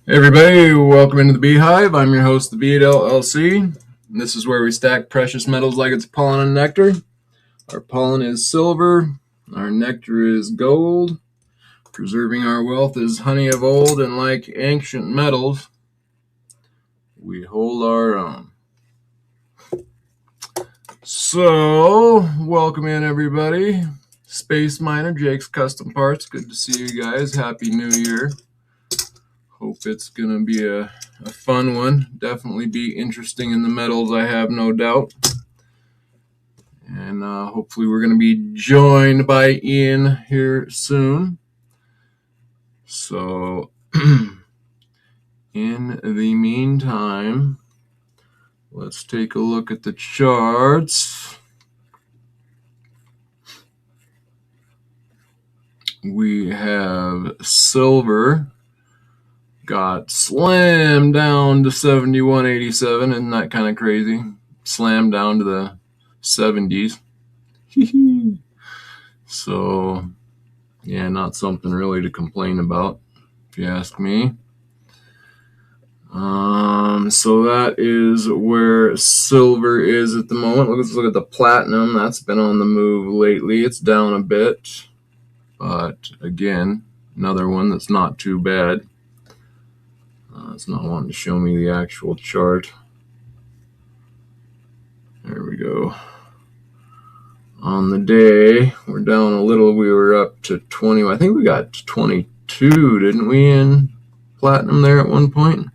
Hey everybody, welcome into the Beehive. I'm your host, TheBee LLC. And this is where we stack precious metals like it's pollen and nectar. Our pollen is silver, our nectar is gold. Preserving our wealth is honey of old, and like ancient metals, we hold our own. So, welcome in everybody. Space Miner, Jake's Custom Parts. Good to see you guys. Happy New Year. Hope it's going to be a fun one. Definitely be interesting in the metals, I have no doubt. And hopefully we're going to be joined by Ian here soon. So, in the meantime, let's take a look at the charts. We have silver got slammed down to 71.87. Isn't that kind of crazy? Slammed down to the 70s. So, yeah, not something really to complain about, if you ask me. So that is where silver is at the moment. Let's look at the platinum. That's been on the move lately. It's down a bit, but again, another one that's not too bad. It's not wanting to show me the actual chart. There we go. On the day, we're down a little. We were up to 20. I think we got to 22, didn't we, in platinum there at one point?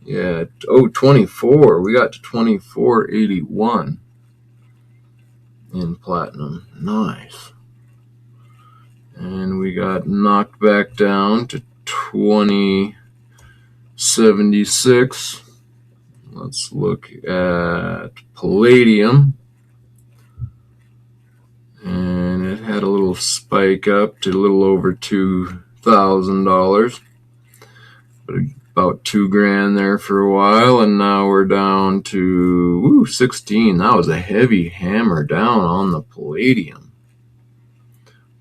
Yeah. Oh, 24. We got to 24.81 in platinum. Nice. And we got knocked back down to 20.76. Let's look at palladium. And it had a little spike up to a little over $2,000. But about $2,000 there for a while, and now we're down to 16. That was a heavy hammer down on the palladium.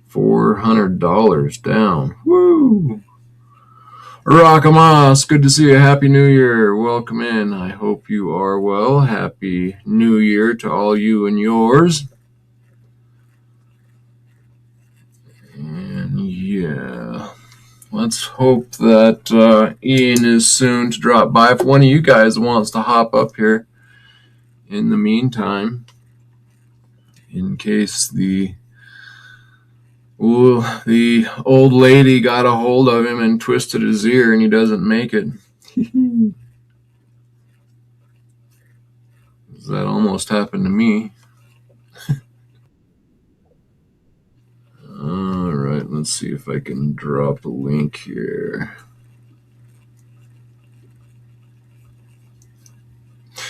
$400 down. Woo! Rockamos, good to see you. Happy New Year. Welcome in. I hope you are well. Happy New Year to all you and yours. And yeah, let's hope that Ian is soon to drop by. If one of you guys wants to hop up here in the meantime, in case the old lady got a hold of him and twisted his ear and he doesn't make it. That almost happened to me. All right, let's see if I can drop a link here.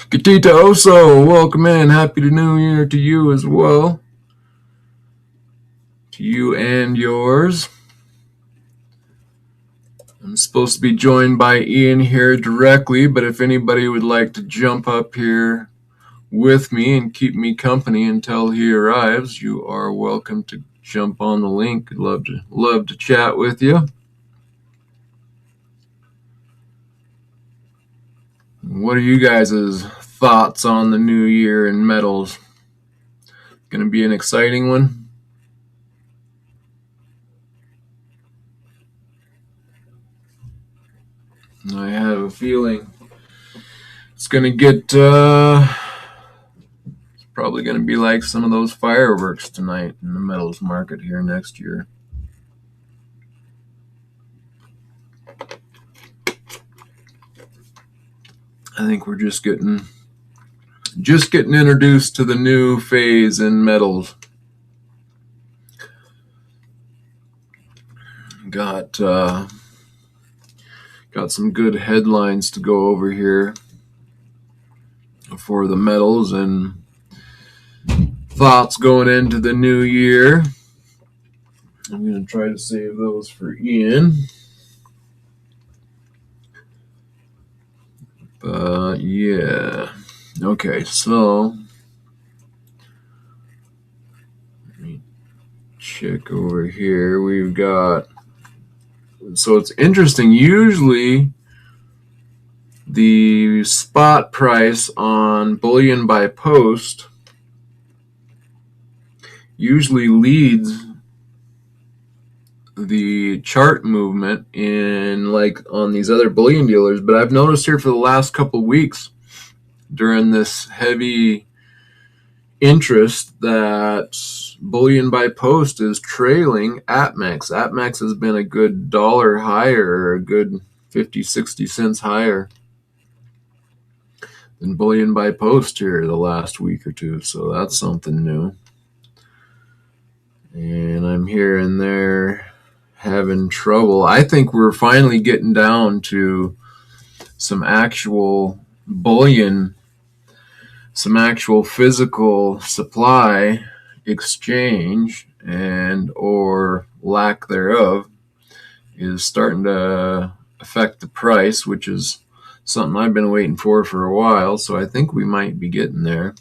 Katita Oso, welcome in. Happy New Year to you as well. To you and yours. I'm supposed to be joined by Ian here directly, but if anybody would like to jump up here with me and keep me company until he arrives, you are welcome to jump on the link. I'd love to chat with you. What are you guys' thoughts on the new year in metals? Going to be an exciting one? I have a feeling it's going to get, it's probably going to be like some of those fireworks tonight in the metals market here next year. I think we're just getting introduced to the new phase in metals. Got some good headlines to go over here for the metals and thoughts going into the new year. I'm going to try to save those for Ian. But yeah. Okay, so let me check over here. We've got So it's interesting. Usually the spot price on bullion by post usually leads the chart movement in, like, on these other bullion dealers. But I've noticed here for the last couple of weeks during this heavy interest that bullion by post is trailing APMEX. APMEX has been a good dollar higher, a good 50-60 cents higher than bullion by post here the last week or two. So that's something new. And I'm here and there having trouble. I think we're finally getting down to some actual bullion, some actual physical supply exchange, and or lack thereof is starting to affect the price, which is something I've been waiting for a while. So I think we might be getting there.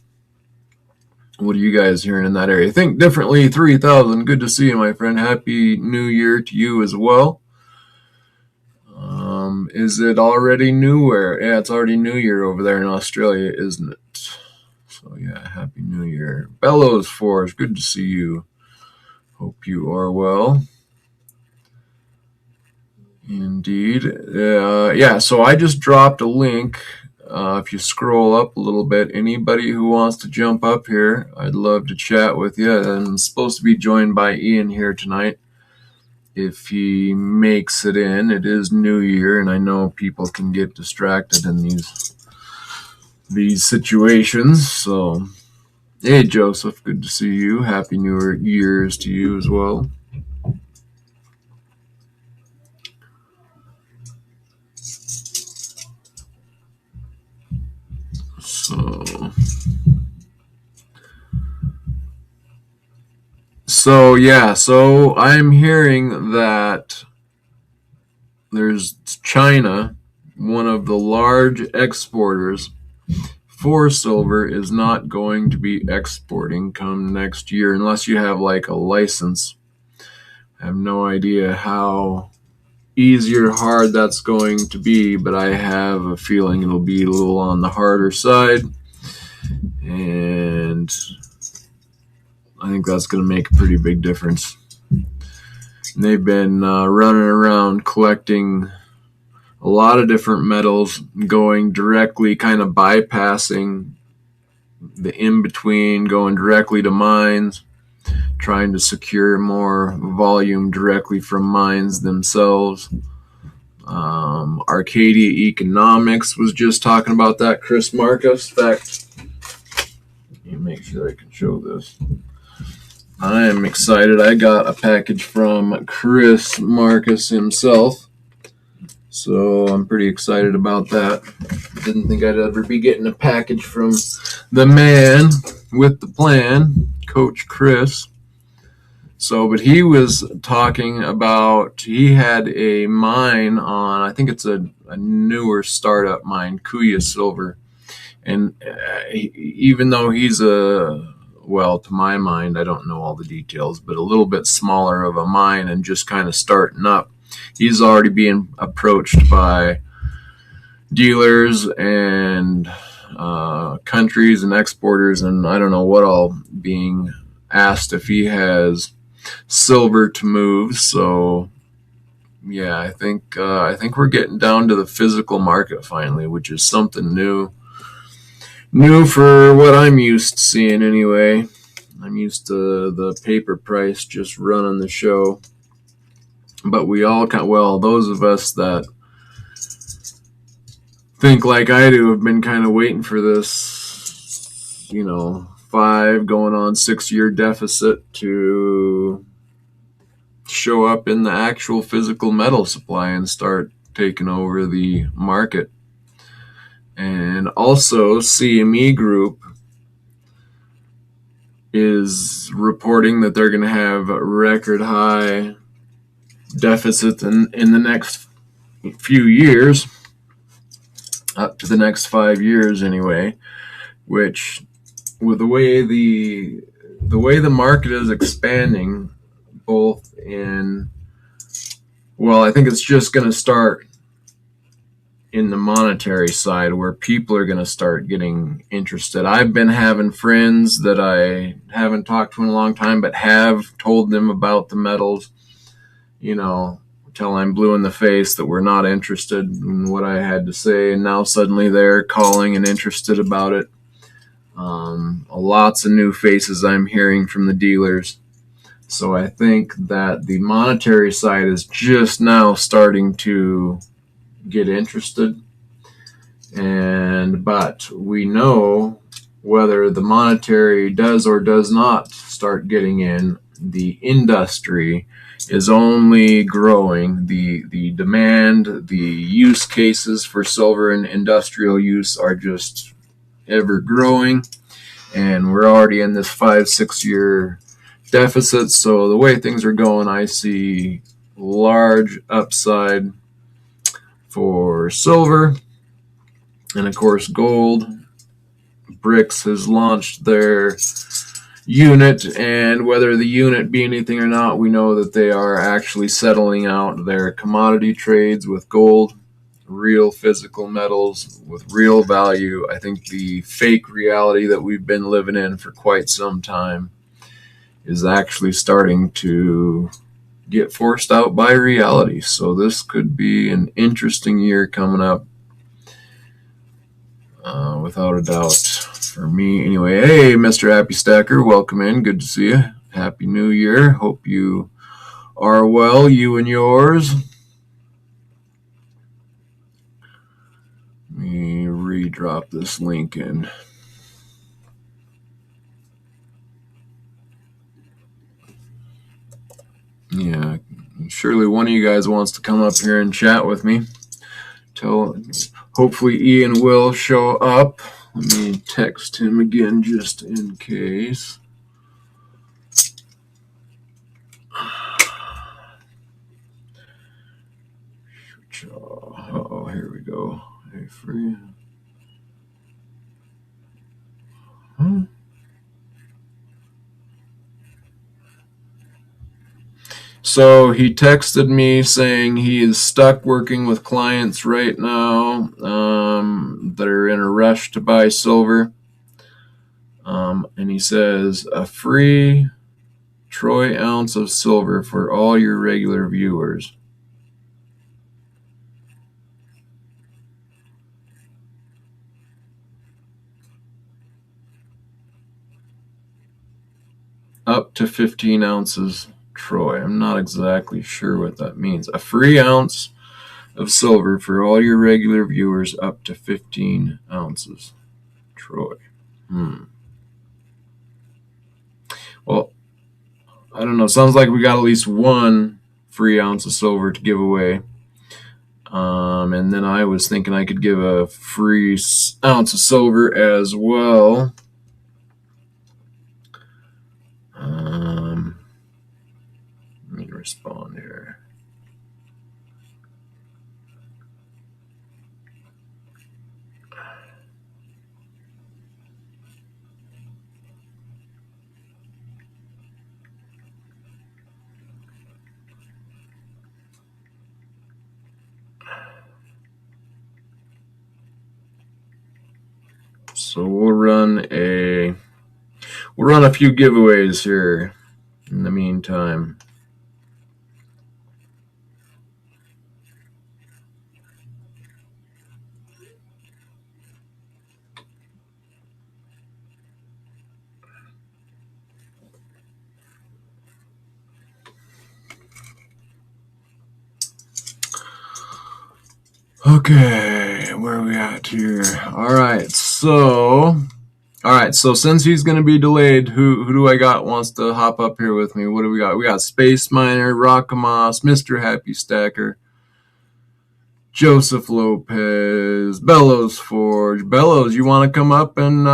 What are you guys hearing in that area? Think Differently 3000. Good to see you, my friend. Happy New Year to you as well. Is it already New Year? Yeah, it's already New Year over there in Australia, isn't it? So yeah, Happy New Year. Bellows Force, good to see you. Hope you are well. Indeed. Yeah, so I just dropped a link. If you scroll up a little bit, anybody who wants to jump up here, I'd love to chat with you. I'm supposed to be joined by Ian here tonight. If he makes it in, it is New Year, and I know people can get distracted in these situations. So, hey, Joseph, good to see you. Happy New Year's to you as well. So yeah, so I'm hearing that there's China, one of the large exporters for silver, is not going to be exporting come next year unless you have like a license. I have no idea how easy or hard that's going to be, but I have a feeling it'll be a little on the harder side, and I think that's going to make a pretty big difference. And they've been running around collecting a lot of different metals, going directly, kind of bypassing the in-between, going directly to mines, trying to secure more volume directly from mines themselves. Arcadia Economics was just talking about that. Chris Marcus. In fact, let me make sure I can show this. I am excited. I got a package from Chris Marcus himself, so I'm pretty excited about that. Didn't think I'd ever be getting a package from the man with the plan, Coach Chris. So, but he was talking about, he had a mine on, I think it's a newer startup mine, Kuya Silver. And even though he's well, to my mind, I don't know all the details, but a little bit smaller of a mine and just kind of starting up, he's already being approached by dealers and countries and exporters, and I don't know what all, being asked if he has silver to move. So yeah, I think we're getting down to the physical market finally, which is something new for what I'm used to seeing anyway. I'm used to the paper price just running the show, but we all those of us that think like I do have been kind of waiting for this, 5 going on 6-year deficit to show up in the actual physical metal supply and start taking over the market. And also, CME Group is reporting that they're going to have record high deficits in the next few years, up to the next 5 years anyway, which, with the way the market is expanding, both in Well, I think it's just going to start in the monetary side where people are going to start getting interested. I've been having friends that I haven't talked to in a long time, but have told them about the metals, you know, till I'm blue in the face that we're not interested in what I had to say. And now suddenly they're calling and interested about it. Lots of new faces I'm hearing from the dealers. So I think that the monetary side is just now starting to get interested. But we know whether the monetary does or does not start getting in, the industry is only growing. The demand, the use cases for silver and industrial use are just ever growing. And we're already in this 5-6 year deficit. So the way things are going, I see large upside for silver. And of course, gold. BRICS has launched their unit, and whether the unit be anything or not, we know that they are actually settling out their commodity trades with gold, real physical metals with real value. I think the fake reality that we've been living in for quite some time is actually starting to get forced out by reality. So this could be an interesting year coming up, without a doubt, for me anyway. Hey, Mr. Happy Stacker, welcome in. Good to see you. Happy New Year. Hope you are well, you and yours. Let me re-drop this link in. Yeah, surely one of you guys wants to come up here and chat with me. Hopefully Ian will show up. Let me text him again just in case. Oh, here we go. Hey, free. Huh? So he texted me saying he is stuck working with clients right now that are in a rush to buy silver. And he says, a free troy ounce of silver for all your regular viewers. Up to 15 ounces troy. I'm not exactly sure what that means. A free ounce of silver for all your regular viewers, up to 15 ounces troy. Well, I don't know. Sounds like we got at least one free ounce of silver to give away. And then I was thinking I could give a free ounce of silver as well. Let me respond here. So we'll run a few giveaways here in the meantime. Okay, where are we at here? All right, so since he's going to be delayed, who do I got wants to hop up here with me? What do we got? We got Space Miner, Rockamoss, Mr. Happy Stacker, Joseph Lopez, Bellows Forge. Bellows, you want to come up and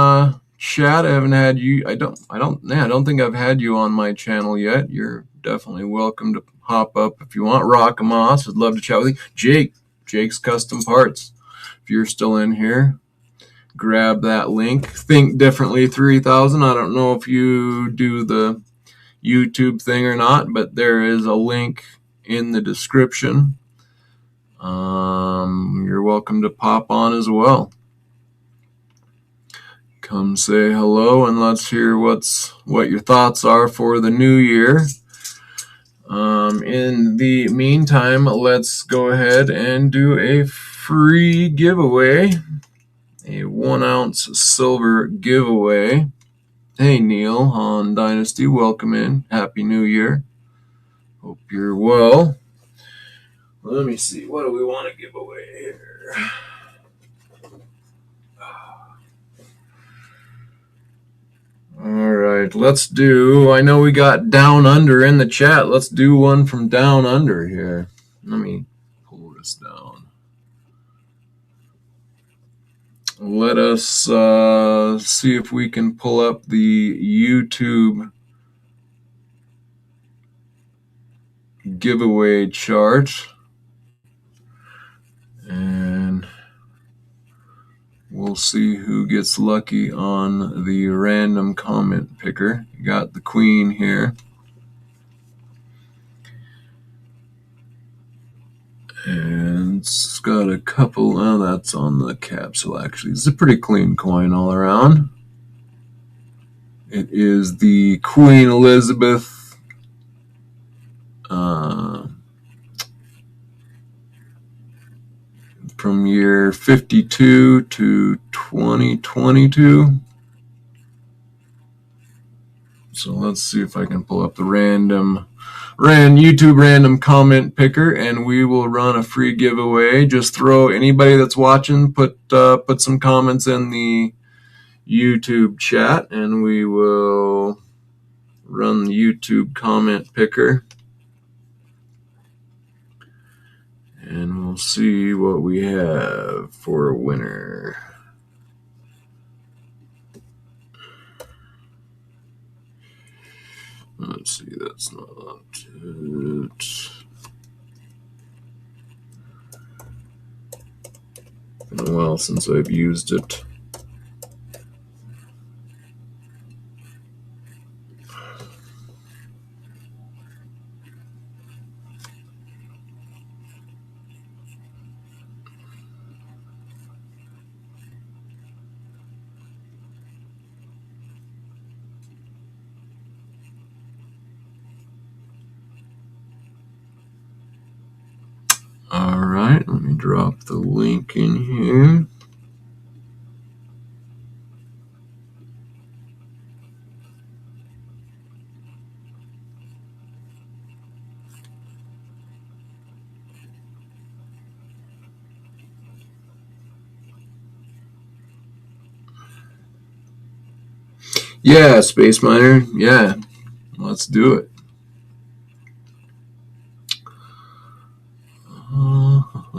chat? I haven't had you. I don't think I've had you on my channel yet. You're definitely welcome to hop up if you want. Rockamoss, I'd love to chat with you. Jake's Custom Parts. If you're still in here, grab that link. Think Differently 3000. I don't know if you do the YouTube thing or not, but there is a link in the description. You're welcome to pop on as well. Come say hello and let's hear what your thoughts are for the new year. In the meantime, let's go ahead and do a free giveaway, a 1 ounce silver giveaway. Hey Neil on Dynasty, welcome in. Happy New Year. Hope you're well. Let me see, what do we want to give away here? All right, let's do, I know we got Down Under in the chat. Let's do one from Down Under here. Let me pull this down. Let us see if we can pull up the YouTube giveaway chart. And we'll see who gets lucky on the random comment picker. You got the Queen here. And it's got a couple, oh, that's on the capsule actually. It's a pretty clean coin all around. It is the Queen Elizabeth from year 52 to 2022. So let's see if I can pull up the YouTube random comment picker, and we will run a free giveaway. Just throw anybody that's watching, put some comments in the YouTube chat, and we will run the YouTube comment picker. And we'll see what we have for a winner. Let's see, that's not it. Been a while since I've used it. All right, let me drop the link in here. Yeah, Space Miner, yeah, let's do it.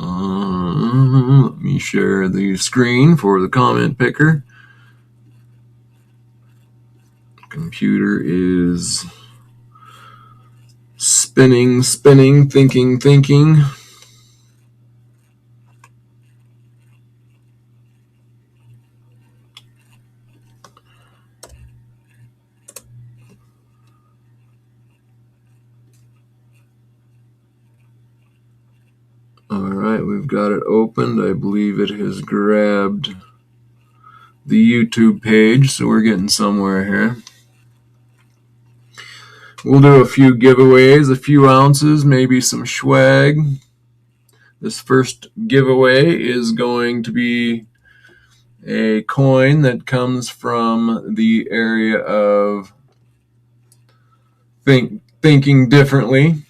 Let me share the screen for the comment picker. Computer is spinning, thinking. All right, we've got it opened. I believe it has grabbed the YouTube page, so we're getting somewhere here. We'll do a few giveaways, a few ounces, maybe some swag. This first giveaway is going to be a coin that comes from the area of thinking differently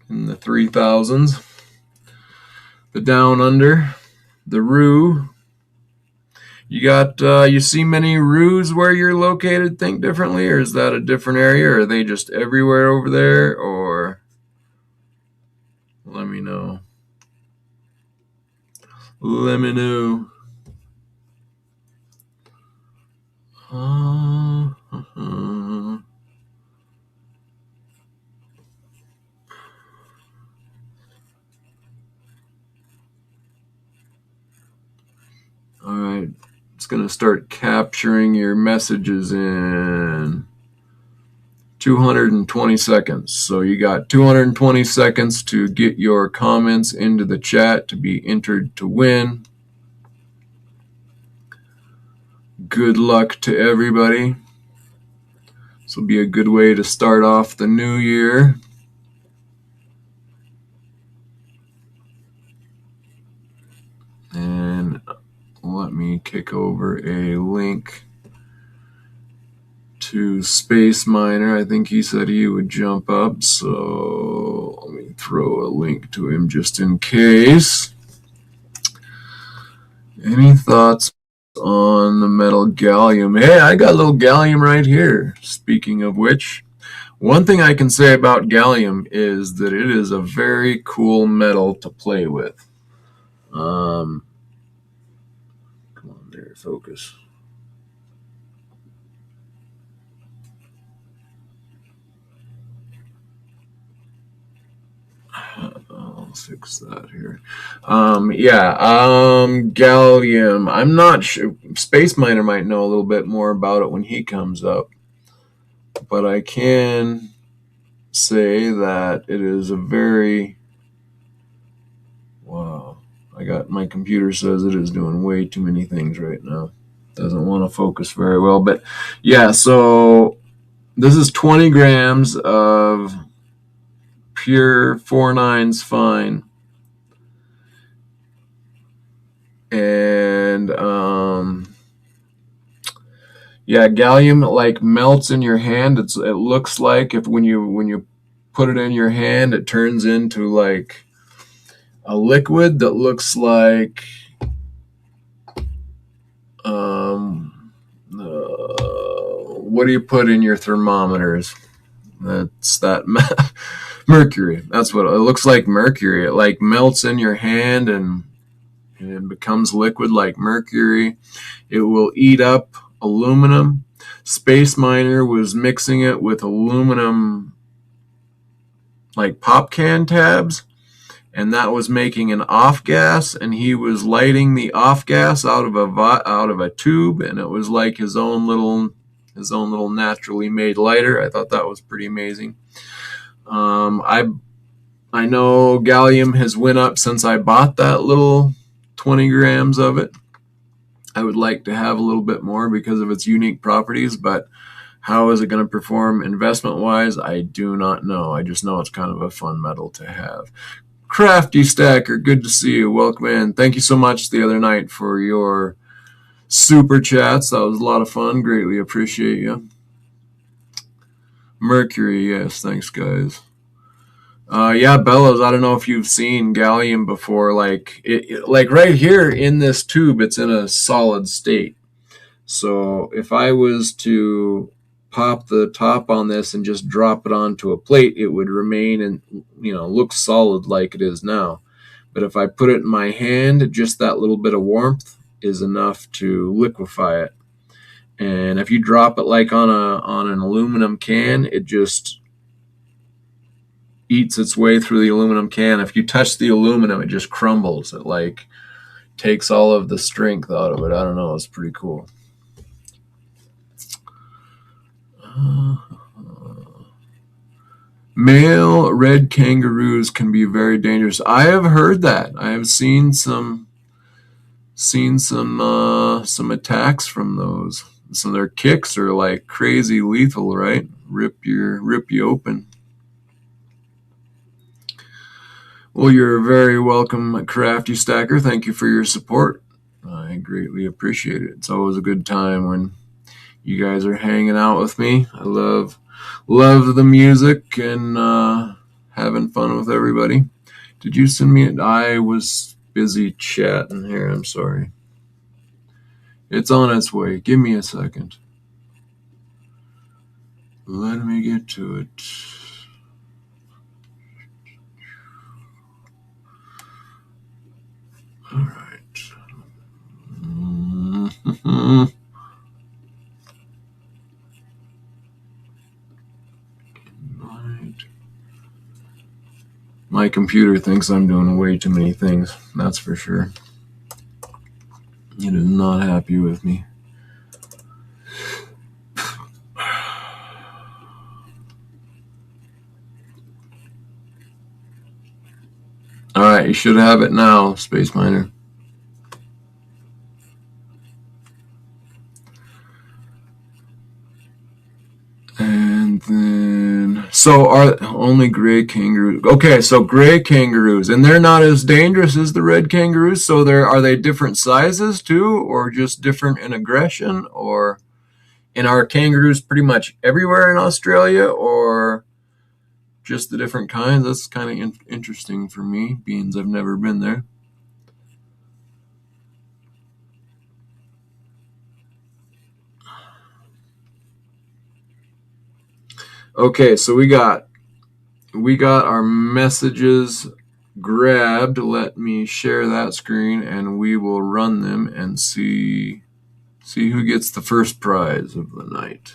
in the 3000s. The Down Under, the Roo. You see many Roos where you're located, think differently, or is that a different area, or are they just everywhere over there, or let me know. Let me know. All right, it's going to start capturing your messages in 220 seconds. So you got 220 seconds to get your comments into the chat to be entered to win. Good luck to everybody. This will be a good way to start off the new year. And let me kick over a link to Space Miner. I think he said he would jump up, so let me throw a link to him just in case. Any thoughts on the metal gallium? Hey, I got a little gallium right here. Speaking of which, one thing I can say about gallium is that it is a very cool metal to play with. Come on there, focus. I'll fix that here. Gallium. I'm not sure. Space Miner might know a little bit more about it when he comes up. But I can say that it is a very... Wow. My computer says it is doing way too many things right now. Doesn't want to focus very well. But yeah, so this is 20 grams of pure 4/9 fine. And yeah, gallium like melts in your hand. It looks like when you put it in your hand, it turns into like a liquid that looks like what do you put in your thermometers? That's that mercury. That's what it looks like. Mercury. It like melts in your hand and it becomes liquid like mercury. It will eat up aluminum. Space Miner was mixing it with aluminum like pop can tabs, and that was making an off gas, and he was lighting the off gas out of a tube, and it was like his own little naturally made lighter. I thought that was pretty amazing. I know gallium has went up since I bought that little 20 grams of it. I would like to have a little bit more because of its unique properties, but how is it going to perform investment-wise? I do not know. I just know it's kind of a fun metal to have. Crafty Stacker, good to see you. Welcome in. Thank you so much the other night for your super chats. That was a lot of fun. Greatly appreciate you. Mercury, yes, thanks, guys. Yeah, Bellows, I don't know if you've seen gallium before. Like like right here in this tube, it's in a solid state. So if I was to pop the top on this and just drop it onto a plate, it would remain and look solid like it is now. But if I put it in my hand, just that little bit of warmth is enough to liquefy it. And if you drop it like on an aluminum can, it just eats its way through the aluminum can. If you touch the aluminum, it just crumbles. It like takes all of the strength out of it. I don't know. It's pretty cool. Male red kangaroos can be very dangerous. I have heard that. I have seen some attacks from those. So their kicks are like crazy lethal, right? Rip you open. Well, you're very welcome, Crafty Stacker. Thank you for your support. I greatly appreciate it. It's always a good time when you guys are hanging out with me. I love the music and having fun with everybody. Did you send me it? I was busy chatting here. I'm sorry. It's on its way. Give me a second. Let me get to it. All right. My computer thinks I'm doing way too many things. That's for sure. It is not happy with me. right, you should have it now, Space Miner. And then, so are only gray kangaroos. Okay, so gray kangaroos, and they're not as dangerous as the red kangaroos. So are they different sizes too, or just different in aggression, or and are kangaroos pretty much everywhere in Australia, or just the different kinds? That's kind of interesting for me, being I've never been there. Okay, so we got our messages grabbed. Let me share that screen and we will run them and see who gets the first prize of the night.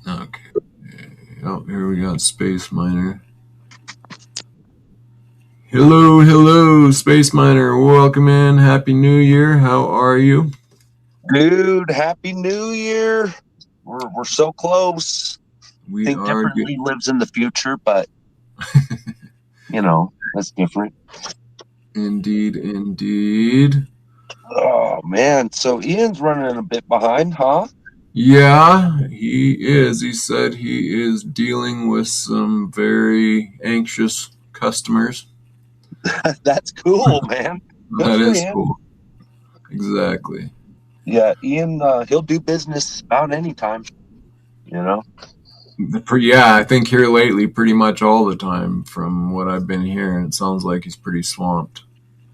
Okay. Oh, here we got Space Miner. Hello, Space Miner. Welcome in. Happy New Year. How are you? Dude, Happy New Year. We're so close. We Think are differently lives in the future, but that's different. Indeed. Oh man, so Ian's running a bit behind, huh? Yeah, he is. He said he is dealing with some very anxious customers. That's cool, man. Good That for is him. cool. Exactly. Yeah, Ian, he'll do business about any time, you know. Yeah, I think here lately, pretty much all the time, from what I've been hearing, it sounds like he's pretty swamped.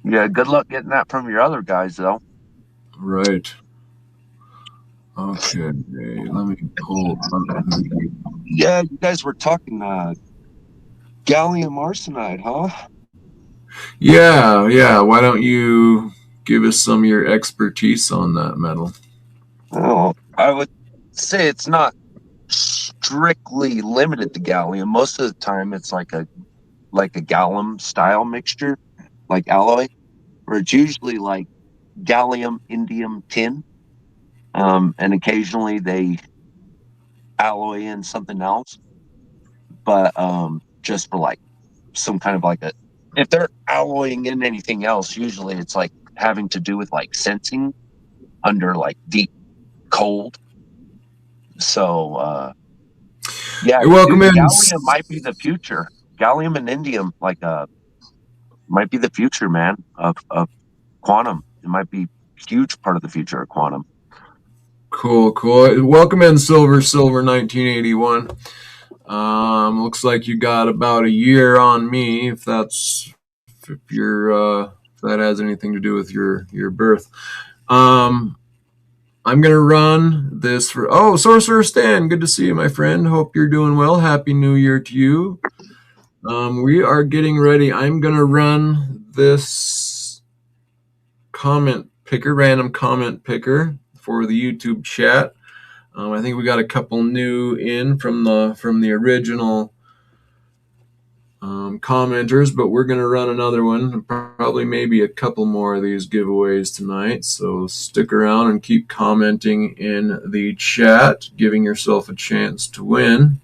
Yeah, good luck getting that from your other guys, though. Right. Okay, let me pull up the. Yeah, you guys were talking gallium arsenide, huh? Yeah. Why don't you give us some of your expertise on that metal? Well, I would say it's not strictly limited to gallium. Most of the time, it's like a gallium style mixture, like alloy, or it's usually like gallium, indium, tin, and occasionally they alloy in something else. But just for like some kind of like a, if they're alloying in anything else, usually it's like having to do with like sensing under like deep cold. So yeah, Hey, welcome dude, in. gallium might be the future. Gallium and indium, might be the future, man, of quantum. It might be a huge part of the future of quantum. Cool. Welcome in, Silver 1981. Looks like you got about a year on me, if that has anything to do with your birth. Um, I'm gonna run this for. Oh, Sorcerer Stan, good to see you, my friend. Hope you're doing well. Happy New Year to you. We are getting ready. I'm gonna run this random comment picker for the YouTube chat. I think we got a couple new in from the original commenters, but we're going to run another one, probably maybe a couple more of these giveaways tonight. So stick around and keep commenting in the chat, giving yourself a chance to win.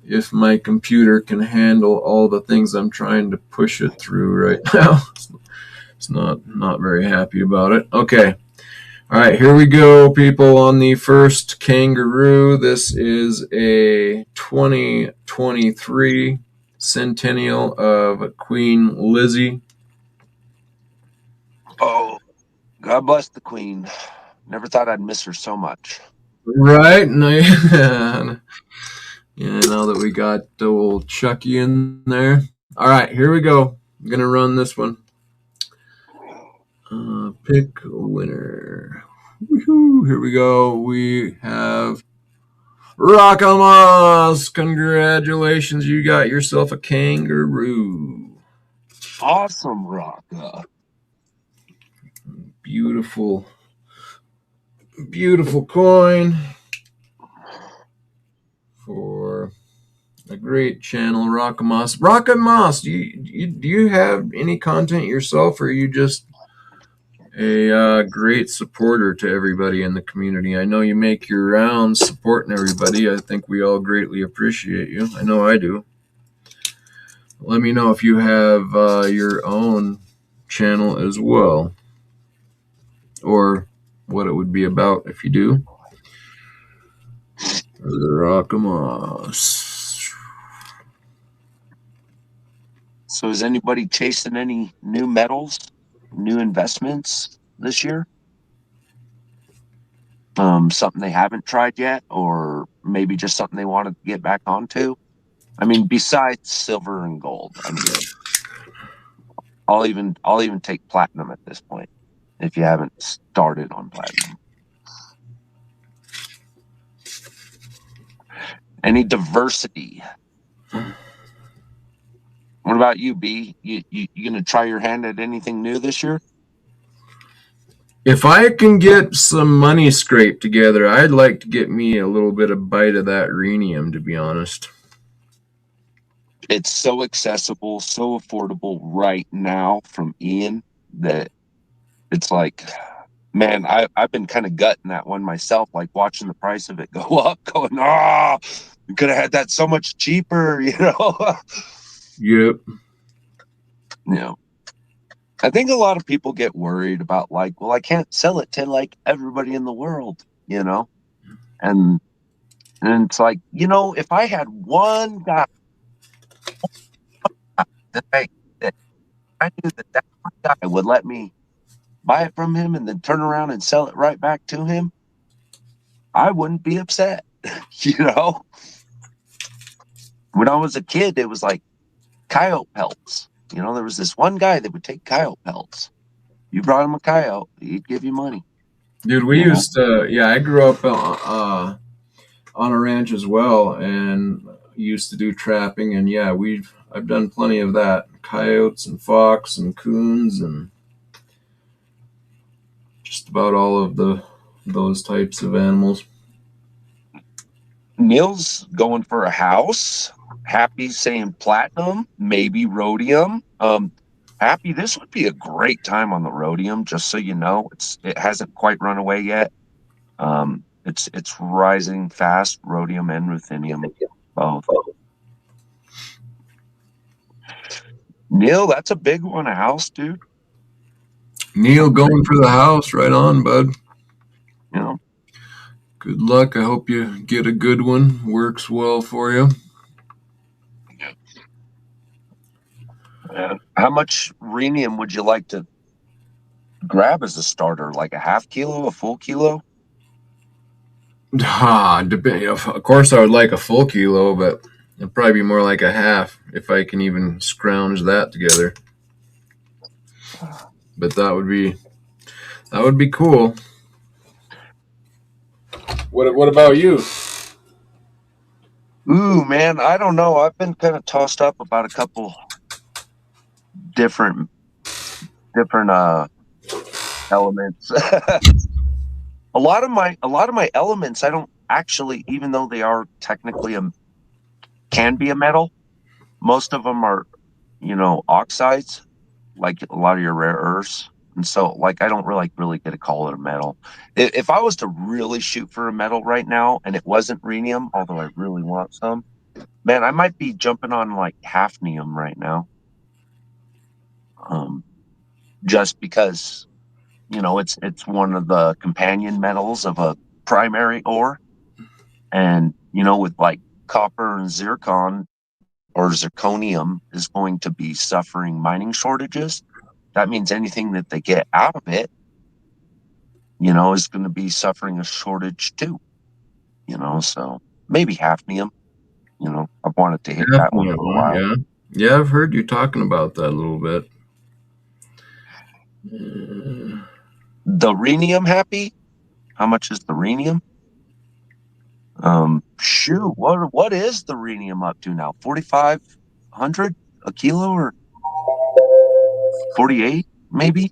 If my computer can handle all the things I'm trying to push it through right now, it's not very happy about it. Okay. All right, here we go, people, on the first kangaroo. This is a 2023 centennial of Queen Lizzie. Oh, God bless the Queen. Never thought I'd miss her so much. Right? Yeah, now that we got old Chucky in there. All right, here we go. I'm going to run this one. Pick a winner. Woohoo, here we go. We have Rakamas! Congratulations, you got yourself a kangaroo. Awesome, Rocka. Beautiful coin for a great channel, Rocket Moss. Rocket Moss, do you have any content yourself, or are you just a great supporter to everybody in the community? I know you make your rounds supporting everybody. I think we all greatly appreciate you. I know I do. Let me know if you have your own channel as well, or what it would be about if you do. Rockamos. So is anybody chasing any new metals, new investments this year? Something they haven't tried yet, or maybe just something they want to get back onto? I mean, besides silver and gold, I mean, I'll even take platinum at this point if you haven't started on platinum. Any diversity? What about you, B? You gonna try your hand at anything new this year? If I can get some money scraped together, I'd like to get me a little bit of bite of that rhenium, to be honest. It's so accessible, so affordable right now from Ian that it's like, man, I've been kind of gutting that one myself, like watching the price of it go up, going, you could have had that so much cheaper, you know? Yep. You know, I think a lot of people get worried about like, well, I can't sell it to like everybody in the world, you know? And it's like, if I had one guy that I knew that one guy would let me buy it from him and then turn around and sell it right back to him, I wouldn't be upset. you know? When I was a kid, it was like coyote pelts. There was this one guy that would take coyote pelts. You brought him a coyote, he'd give you money. Dude, we used to, yeah, I grew up on a ranch as well and used to do trapping. And yeah, I've done plenty of that. Coyotes and fox and coons and just about all of those types of animals. Neil's going for a house. Happy saying platinum, maybe rhodium. Happy, this would be a great time on the rhodium, just so you know. It hasn't quite run away yet. It's rising fast, rhodium and ruthenium both. Neil, that's a big one, a house, dude. Neil going for the house, right on, bud. You know, Good luck. I hope you get a good one. Works well for you. how much rhenium would you like to grab as a starter? Like a half kilo, a full kilo? Of course, I would like a full kilo, but it'd probably be more like a half if I can even scrounge that together. But that would be cool. What about you? Ooh, man, I don't know. I've been kind of tossed up about a couple different elements. A lot of my elements I don't actually, even though they are technically can be a metal, most of them are, oxides, like a lot of your rare earths. And so like I don't really get to call it a metal. If I was to really shoot for a metal right now and it wasn't rhenium, although I really want some, man, I might be jumping on like hafnium right now. Just because it's one of the companion metals of a primary ore, and with like copper and zircon or zirconium is going to be suffering mining shortages. That means anything that they get out of it, is going to be suffering a shortage too. So maybe hafnium. I've wanted to hit that one for a while. Yeah, yeah, I've heard you talking about that a little bit. Uh, The rhenium, happy. How much is the rhenium? Shoot, what is the rhenium up to now? 4,500 a kilo or 48 maybe?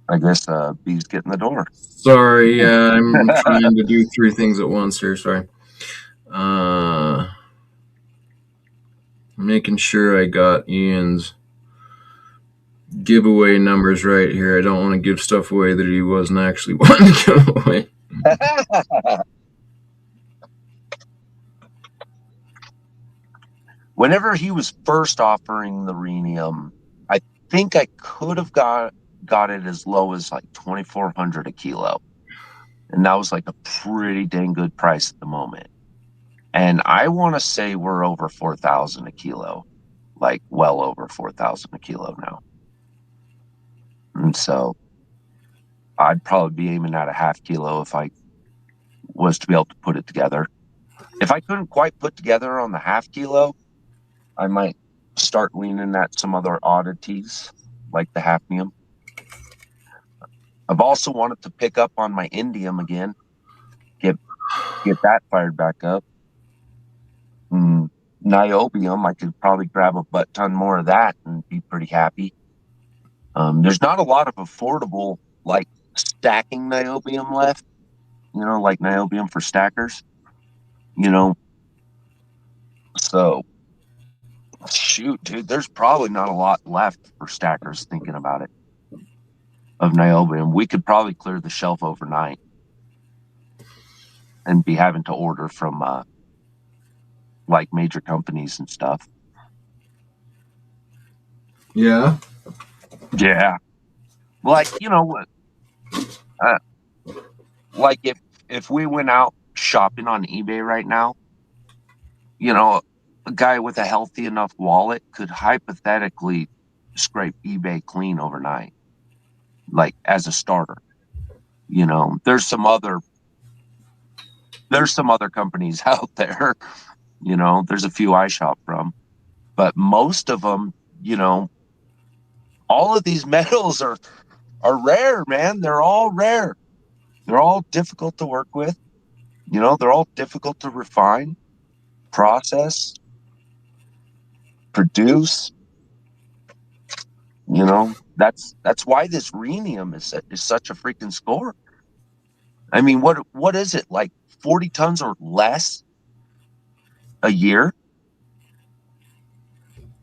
I guess Bee's getting the door. Sorry, I'm trying to do 3 things at once here. Sorry. Making sure I got Ian's giveaway numbers right here. I don't want to give stuff away that he wasn't actually wanting to give away. Whenever he was first offering the rhenium, I think I could have got it as low as like 2,400 a kilo, and that was like a pretty dang good price at the moment. And I want to say we're over 4,000 a kilo, like well over 4,000 a kilo now. And so I'd probably be aiming at a half kilo if I was to be able to put it together. If I couldn't quite put together on the half kilo, I might start leaning at some other oddities like the hafnium. I've also wanted to pick up on my indium again, get that fired back up. Niobium, I could probably grab a butt ton more of that and be pretty happy. There's not a lot of affordable like stacking niobium left, like niobium for stackers, you know. So shoot, dude, there's probably not a lot left for stackers thinking about it of niobium. We could probably clear the shelf overnight and be having to order from like major companies and stuff. Yeah. Yeah. Like, like if we went out shopping on eBay right now, a guy with a healthy enough wallet could hypothetically scrape eBay clean overnight, like as a starter. There's some other companies out there, there's a few I shop from, but most of them, all of these metals are rare, man. They're all rare. They're all difficult to work with. They're all difficult to refine, process, produce. That's why this rhenium is such a freaking score. I mean, what is it, like 40 tons or less a year?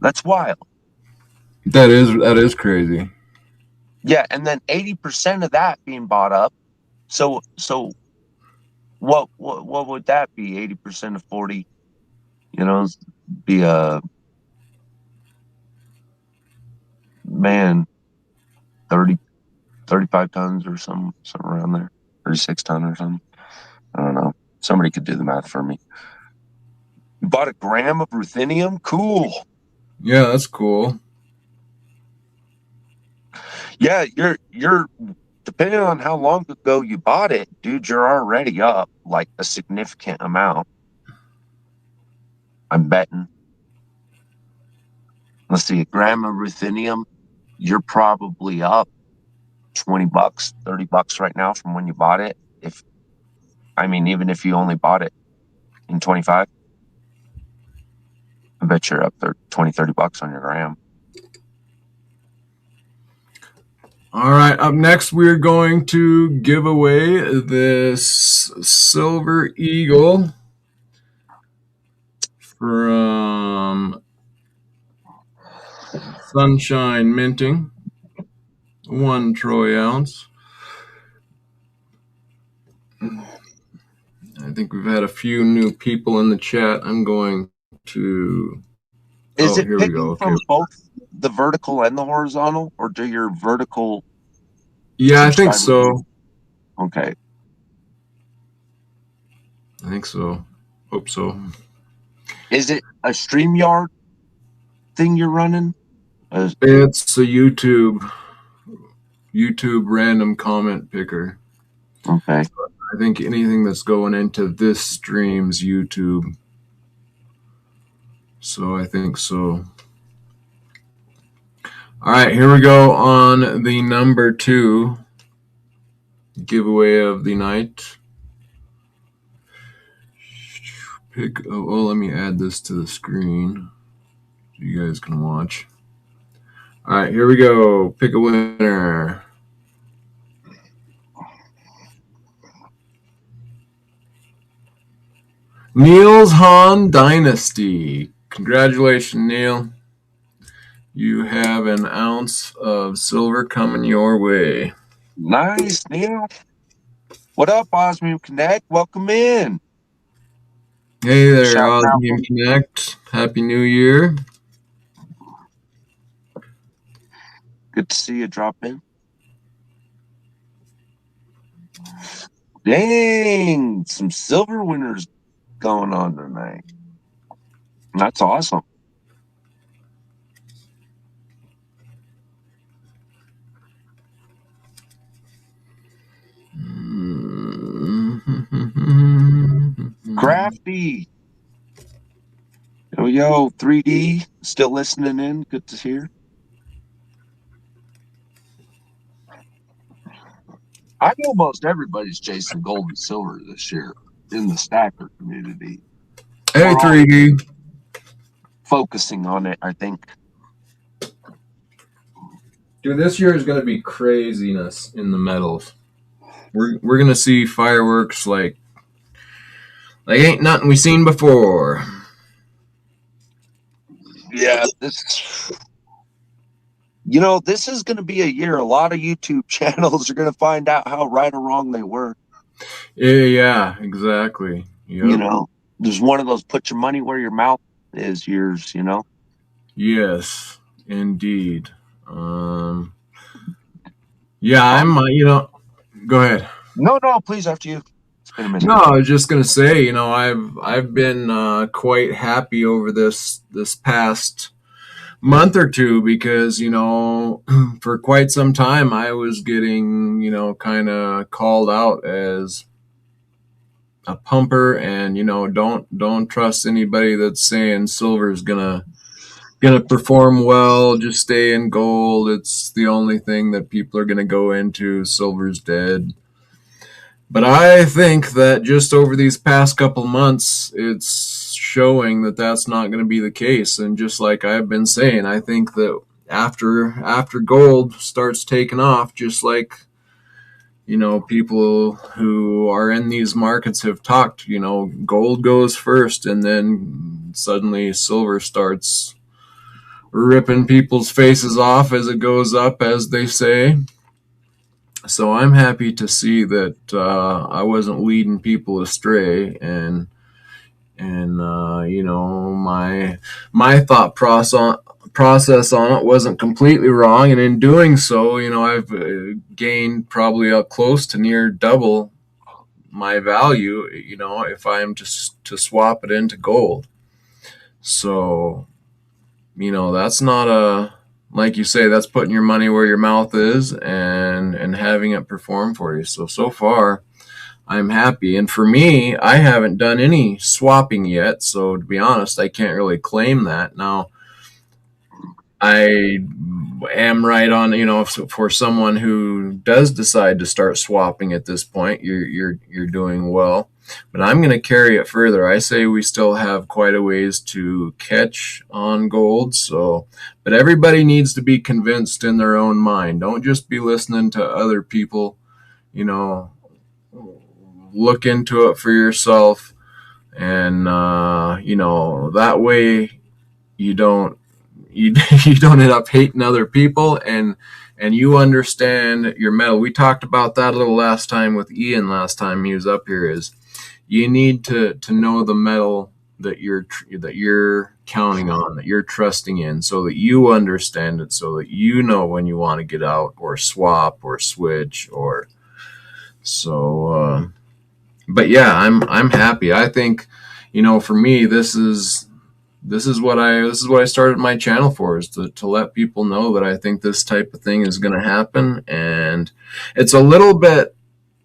That's wild. That is crazy. Yeah, and then 80% of that being bought up. So what would that be? 80% of 40, be a man 30 35 tons or something around there. 36 ton or something. I don't know. Somebody could do the math for me. You bought a gram of ruthenium? Cool. Yeah, that's cool. Yeah, you're depending on how long ago you bought it, dude, you're already up like a significant amount. I'm betting. Let's see, a gram of ruthenium, you're probably up $20, $30 right now from when you bought it. Even if you only bought it in 25, I bet you're up there $20, $30 on your gram. All right, up next we're going to give away this Silver Eagle from Sunshine Minting, 1 troy ounce. I think we've had a few new people in the chat. I'm going to... Is it here we go. picking from both the vertical and the horizontal, or do your vertical... Yeah, I think so. Okay. I think so. Hope so. Is it a StreamYard thing you're running? It's a YouTube random comment picker. Okay. I think anything that's going into this stream's YouTube. So I think so. All right, here we go on the number 2 giveaway of the night. Let me add this to the screen so you guys can watch. All right, here we go. Pick a winner. Neil's Han Dynasty. Congratulations, Neil. You have an ounce of silver coming your way. Nice, Neil. What up, Osmium Connect? Welcome in. Hey there, Shouting out. Osmium Connect. Happy New Year. Good to see you drop in. Dang, some silver winners going on tonight. That's awesome. Crafty. Yo, 3D. Still listening in. Good to hear. I know most everybody's chasing gold and silver this year in the stacker community. Hey, We're all 3D. focusing on it, I think. Dude, this year is going to be craziness in the metals. We're going to see fireworks like ain't nothing we seen before. Yeah, this is going to be a year. A lot of YouTube channels are going to find out how right or wrong they were. Yeah, exactly. Yep. There's one of those put your money where your mouth is years, Yes, indeed. Yeah, I'm, go ahead. No, please, after you. It's been a minute. No, I was just gonna say, I've been quite happy over this past month or two because for quite some time I was getting kind of called out as a pumper, and don't trust anybody that's saying silver's gonna perform well. Just stay in gold. It's the only thing that people are gonna go into. Silver's dead. But I think that just over these past couple months, it's showing that that's not going to be the case. And just like I've been saying, I think that after gold starts taking off, just like people who are in these markets have talked, gold goes first, and then suddenly silver starts ripping people's faces off as it goes up, as they say. So I'm happy to see that I wasn't leading people astray, and my thought process on it wasn't completely wrong. And in doing so, I've gained probably up close to near double my value. If I'm just to swap it into gold. So that's not a, like you say, that's putting your money where your mouth is and having it perform for you. So far, I'm happy. And for me, I haven't done any swapping yet. So to be honest, I can't really claim that. Now, I am right on, for someone who does decide to start swapping at this point, you're doing well. But I'm going to carry it further. I say we still have quite a ways to catch on gold. But everybody needs to be convinced in their own mind. Don't just be listening to other people. Look into it for yourself, and that way you don't you don't end up hating other people, and you understand your metal. We talked about that a little last time with Ian last time he was up here. Is you need to know the metal that you're counting on, that you're trusting in, so that you understand it, so that you know when you want to get out or swap or switch or so. But yeah, I'm happy. I think, for me, this is what I started my channel for, is to let people know that I think this type of thing is going to happen. And it's a little bit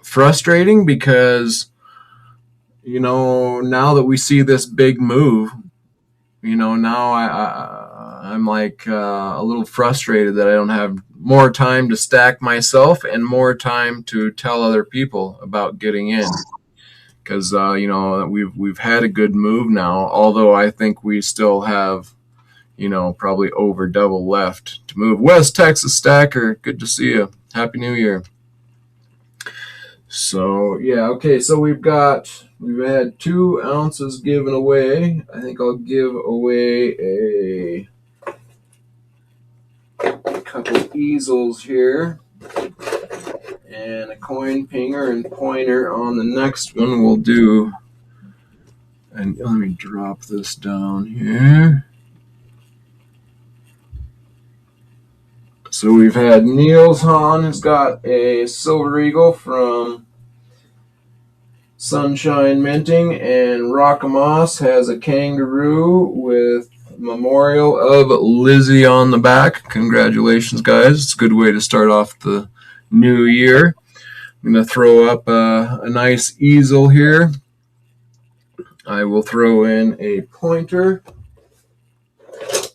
frustrating because now that we see this big move, now I'm like a little frustrated that I don't have more time to stack myself and more time to tell other people about getting in. Because we've had a good move now, although I think we still have probably over double left to move. West Texas Stacker, good to see you. Happy New Year. So yeah, okay. So we've had 2 ounces given away. I think I'll give away a couple easels here and a coin pinger and pointer on the next one. We'll do, and let me drop this down here. So we've had Niels Hahn has got a Silver Eagle from Sunshine Minting, and Rockamoss has a kangaroo with memorial of Lizzie on the back. Congratulations, guys. It's a good way to start off the new year. I'm going to throw up a nice easel here. I will throw in a pointer as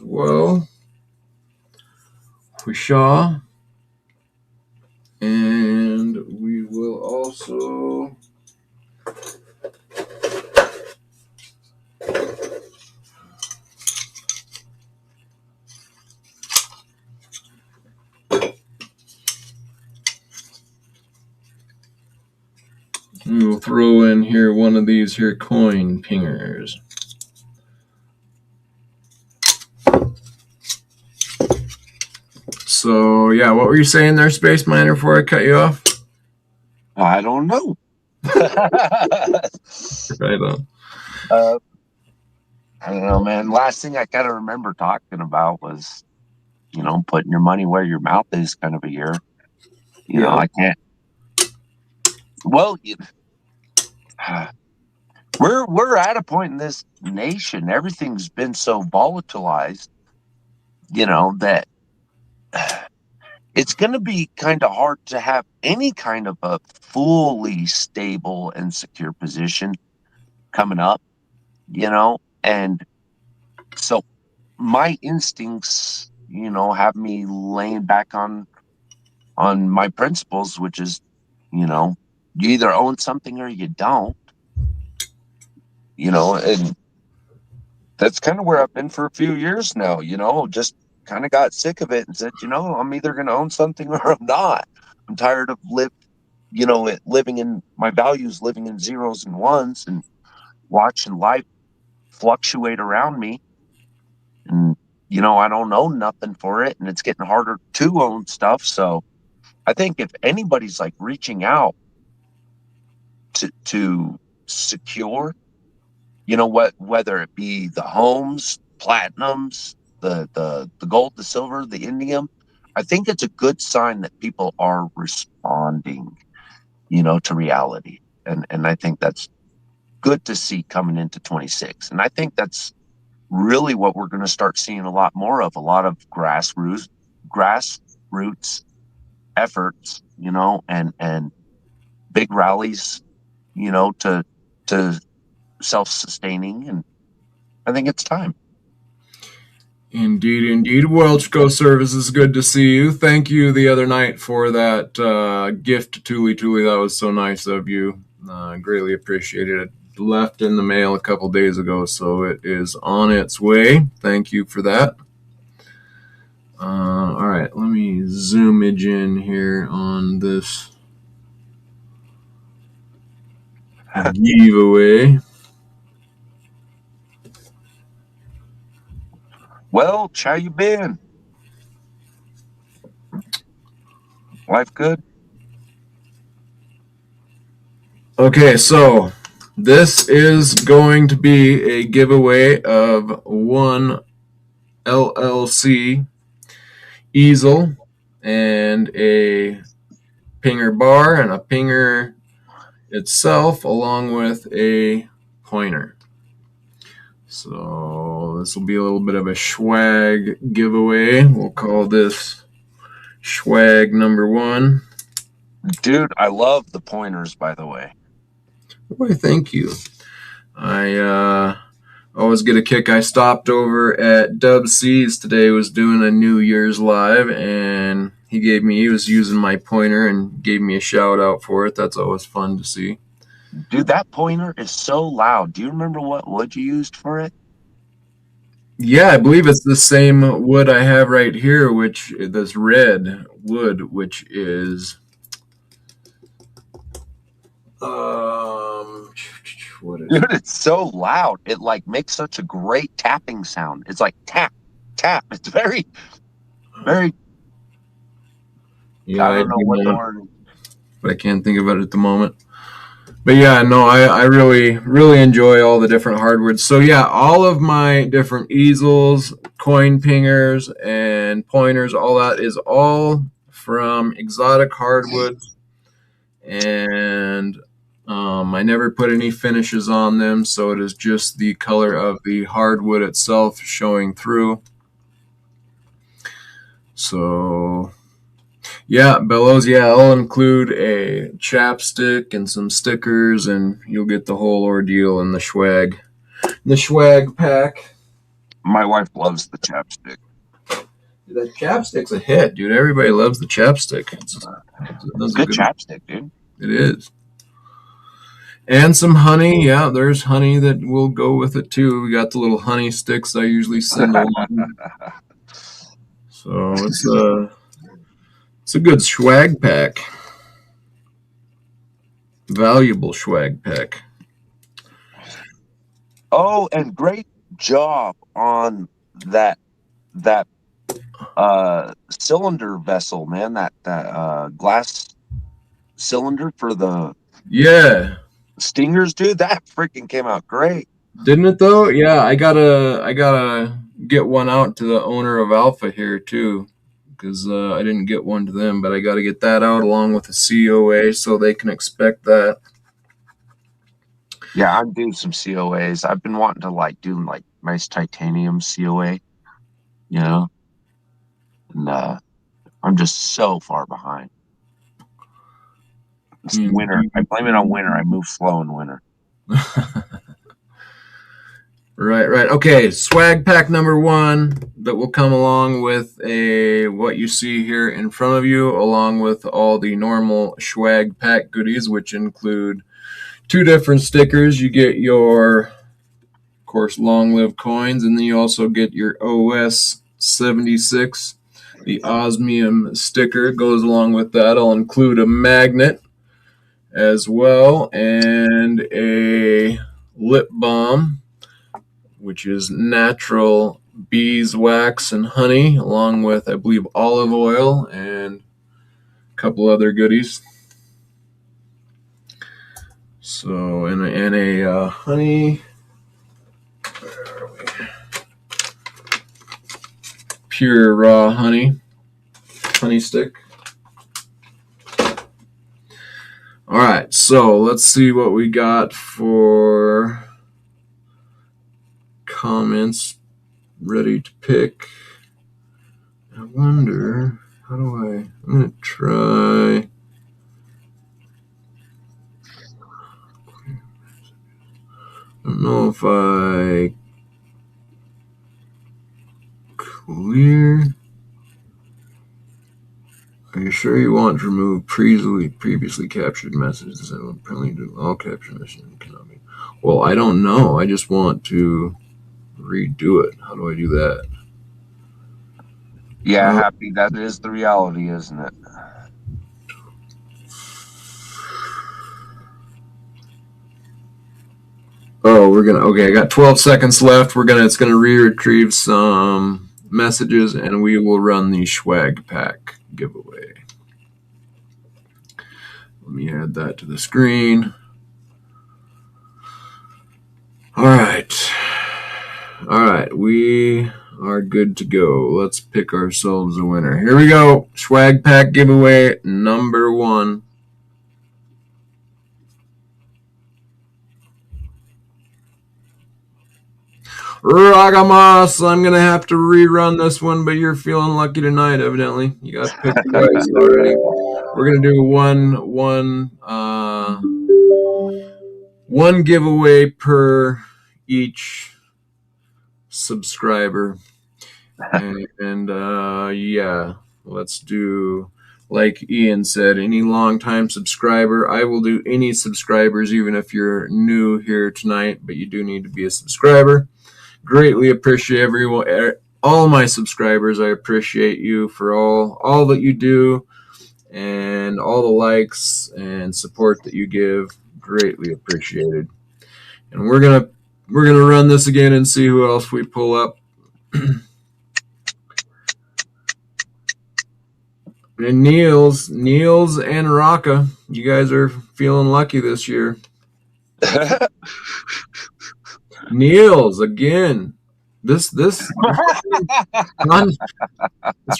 well. Whishaw. And we will also throw in here one of these here coin pingers. So yeah, what were you saying there, Space Miner, before I cut you off? I don't know. Right on. I don't know, man. Last thing I kind of remember talking about was, putting your money where your mouth is kind of a year. I can't. Well, we're at a point in this nation. Everything's been so volatilized, that it's going to be kind of hard to have any kind of a fully stable and secure position coming up, and so my instincts, have me laying back on my principles, which is, you either own something or you don't, and that's kind of where I've been for a few years now, just kind of got sick of it and said, I'm either going to own something or I'm not. I'm tired of living in my values, living in zeros and ones and watching life fluctuate around me. And, I don't know nothing for it, and it's getting harder to own stuff. So I think if anybody's like reaching out to secure, whether it be the homes, platinums, the gold, the silver, the indium, I think it's a good sign that people are responding, to reality. And I think that's good to see coming into 26. And I think that's really what we're going to start seeing a lot more of, a lot of grassroots efforts, and big rallies, to self-sustaining. And I think it's time. Indeed, indeed. Welchco Services, good to see you. Thank you the other night for that gift, Tuli. That was so nice of you. Greatly appreciated it. Left in the mail a couple days ago, so it is on its way. Thank you for that. All right, let me zoom in here on this giveaway. Well, how you been? Life good? Okay, so this is going to be a giveaway of one LLC easel and a pinger bar and a pinger itself, along with a pointer. So this will be a little bit of a swag giveaway. We'll call this swag number 1. Dude, I love the pointers, by the way. Why, thank you. I always get a kick. I stopped over at Dub C's today, was doing a New Year's live, and he was using my pointer and gave me a shout out for it. That's always fun to see. Dude, that pointer is so loud. Do you remember what wood you used for it? Yeah, I believe it's the same wood I have right here, which this red wood, which is What is Dude, it? it's so loud. It like makes such a great tapping sound. It's like tap, tap. It's very, very. Yeah, I I don't know do what the not, word is. but I can't think of it at the moment. But yeah, no, I really, really enjoy all the different hardwoods. So yeah, all of my different easels, coin pingers, and pointers, all that is all from exotic hardwoods. And I never put any finishes on them, so it is just the color of the hardwood itself showing through. So yeah, Bellows, yeah, I'll include a chapstick and some stickers, and you'll get the whole ordeal in the swag. The swag pack. My wife loves the chapstick. The chapstick's a hit, dude. Everybody loves the chapstick. It's That's a good good. chapstick, dude. It is. And some honey. Yeah, there's honey that will go with it too. We got the little honey sticks I usually send along. So it's a good swag pack. Valuable swag pack. Oh, and great job on that cylinder vessel, man. That glass cylinder for the Yeah. stingers, dude. That freaking came out great. Didn't it though? Yeah, I gotta get one out to the owner of Alpha here too, because I didn't get one to them, but I gotta get that out along with the COA so they can expect that. Yeah, I'm doing some COAs. I've been wanting to like do like nice titanium COA, you know, and I'm just so far behind. It's winter. I blame it on winter. I move slow in winter. Right, right. Okay, swag pack number one that will come along with a what you see here in front of you, along with all the normal swag pack goodies, which include two different stickers. You get your, of course, long live coins, and then you also get your OS 76. The Osmium sticker goes along with that. I'll include a magnet as well and a lip balm, which is natural beeswax and honey, along with, I believe, olive oil and a couple other goodies. So, and a honey, pure raw honey stick. All right, so let's see what we got for comments ready to pick. I wonder, I'm going to try. I don't know if I clear. Are you sure you want to remove previously captured messages that will permanently do all captured messages cannot be? Well, I don't know. I just want to redo it. How do I do that? Yeah, happy. That is the reality, isn't it? Oh, okay, I got 12 seconds left. It's gonna re-retrieve some messages and we will run the swag pack giveaway. Let me add that to the screen. All right. We are good to go. Let's pick ourselves a winner. Here we go. Swag pack giveaway number one. Ragamas, I'm going to have to rerun this one, but you're feeling lucky tonight, evidently. You got picked twice already. We're going to do one giveaway per each subscriber. And yeah, let's do, like Ian said, any long-time subscriber. I will do any subscribers, even if you're new here tonight, but you do need to be a subscriber. Greatly appreciate everyone, all my subscribers. I appreciate you for all that you do and all the likes and support that you give. greatly appreciated. And we're gonna run this again and see who else we pull up. And Niels and Raka, you guys are feeling lucky this year. Niels again. This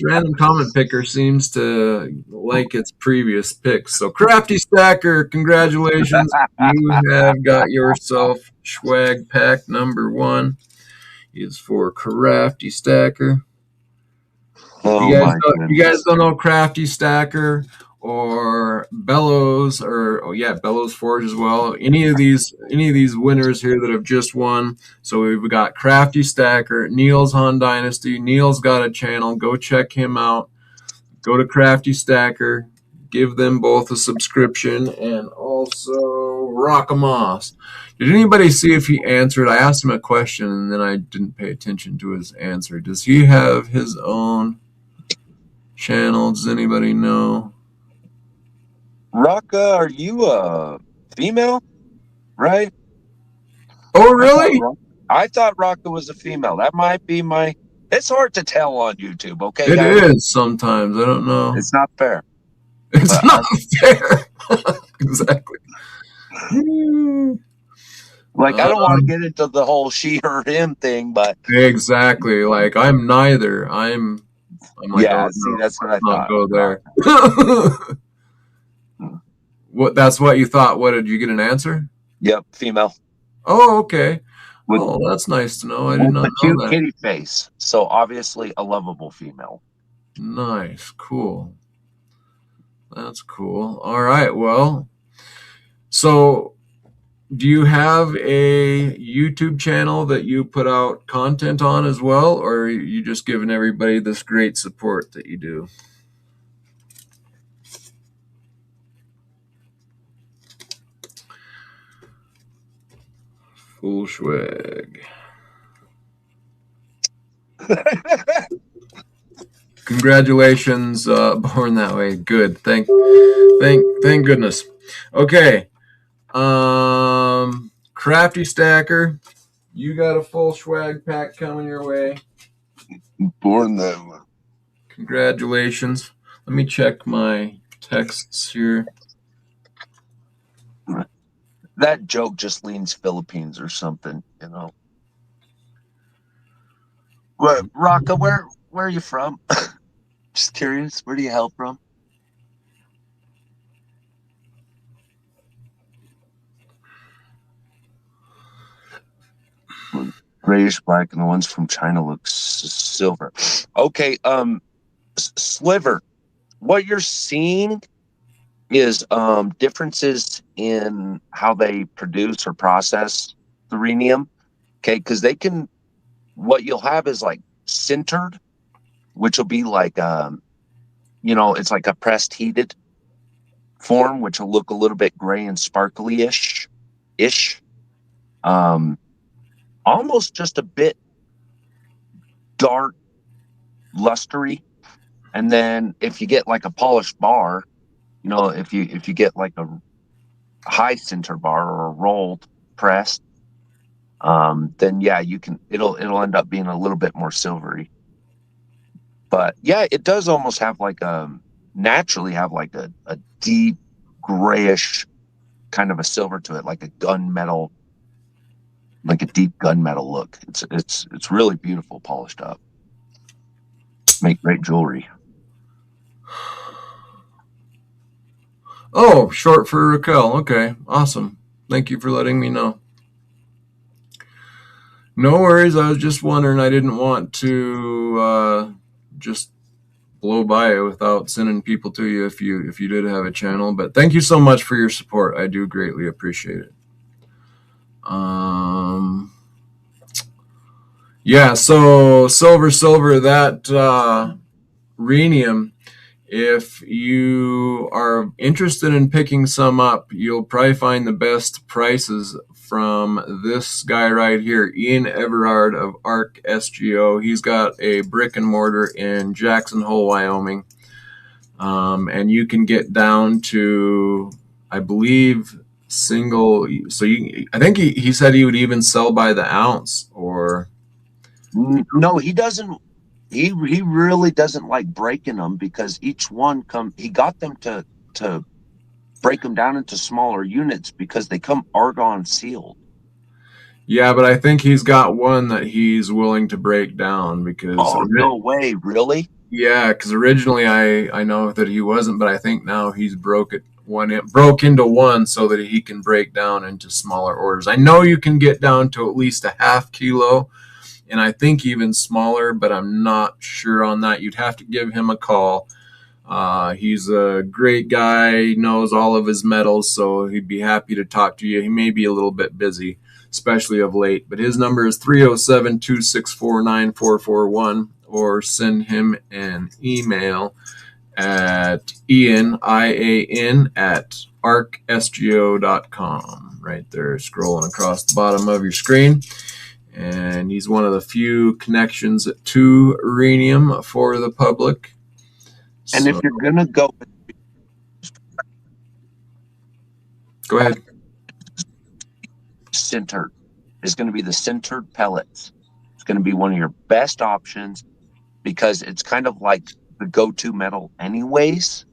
random comment picker seems to like its previous picks. So Crafty Stacker, congratulations. You have got yourself swag pack number 1 is for Crafty Stacker. Oh, You guys don't know Crafty Stacker or Bellows or Bellows Forge as well. Any of these winners here that have just won. So we've got Crafty Stacker, Niels Han Dynasty. Niels got a channel. Go check him out. Go to Crafty Stacker. Give them both a subscription, and also Rockamoss. Did anybody see if he answered? I asked him a question and then I didn't pay attention to his answer. Does he have his own channel? Does anybody know? Raka, are you a female? Right? Oh, really? I thought Raka was a female. That might be my... It's hard to tell on YouTube, okay, It guys? is sometimes. I don't know. It's not fair. It's not fair. Exactly. Like, I don't want to get into the whole she, her, him thing, but... Exactly. Like, I'm neither. I'm like, yeah, oh, see, no, that's what I thought. Go there. What? That's what you thought. What, did you get an answer? Yep, female. Oh, okay. Oh, that's nice to know. I did not know that. Kitty face, so obviously a lovable female. Nice, cool. That's cool. All right, well, so do you have a YouTube channel that you put out content on as well, or are you just giving everybody this great support that you do? Full swag. Congratulations, Born That Way. Good. Thank goodness. Okay. Crafty Stacker, you got a full swag pack coming your way. Born That Way. Congratulations. Let me check my texts here. That joke just leans Philippines or something, you know. Raka, where are you from? Just curious. Where do you hail from? Grayish black, and the ones from China look silver. Okay, Sliver. What you're seeing is differences in how they produce or process the rhenium. Okay, because they can. What you'll have is like sintered, which will be like it's like a pressed heated form, which will look a little bit gray and sparkly-ish. Almost just a bit dark, lustery. And then if you get like a polished bar, if you get like a high sinter bar or a rolled pressed, then yeah, it'll end up being a little bit more silvery. But yeah, it does almost have like naturally have like a deep grayish kind of a silver to it, like a gunmetal, like a deep gunmetal look. It's really beautiful, polished up. Make great jewelry. Oh, short for Raquel. Okay, awesome. Thank you for letting me know. No worries. I was just wondering. I didn't want to just blow by without sending people to you if you did have a channel. But thank you so much for your support. I do greatly appreciate it. Yeah. So silver, that rhenium. If you are interested in picking some up, you'll probably find the best prices from this guy right here, Ian Everard of ARK S.G.O. He's got a brick and mortar in Jackson Hole, Wyoming. And you can get down to, I believe, single. So I think he said he would even sell by the ounce, or No, he doesn't. He really doesn't like breaking them because each one he got them to break them down into smaller units because they come argon sealed. yeah, but I think he's got one that he's willing to break down because Oh, no way, really? yeah, because originally I know that he wasn't, but I think now he's broke into one so that he can break down into smaller orders. I know you can get down to at least a half kilo, and I think even smaller, but I'm not sure on that. You'd have to give him a call. He's a great guy, he knows all of his metals, so he'd be happy to talk to you. He may be a little bit busy, especially of late, but his number is 307-264-9441, or send him an email at Ian at ARK SGO.com. Right there, scrolling across the bottom of your screen. And he's one of the few connections to Rhenium for the public. And if you're gonna go ahead. Sintered, is going to be the sintered pellets. It's going to be one of your best options because it's kind of like the go-to metal anyways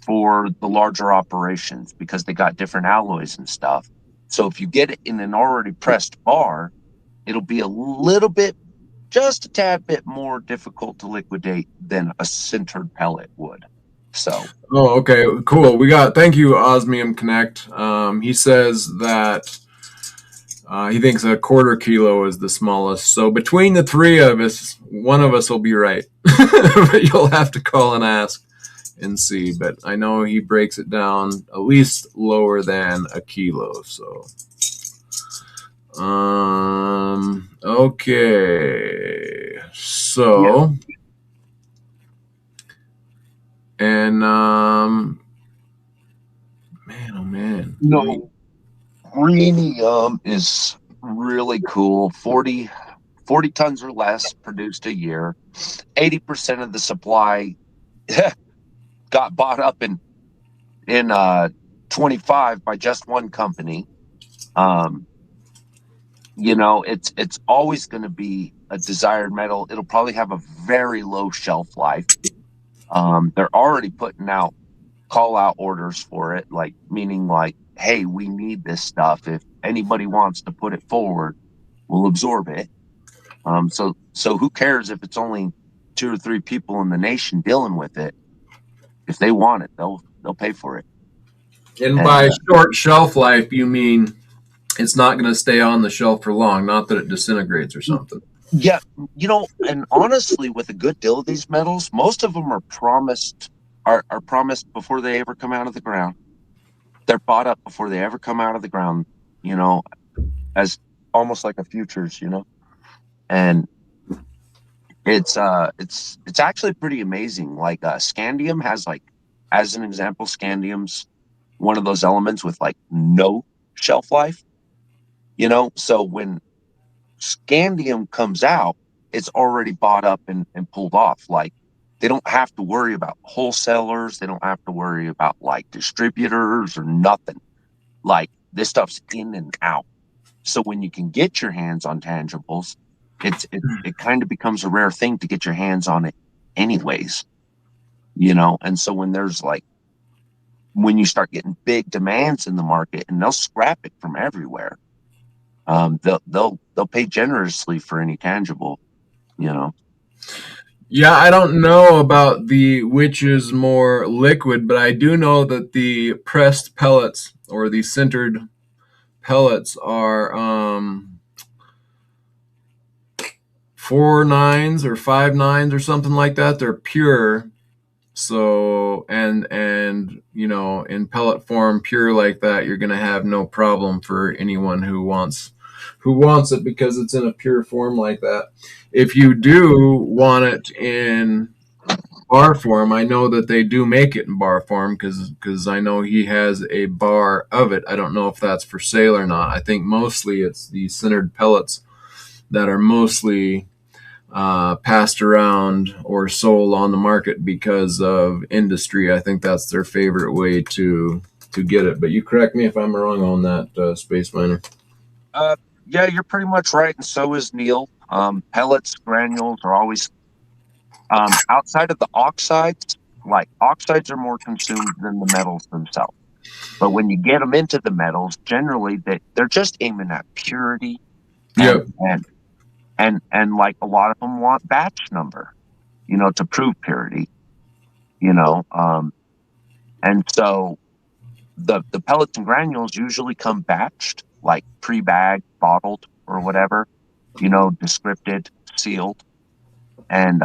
for the larger operations because they got different alloys and stuff. So if you get it in an already pressed bar, it'll be a little bit, just a tad bit more difficult to liquidate than a sintered pellet would. So, oh, okay, cool. Thank you, Osmium Connect. He says that he thinks a quarter kilo is the smallest. So between the three of us, one of us will be right. But you'll have to call and ask and see. But I know he breaks it down at least lower than a kilo. So, okay. So, yeah. And man, oh man. no, rhenium is really cool. 40 tons or less produced a year. 80% of the supply got bought up in 25 by just one company. It's always going to be a desired metal. It'll probably have a very low shelf life. They're already putting out call out orders for it, like meaning like, hey, we need this stuff. If anybody wants to put it forward, we'll absorb it. So who cares if it's only 2 or 3 people in the nation dealing with it? If they want it, they'll pay for it. And by short shelf life, you mean it's not going to stay on the shelf for long, not that it disintegrates or something. Yeah, and honestly, with a good deal of these metals, most of them are promised before they ever come out of the ground. They're bought up before they ever come out of the ground, as almost like a futures, and it's actually pretty amazing. Like scandium has, like, as an example, scandium's one of those elements with like no shelf life, so when scandium comes out, it's already bought up and pulled off. Like, they don't have to worry about wholesalers, they don't have to worry about like distributors or nothing. Like, this stuff's in and out. So when you can get your hands on tangibles, it kind of becomes a rare thing to get your hands on it anyways. And so when you start getting big demands in the market, and they'll scrap it from everywhere, they'll pay generously for any tangible. Yeah, I don't know about which is more liquid, but I do know that the pressed pellets or the sintered pellets are 4.9s or 5.9s or something like that. They're pure. So and in pellet form, pure like that, you're gonna have no problem for anyone who wants it because it's in a pure form like that. If you do want it in bar form, I know that they do make it in bar form because I know he has a bar of it. I don't know if that's for sale or not. I think mostly it's the sintered pellets that are mostly passed around or sold on the market because of industry. I think that's their favorite way to to get it. But you correct me if I'm wrong on that, Space Miner. Yeah, you're pretty much right, and so is Neil. Pellets, granules are always outside of the oxides. Like oxides are more consumed than the metals themselves. But when you get them into the metals, generally they're just aiming at purity, and Yep. and like a lot of them want batch number, to prove purity, and so the pellets and granules usually come batched, like pre-bagged, bottled, or whatever, descripted, sealed, and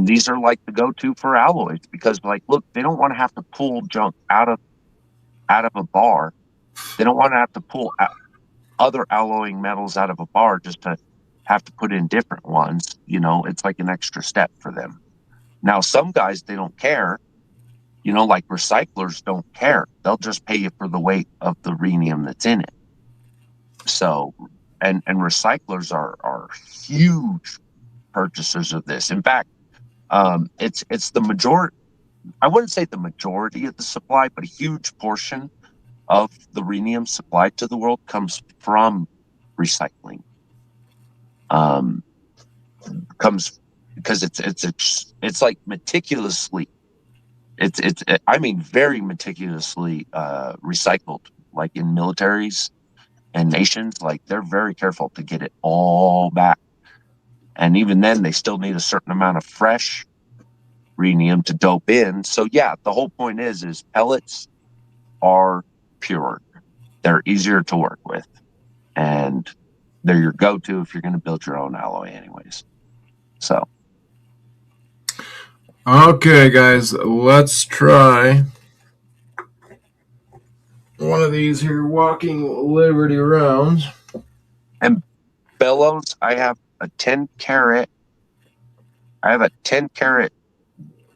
these are like the go-to for alloys because, like, look, they don't want to have to pull junk out of a bar. They don't want to have to pull other alloying metals out of a bar just to have to put in different ones. It's like an extra step for them. Now, some guys, they don't care. Like recyclers don't care. They'll just pay you for the weight of the rhenium that's in it. So, and recyclers are huge purchasers of this. In fact, it's the majority. I wouldn't say the majority of the supply, but a huge portion of the rhenium supplied to the world comes from recycling. Comes because it's like meticulously. It's I mean very meticulously recycled, like in militaries and nations. Like they're very careful to get it all back, and even then they still need a certain amount of fresh rhenium to dope in. So yeah, the whole point is pellets are pure. They're easier to work with, and they're your go-to if you're going to build your own alloy anyways. So Okay, guys, let's try one of these here walking Liberty rounds. And bellows, I have a 10 carat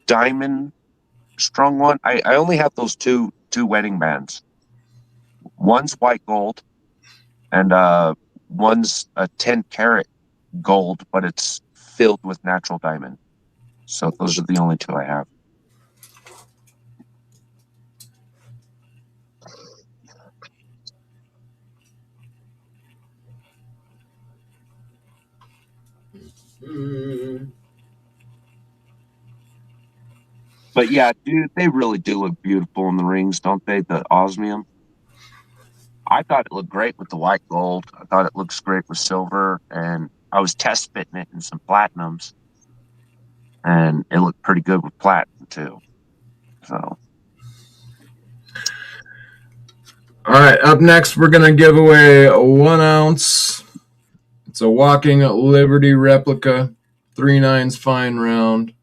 diamond strung one. I only have those two wedding bands. One's white gold, and one's a 10 carat gold, but it's filled with natural diamond. So those are the only two I have. But yeah, dude, they really do look beautiful in the rings, don't they? The osmium. I thought it looked great with the white gold. I thought it looks great with silver, and I was test fitting it in some platinums, and it looked pretty good with platinum too. So, All right, up next, we're going to give away a 1 ounce. It's a walking Liberty replica, 3/9 fine round.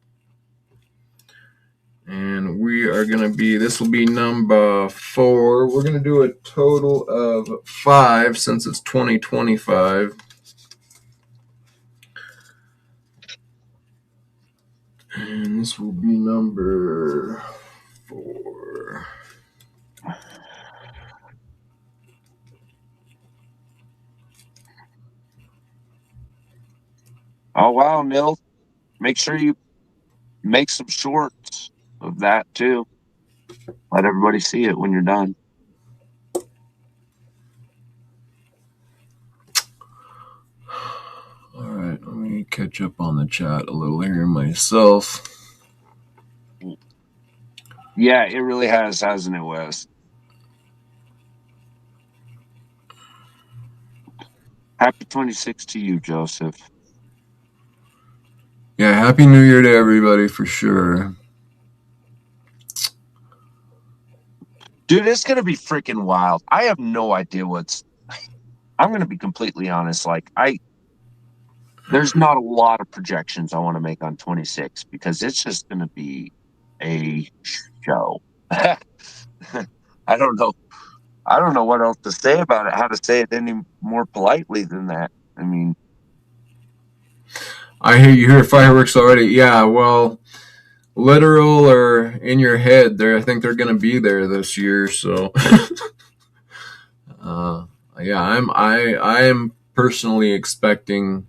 And we are going to be, this will be number 4. We're going to do a total of 5 since it's 2025. And this will be number 4. oh wow, Neil, make sure you make some shorts of that too. Let everybody see it when you're done. All right, let me catch up on the chat a little here myself. Yeah, it really has, hasn't it, Wes? Happy 26th to you, Joseph. Yeah, Happy New Year to everybody for sure. Dude, it's going to be freaking wild. I have no idea I'm going to be completely honest. Like, there's not a lot of projections I want to make on 26 because it's just going to be a show. I don't know. I don't know what else to say about it, how to say it any more politely than that. I mean, I hear you hear fireworks already. Yeah, well, literal or in your head, I think they're going to be there this year. So, yeah, I am personally expecting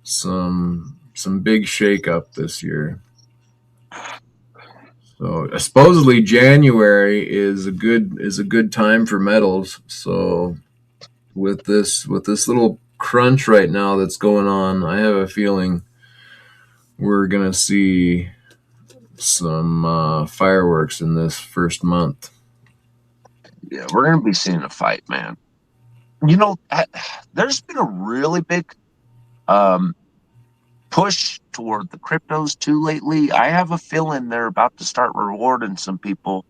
some big shakeup this year. So supposedly January is a good time for metals. So with this little crunch right now that's going on, I have a feeling we're gonna see some fireworks in this first month. Yeah, we're gonna be seeing a fight, man. You know, there's been a really big um, push toward the cryptos too lately. I have a feeling they're about to start rewarding some people,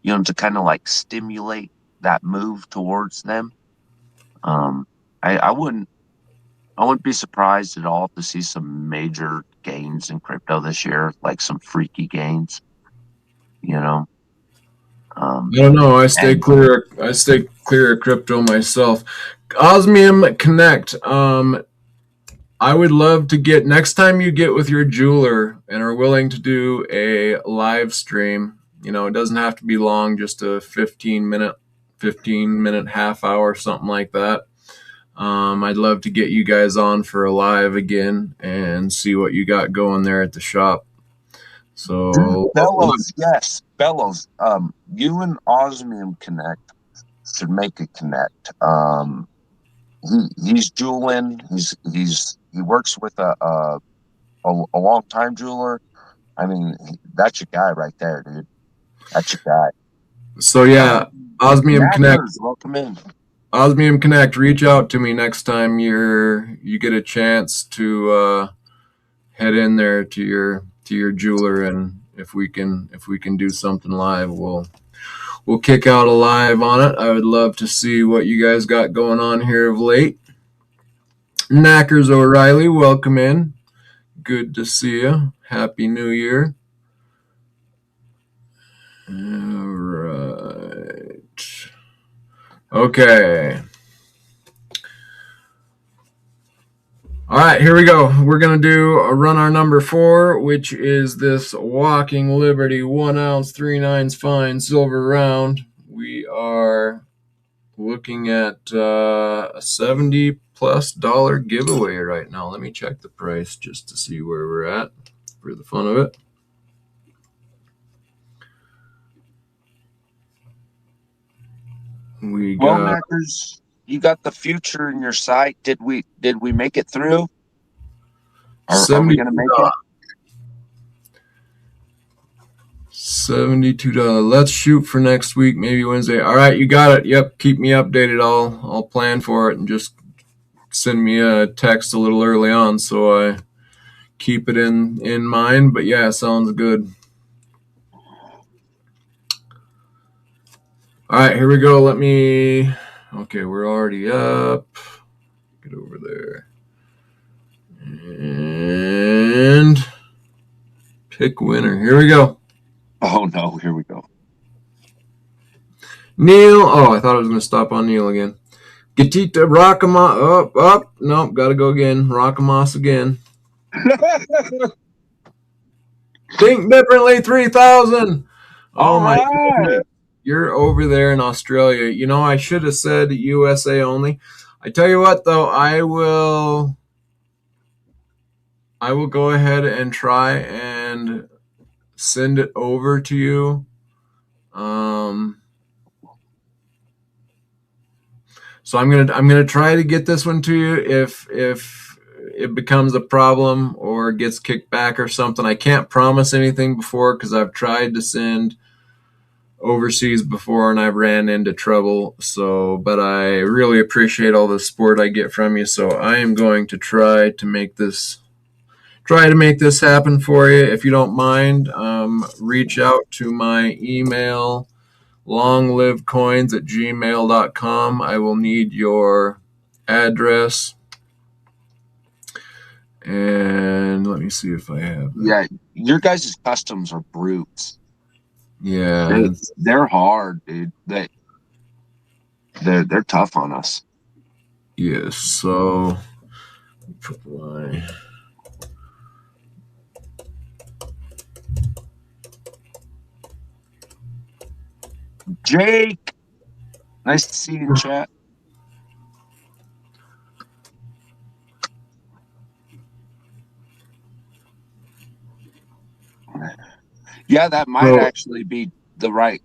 to kind of like stimulate that move towards them. Um, I wouldn't be surprised at all to see some major gains in crypto this year, like some freaky gains, you know. I don't know. And I stay clear of crypto myself. Osmium Connect. I would love to get next time you get with your jeweler and are willing to do a live stream. It doesn't have to be long, just a 15 minute half hour, something like that. I'd love to get you guys on for a live again and see what you got going there at the shop. dude, So Bellows, yes, Bellows. You and Osmium Connect should make a connect. He's jeweling. He works with a long time jeweler. I mean, that's your guy right there, dude. That's your guy. yeah, Osmium Connect. Knackers, welcome in. Osmium Connect, reach out to me next time you get a chance to head in there to your jeweler, and if we can do something live, we'll kick out a live on it. I would love to see what you guys got going on here of late. Knackers O'Reilly, welcome in. Good to see you. Happy New Year. All right. Okay. All right, here we go. We're going to run our number 4, which is this Walking Liberty 1 ounce 3/9 fine silver round. We are looking at a $70+ giveaway right now. Let me check the price just to see where we're at for the fun of it. We Well, got Knackers, you got the future in your sight. Did we make it through? Are we 70 gonna make it? $72. Let's shoot for next week, maybe Wednesday. All right, you got it. Yep, keep me updated. I'll plan for it and just send me a text a little early on so I keep it in mind. But yeah, sounds good. All right, here we go. Okay, we're already up. Get over there. And pick winner. Here we go. Oh no, here we go. Neil. Oh, I thought I was going to stop on Neil again. Gatita Rockamos. Up. Nope, got to go again. Rockamos again. Think differently 3,000. Oh All my right. goodness. You're over there in Australia. I should have said USA only. I tell you what though, I will go ahead and try and send it over to you. So I'm gonna try to get this one to you. If it becomes a problem or gets kicked back or something, I can't promise anything before because I've tried to send overseas before and I've ran into trouble. But I really appreciate all the support I get from you. So I am going to try to make this happen for you. If you don't mind, reach out to my email, longlivecoins@gmail.com. I will need your address. And let me see if I have that. Yeah, your guys' customs are brutes. Yeah. They're hard, dude. They're tough on us. Yes. So put my Jake, nice to see you in chat. Yeah, that might So, actually be the right.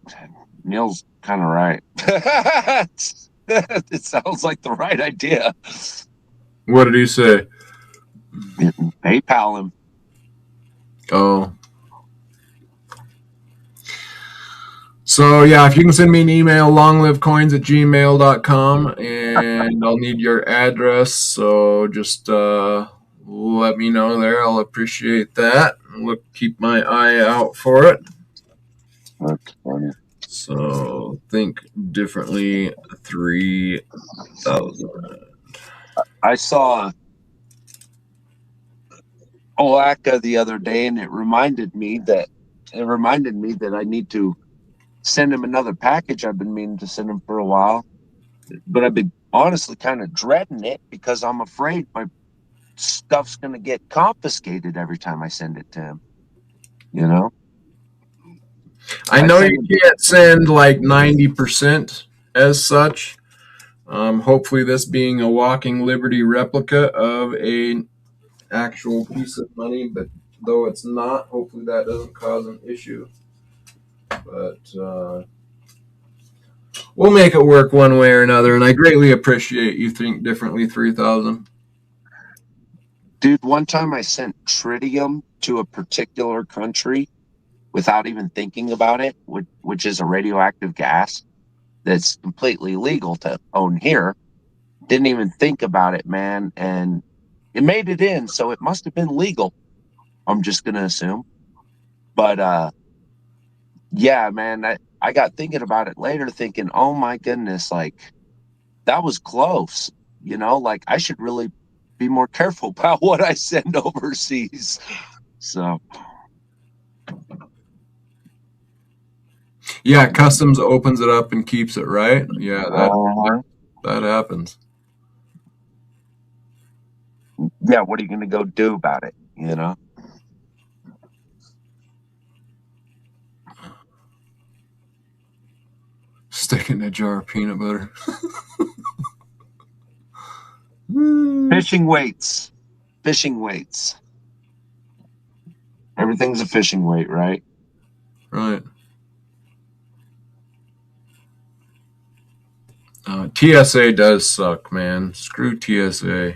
Neil's kind of right. It sounds like the right idea. what did he say? PayPal him. Oh. So, yeah, if you can send me an email, longlivecoins@gmail.com, and I'll need your address. So just let me know there. I'll appreciate that. Keep my eye out for it. That's funny. So, think differently 3,000. I saw Oaxaca the other day, and it reminded me that I need to send him another package. I've been meaning to send him for a while, but I've been honestly kind of dreading it because I'm afraid my stuff's going to get confiscated every time I send it to him. You know, I I know send you him. can't send like 90% as such. Hopefully, this being a walking Liberty replica of a actual piece of money, but though it's not, hopefully that doesn't cause an issue. But we'll make it work one way or another, and I greatly appreciate you think differently 3,000. Dude, one time I sent tritium to a particular country without even thinking about it, which is a radioactive gas that's completely legal to own here. Didn't even think about it, man. And it made it in, so it must have been legal. I'm just gonna assume. But yeah, man, I got thinking about it later, thinking, oh my goodness, like that was close. Like I should really be more careful about what I send overseas. So Yeah, customs opens it up and keeps it, right? Yeah, uh, that happens. yeah, what are you gonna go do about it? Stick it in a jar of peanut butter. Fishing weights. Fishing weights. Everything's a fishing weight, right? Right. TSA does suck, man. Screw TSA.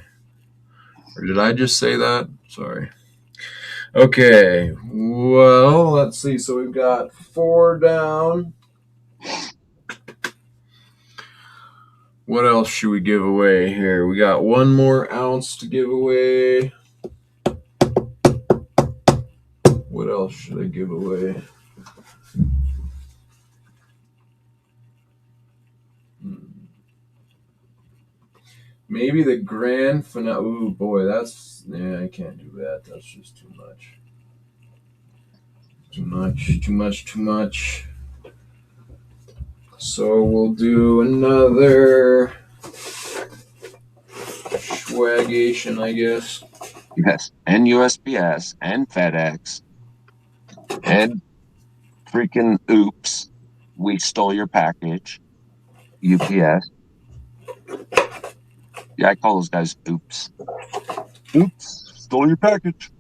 Or did I just say that? Sorry. Okay. Well, let's see. So we've got 4 down. What else should we give away here? We got 1 more ounce to give away. What else should I give away? Maybe the grand finale. Ooh, boy, I can't do that. That's just too much. Too much. So we'll do another swagation, I guess. Yes. And USPS and FedEx and freaking oops. We stole your package. UPS. Yeah, I call those guys oops. Oops, stole your package.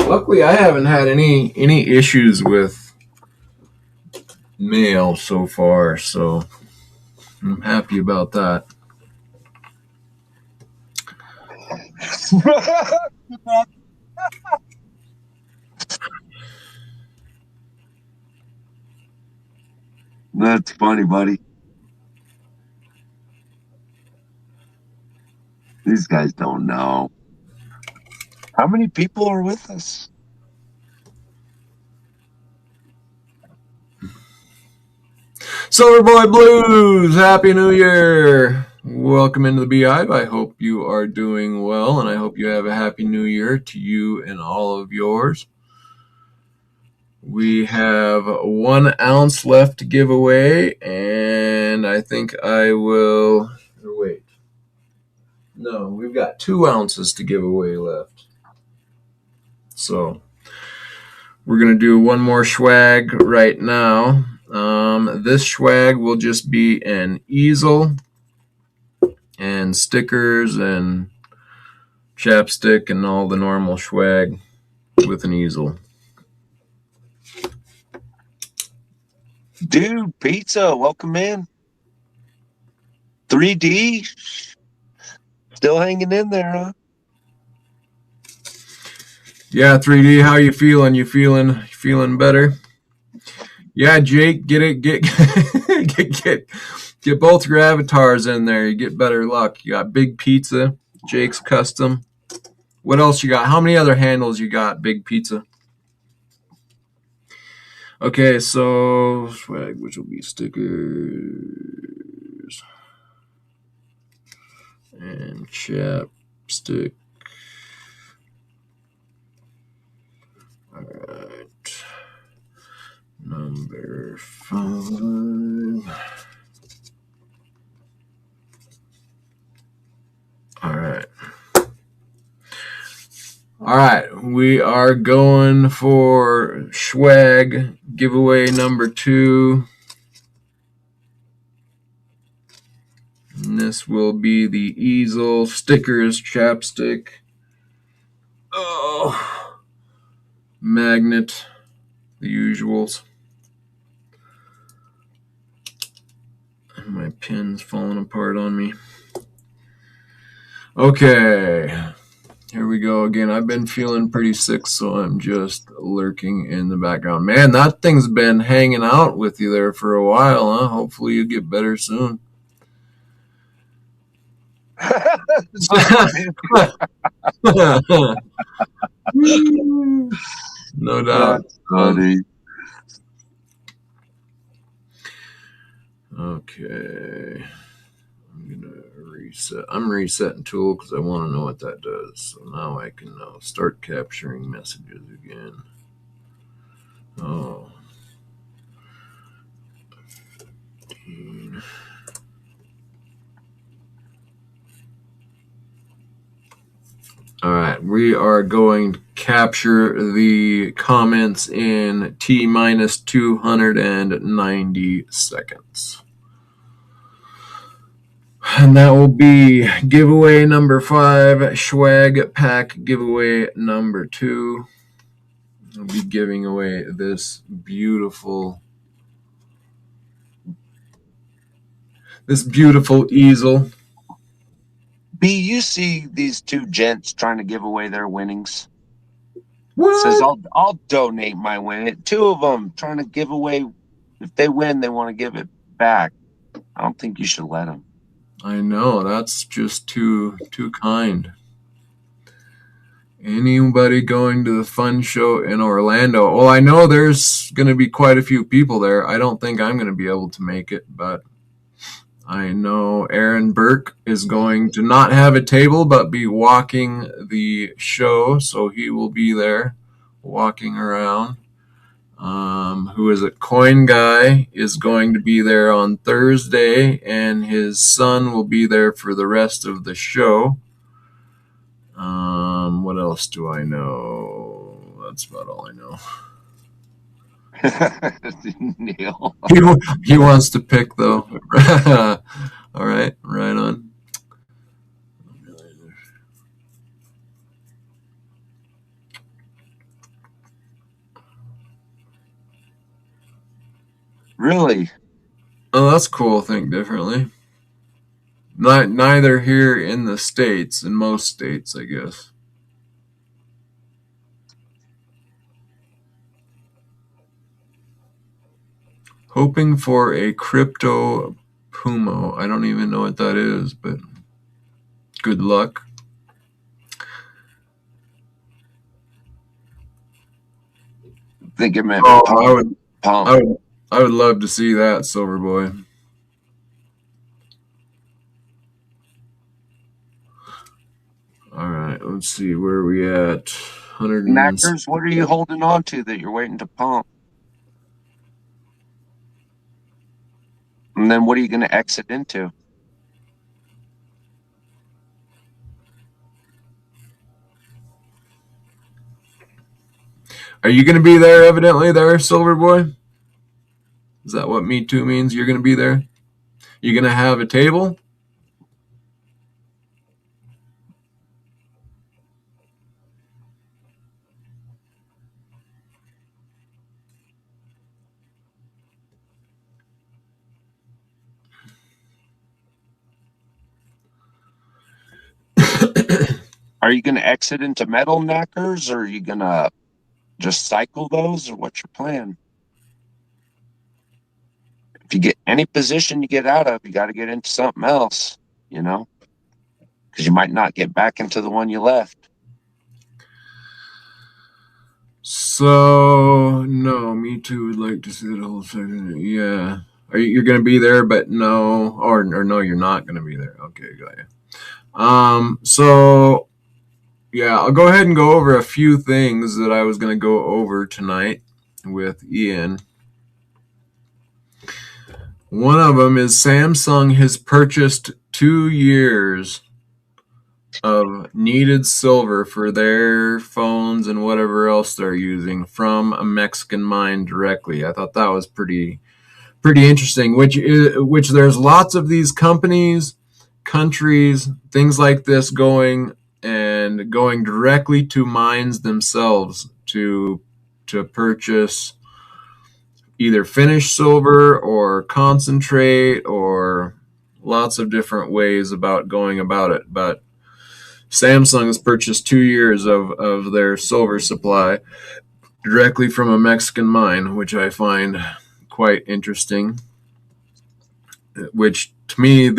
Luckily, I haven't had any issues with mail so far, so I'm happy about that. That's funny, buddy. These guys don't know. How many people are with us? Silverboy Blues, Happy New Year! Welcome into the Beehive. I hope you are doing well, and I hope you have a Happy New Year to you and all of yours. We have 1 ounce left to give away, and I think I will. Wait. No, we've got 2 ounces to give away left. So we're going to do 1 more swag right now. This swag will just be an easel and stickers and chapstick, and all the normal swag with an easel. Dude, pizza, welcome in. 3D, still hanging in there, huh? Yeah, 3D, how you feeling? You feeling better? Yeah, Jake, get both your avatars in there. You get better luck. You got Big Pizza, Jake's Custom. What else you got? How many other handles you got, Big Pizza? Okay, so swag, which will be stickers and chapstick. All right, number 5. All right. All right, we are going for swag giveaway number 2. And this will be the easel, stickers, chapstick, magnet, the usuals. And my pin's falling apart on me. Okay, here we go again. I've been feeling pretty sick, so I'm just lurking in the background. Man, that thing's been hanging out with you there for a while, huh? Hopefully you get better soon. No doubt. That's funny. Okay. I'm gonna reset. I'm resetting tool because I want to know what that does. So now I can start capturing messages again. Oh. 15. All right, we are going to capture the comments in T-minus 290 seconds. And that will be giveaway number 5, swag pack giveaway number 2. I'll be giving away this beautiful easel. B, you see these 2 gents trying to give away their winnings? What? Says I'll donate my win. 2 of them trying to give away. If they win, they want to give it back. I don't think you should let them. I know, that's just too kind. Anybody going to the fun show in Orlando? Well, I know there's going to be quite a few people there. I don't think I'm going to be able to make it, but I know Aaron Burke is going to not have a table, but be walking the show, so he will be there walking around. Who is it? Coin Guy is going to be there on Thursday, and his son will be there for the rest of the show. What else do I know? That's about all I know. Neil. He wants to pick, though. All right, right on. Really? Oh, that's cool. Think differently. Neither here in the States, in most states, I guess. Hoping for a crypto Pumo. I don't even know what that is, but good luck. I think it meant pump. pump. I would love to see that, Silver Boy. All right, let's see where are we at. 100. Knackers, what are you holding on to that you're waiting to pump? And then what are you going to exit into? Are you going to be there, evidently, there, Silver Boy? Is that what Me Too means? You're going to be there? You going to have a table? Are you going to exit into metal knackers, or are you going to just cycle those, or what's your plan? If you get any position you get out of, you got to get into something else, because you might not get back into the one you left. So no, me too would like to see the whole second. Yeah. You're going to be there, but no, or no, you're not going to be there. Okay, got you. So yeah, I'll go ahead and go over a few things that I was going to go over tonight with Ian. One of them is Samsung has purchased 2 years of needed silver for their phones and whatever else they're using from a Mexican mine directly. I thought that was pretty interesting. Which there's lots of these companies, countries, things like this going directly to mines themselves to purchase either finished silver or concentrate or lots of different ways about going about it. But Samsung has purchased 2 years of their silver supply directly from a Mexican mine, which I find quite interesting. Which to me,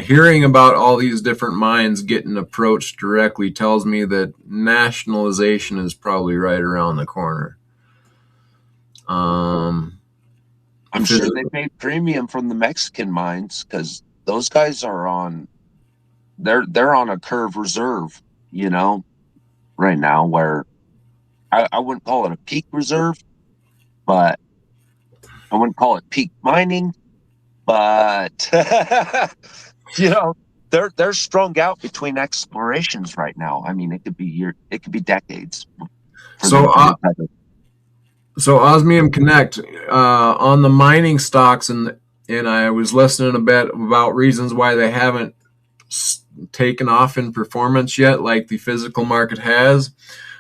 hearing about all these different mines getting approached directly tells me that nationalization is probably right around the corner. I'm sure they paid premium from the Mexican mines because those guys are they're on a curve reserve, right now, where I wouldn't call it a peak reserve, but I wouldn't call it peak mining, but they're strung out between explorations right now. I mean, it could be decades for them So, to recover. so Osmium Connect on the mining stocks, and I was listening a bit about reasons why they haven't taken off in performance yet, like the physical market has.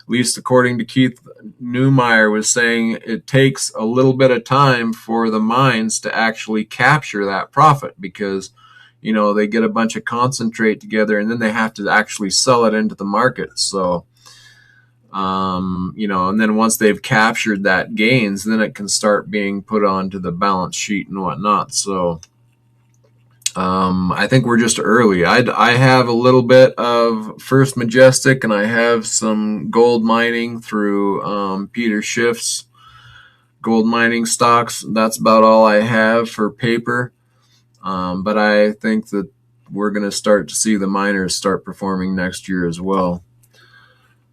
At least according to Keith Neumeyer was saying, it takes a little bit of time for the mines to actually capture that profit because they get a bunch of concentrate together and then they have to actually sell it into the market. So and then once they've captured that gains, then it can start being put onto the balance sheet and whatnot. So I think we're just early. I have a little bit of First Majestic, and I have some gold mining through Peter Schiff's gold mining stocks. That's about all I have for paper. But I think that we're going to start to see the miners start performing next year as well.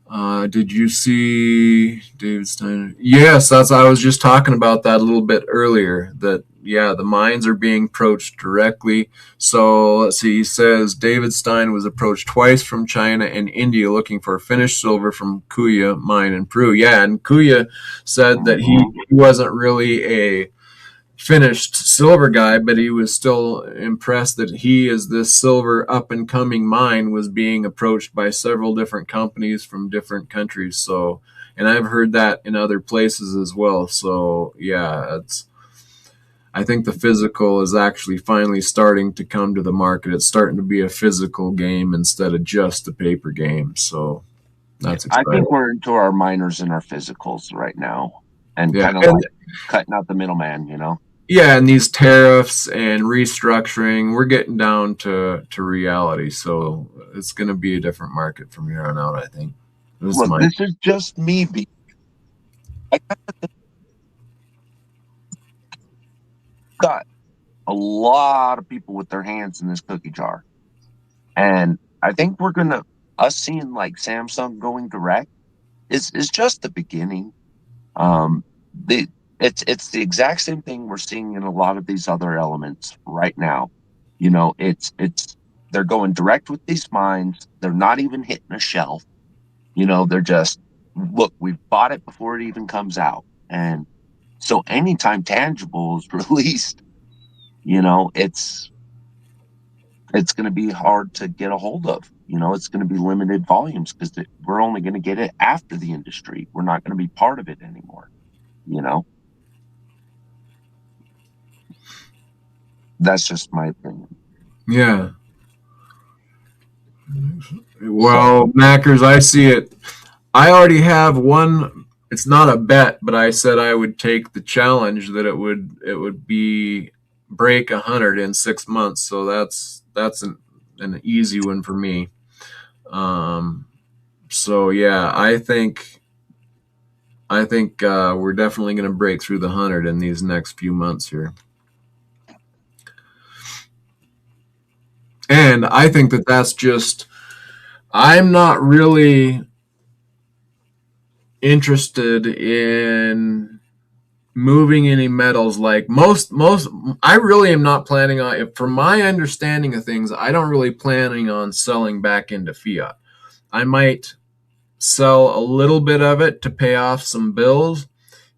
Did you see David Steiner? Yes, I was just talking about that a little bit earlier. That the mines are being approached directly. So let's see. He says David Stein was approached twice from China and India looking for finished silver from Kuya mine in Peru. Yeah, and Kuya said that he wasn't really a finished silver guy, but he was still impressed that he, as this silver up and coming mine, was being approached by several different companies from different countries. So, and I've heard that in other places as well. So I think the physical is actually finally starting to come to the market. It's starting to be a physical game instead of just a paper game. So that's I exciting. think we're into our miners and our physicals right now, and kind of cutting out the middleman. Yeah, and these tariffs and restructuring, we're getting down to reality. So it's going to be a different market from here on out, I think. This is just me. I got a lot of people with their hands in this cookie jar, and I think us seeing like Samsung going direct is just the beginning. Um, the it's the exact same thing we're seeing in a lot of these other elements right now. It's they're going direct with these mines. They're not even hitting a shelf. They're just, look, we've bought it before it even comes out. And so anytime tangible is released, it's going to be hard to get a hold of. It's going to be limited volumes because we're only going to get it after the industry. We're not going to be part of it anymore. That's just my opinion. Yeah. Well, Mackers, I see it. I already have one. It's not a bet, but I said I would take the challenge that it would be break 100 in 6 months. So that's an easy one for me. Um, so yeah, I think we're definitely going to break through the 100 in these next few months here. And I think that that's just, I'm not really interested in moving any metals like most I really am not planning on, if from my understanding of things, I don't really planning on selling back into fiat. I might sell a little bit of it to pay off some bills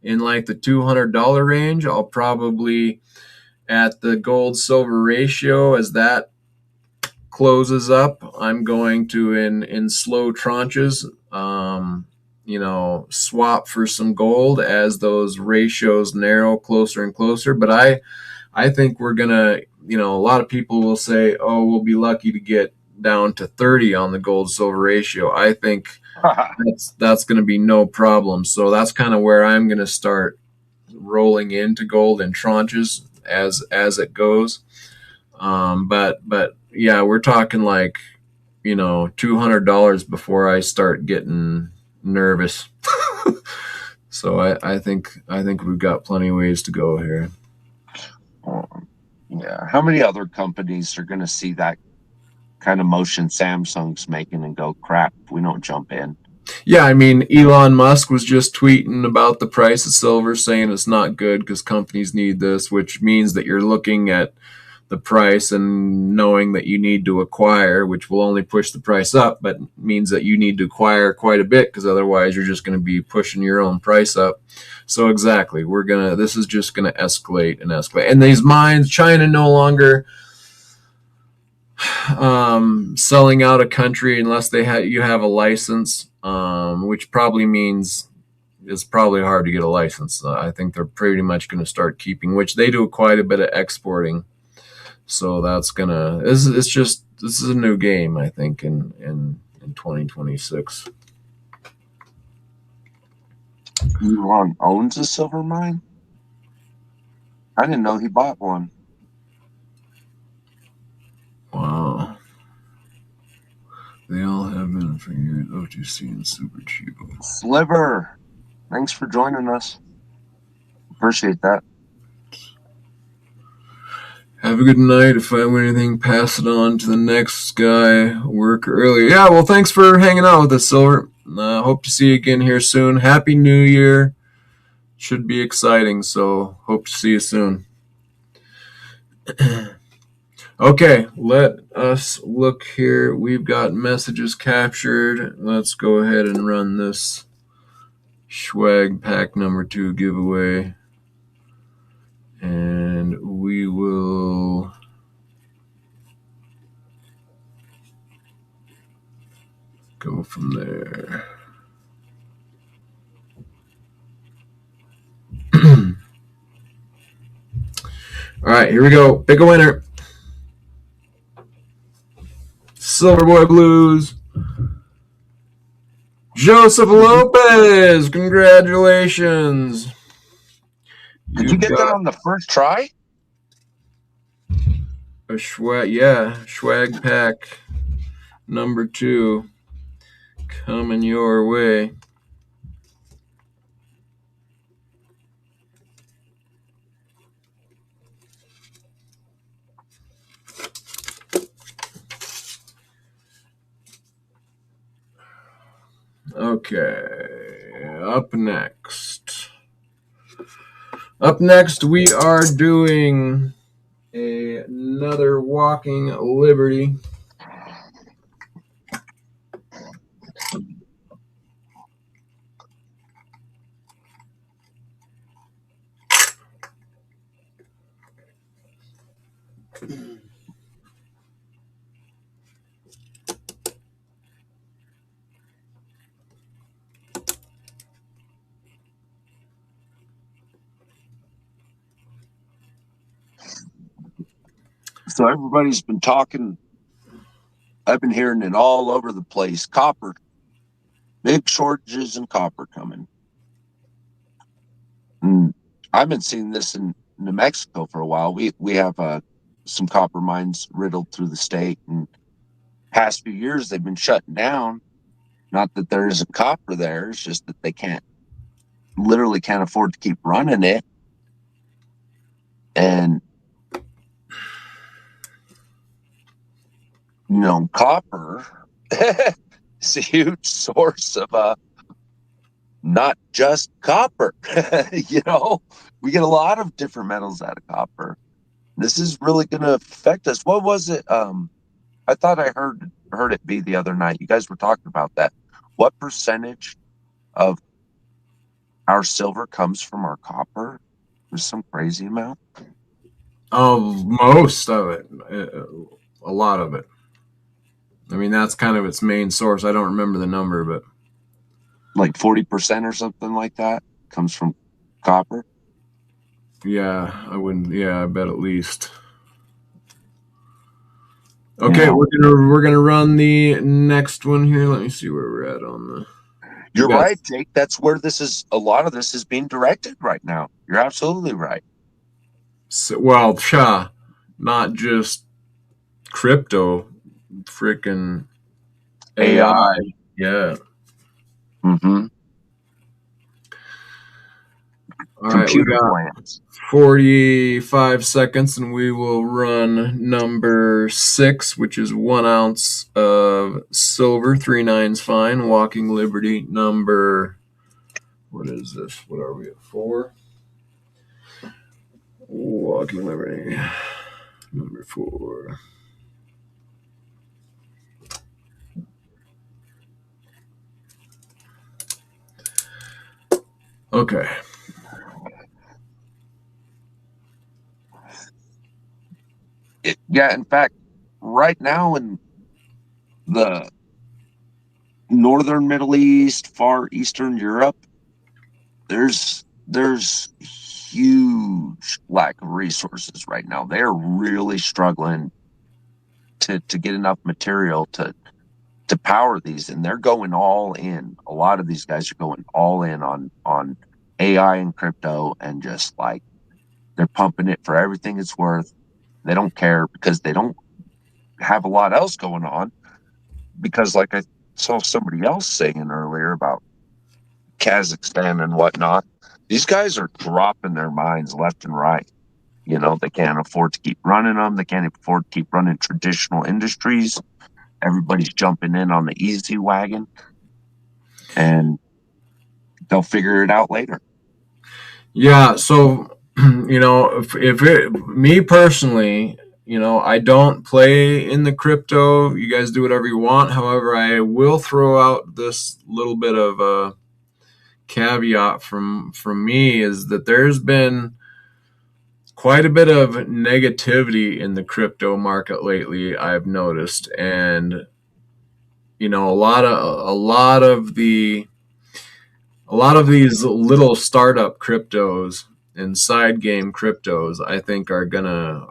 in like the $200 range. I'll probably, at the gold silver ratio, as that closes up, I'm going to, in slow tranches, swap for some gold as those ratios narrow closer and closer. But I think we're gonna, a lot of people will say, oh, we'll be lucky to get down to 30 on the gold silver ratio. I think that's going to be no problem. So that's kind of where I'm going to start rolling into gold in tranches as it goes. But yeah, we're talking like, $200 before I start getting nervous. So I think we've got plenty of ways to go here. Yeah. How many other companies are going to see that kind of motion Samsung's making and go, crap, we don't jump in? Yeah, I mean, Elon Musk was just tweeting about the price of silver, saying it's not good because companies need this, which means that you're looking at the price and knowing that you need to acquire, which will only push the price up, but means that you need to acquire quite a bit because otherwise you're just going to be pushing your own price up. So exactly, this is just going to escalate and escalate. And these mines, China no longer selling out a country unless you have a license, which probably means it's probably hard to get a license. I think they're pretty much going to start keeping, which they do quite a bit of exporting. So that's gonna. This is a new game, I think, in 2026. Elon owns a silver mine? I didn't know he bought one. Wow. They all have been for years. OTC and super cheap. Sliver, thanks for joining us. Appreciate that. Have a good night. If I win anything, pass it on to the next guy. Work early. Yeah, well, thanks for hanging out with us, Silver. Hope to see you again here soon. Happy New Year. Should be exciting, so hope to see you soon. Okay, let us look here. We've got messages captured. Let's go ahead and run this swag pack number 2 giveaway. And we will go from there. All right, here we go. Pick a winner. Silverboy Blues. Joseph Lopez. Congratulations. Did you get that on the first try? A swag pack number 2 coming your way. Okay, up next. Up next, we are doing another Walking Liberty. So everybody's been talking I've been hearing it all over the place. Copper, big shortages in copper coming. And I've been seeing this in New Mexico for a while. We have some copper mines riddled through the state, and past few years they've been shutting down. Not that there isn't copper there; it's just that they literally can't afford to keep running it. And copper is a huge source of not just copper. We get a lot of different metals out of copper. This is really going to affect us. What was it? I thought I heard it be the other night. You guys were talking about that. What percentage of our silver comes from our copper? There's some crazy amount. Most of it, a lot of it. I mean, that's kind of its main source. I don't remember the number, but like 40% or something like that comes from copper. Yeah, I wouldn't. Yeah, I bet at least. Okay, we're gonna run the next one here. Let me see where we're at on the. You're right, Jake. That's where a lot of this is being directed right now. You're absolutely right. So, not just crypto, freaking AI. Yeah. Mm-hmm. All right, we got 45 seconds, and we will run number 6, which is 1 ounce of silver, 3 nines fine, Walking Liberty. Number, what is this? What are we at? 4? Walking Liberty, number 4. Okay. Yeah, in fact, right now in the northern Middle East, far Eastern Europe, there's huge lack of resources right now. They're really struggling to get enough material to power these, and they're going all in. A lot of these guys are going all in on AI and crypto, and just like they're pumping it for everything it's worth. They don't care because they don't have a lot else going on. Because like I saw somebody else saying earlier about Kazakhstan and whatnot, these guys are dropping their mines left and right. They can't afford to keep running them. They can't afford to keep running traditional industries. Everybody's jumping in on the easy wagon, and they'll figure it out later. Yeah, so me personally, I don't play in the crypto. You guys do whatever you want. However, I will throw out this little bit of a caveat from me, is that there's been quite a bit of negativity in the crypto market lately, I've noticed. And a lot of these little startup cryptos and side game cryptos, I think are gonna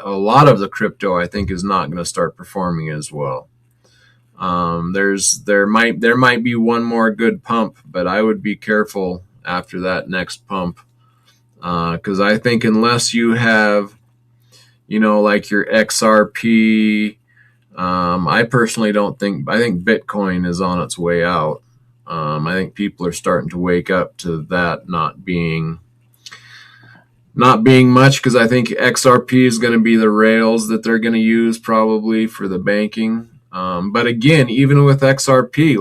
a lot of the crypto, I think, is not gonna start performing as well. There might be one more good pump, but I would be careful after that next pump, because I think unless you have, like your XRP, I personally don't think. I think Bitcoin is on its way out. I think people are starting to wake up to that not being much, because I think XRP is going to be the rails that they're going to use probably for the banking. But again, even with XRP,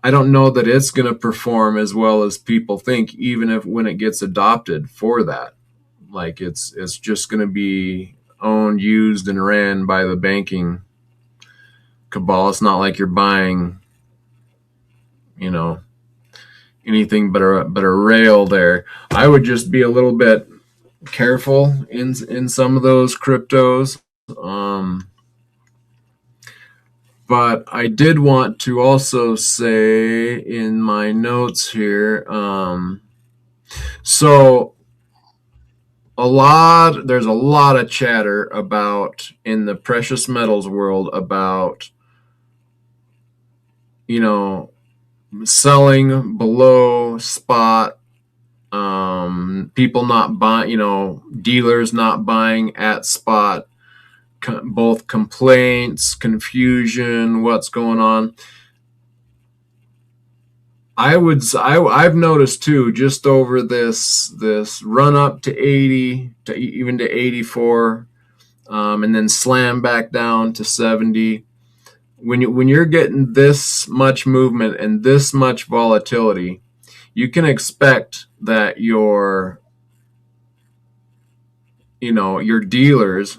I don't know that it's going to perform as well as people think, even if when it gets adopted for that. Like it's just going to be owned, used, and ran by the banking cabal. It's not like you're buying, anything but a rail there. I would just be a little bit careful in some of those cryptos. But I did want to also say in my notes here, so there's a lot of chatter about in the precious metals world about, you know, selling below spot, people not buying, dealers not buying at spot, both complaints, confusion, what's going on. I've noticed too, just over this run up to 80 to even to 84, and then slam back down to 70. When you're getting this much movement and this much volatility, you can expect that your dealers,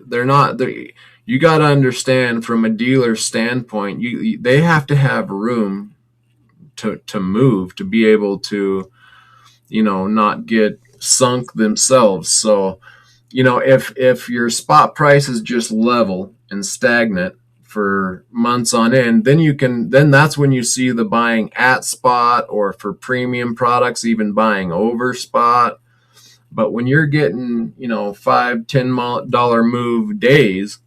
they're not they you got to understand from a dealer standpoint, they have to have room to move, to be able to, not get sunk themselves. So, if your spot price is just level and stagnant for months on end, then that's when you see the buying at spot, or for premium products, even buying over spot. But when you're getting, $5-10 move days,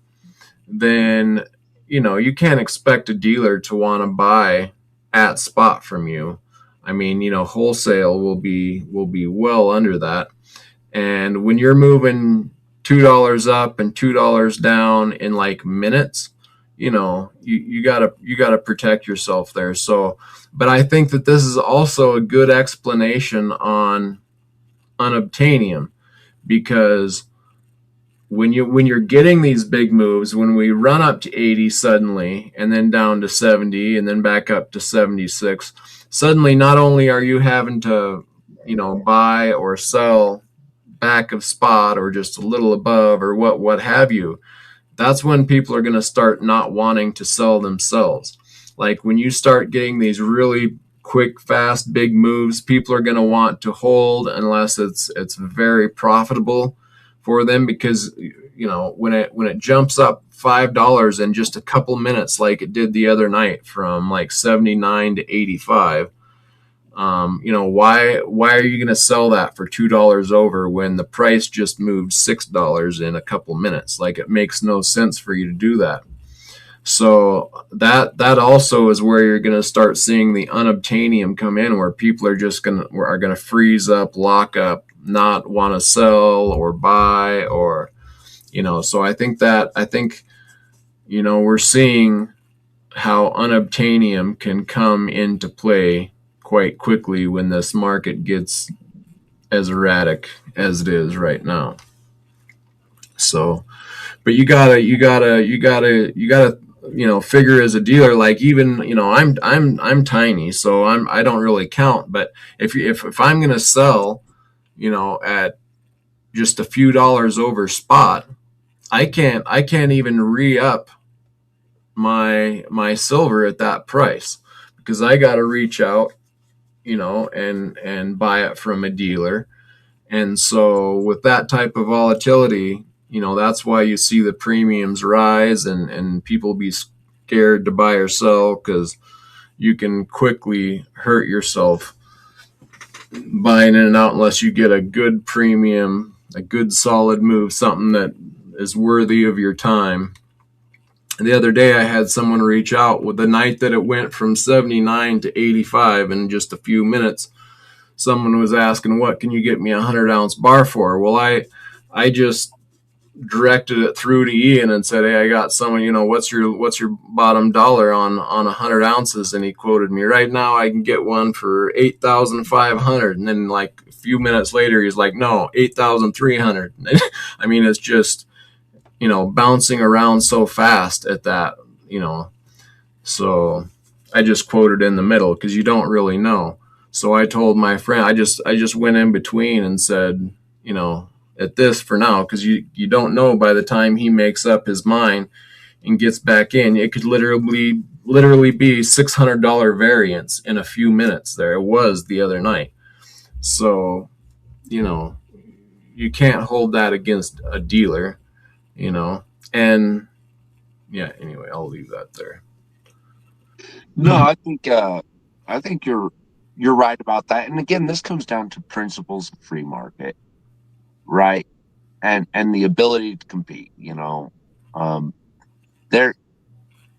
then, you can't expect a dealer to want to buy at spot from you. I mean, wholesale will be well under that. And when you're moving $2 up and $2 down in like minutes, you gotta protect yourself there. So, but I think that this is also a good explanation on unobtainium, because when you're getting these big moves, when we run up to 80 suddenly and then down to 70 and then back up to 76, suddenly not only are you having to, buy or sell back of spot or just a little above or what have you, that's when people are going to start not wanting to sell themselves. Like when you start getting these really quick, fast, big moves, people are going to want to hold unless it's very profitable for them, because when it jumps up $5 in just a couple minutes, like it did the other night from like 79 to 85. Why are you going to sell that for $2 over when the price just moved $6 in a couple minutes? Like, it makes no sense for you to do that. So that also is where you're going to start seeing the unobtainium come in, where people are just going to freeze up, lock up, not want to sell or buy, or So I think we're seeing how unobtainium can come into play quite quickly when this market gets as erratic as it is right now. So, but you gotta figure as a dealer, like, even I'm tiny, so I don't really count. But if I'm gonna sell, at just a few dollars over spot, I can't even re-up my silver at that price, because I got to reach out, and buy it from a dealer. And so with that type of volatility, that's why you see the premiums rise, and people be scared to buy or sell, because you can quickly hurt yourself buying in and out unless you get a good premium, a good solid move, something that is worthy of your time. The other day I had someone reach out with the night that it went from 79 to 85 in just a few minutes. Someone was asking, what can you get me a 100-ounce bar for? Well, I just directed it through to Ian and said, hey, I got someone, what's your bottom dollar on 100 ounces? And he quoted me, right now I can get one for 8,500. And then like a few minutes later, he's like, no, 8,300. I mean, it's just, bouncing around so fast at that, so I just quoted in the middle, because you don't really know. So I told my friend, I just went in between and said, at this for now, because you don't know, by the time he makes up his mind and gets back in, it could literally be $600 variance in a few minutes. There it was the other night. So you can't hold that against a dealer, and yeah, anyway, I'll leave that there. No, I think you're right about that. And again, this comes down to principles of free market. right? And the ability to compete, there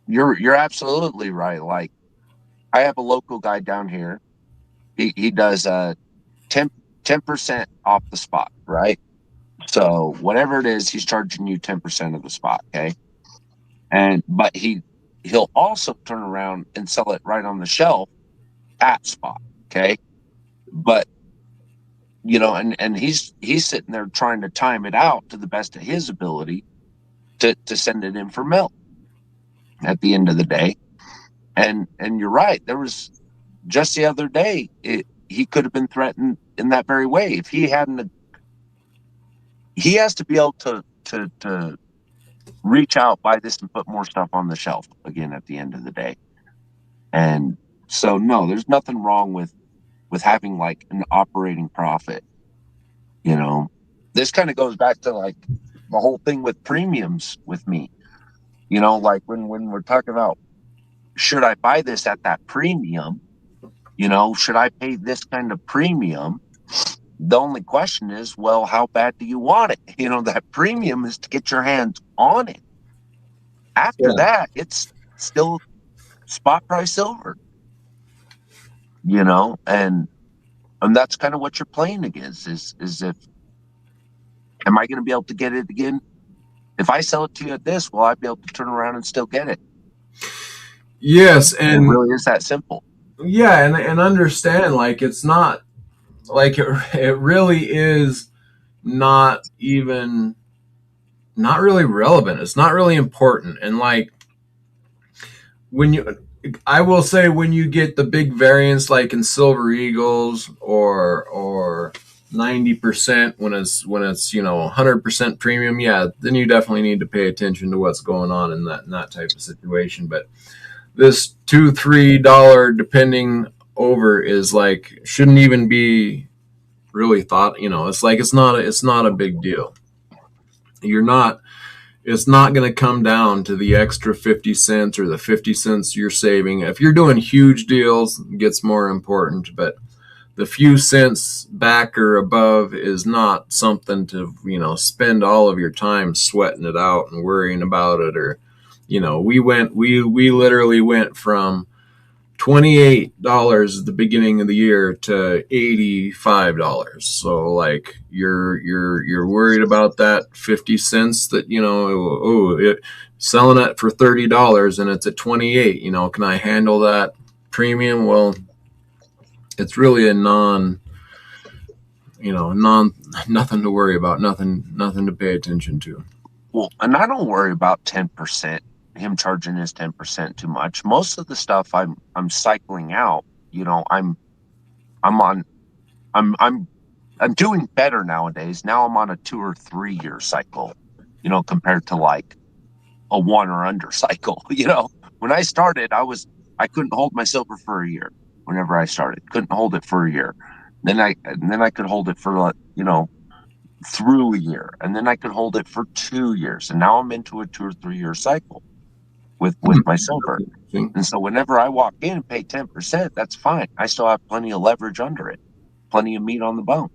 you're absolutely right. Like I have a local guy down here. He does 10% off the spot, right? So whatever it is, he's charging you 10% of the spot, okay? And but he'll also turn around and sell it right on the shelf at spot, okay? But and he's sitting there trying to time it out to the best of his ability to send it in for mail at the end of the day. And you're right. There was just the other day, he could have been threatened in that very way if he hadn't. He has to be able to reach out, buy this, and put more stuff on the shelf again at the end of the day. And so, no, there's nothing wrong with having like an operating profit. This kind of goes back to like the whole thing with premiums with me. Like when we're talking about should I buy this at that premium? Should I pay this kind of premium? The only question is, well, how bad do you want it? That premium is to get your hands on it. After that, it's still spot price silver, and that's kind of what you're playing against is if am I going to be able to get it again? If I sell it to you at this, will I be able to turn around and still get it? Yes, It and really is that simple. yeah, and understand, like, it's not like it really is not even not really relevant. It's not really important. And like when you I will say when you get the big variance like in Silver Eagles or 90% when it's 100% premium, yeah, then you definitely need to pay attention to what's going on in that type of situation. But this $2-3 depending over is like shouldn't even be really thought. It's like it's not a big deal. You're not It's not going to come down to the extra 50 cents or the 50 cents you're saving. If you're doing huge deals, it gets more important, but the few cents back or above is not something to, spend all of your time sweating it out and worrying about it. Or, we literally went from $28 at the beginning of the year to $85. So like you're worried about that 50 cents that selling it for $30 and it's at 28. Can I handle that premium? Well, it's really a nothing to worry about, nothing to pay attention to. Well, and I don't worry about 10%, him charging his 10% too much. Most of the stuff I'm cycling out, I'm on I'm doing better nowadays. Now I'm on a 2 or 3 year cycle, compared to like a 1 or under cycle. When I started, I couldn't hold my silver for a year. Whenever I started, couldn't hold it for a year. Then I could hold it for through a year, and then I could hold it for 2 years, and now I'm into a 2 or 3 year cycle with my silver. And so whenever I walk in and pay 10%, that's fine. I still have plenty of leverage under it, plenty of meat on the bone.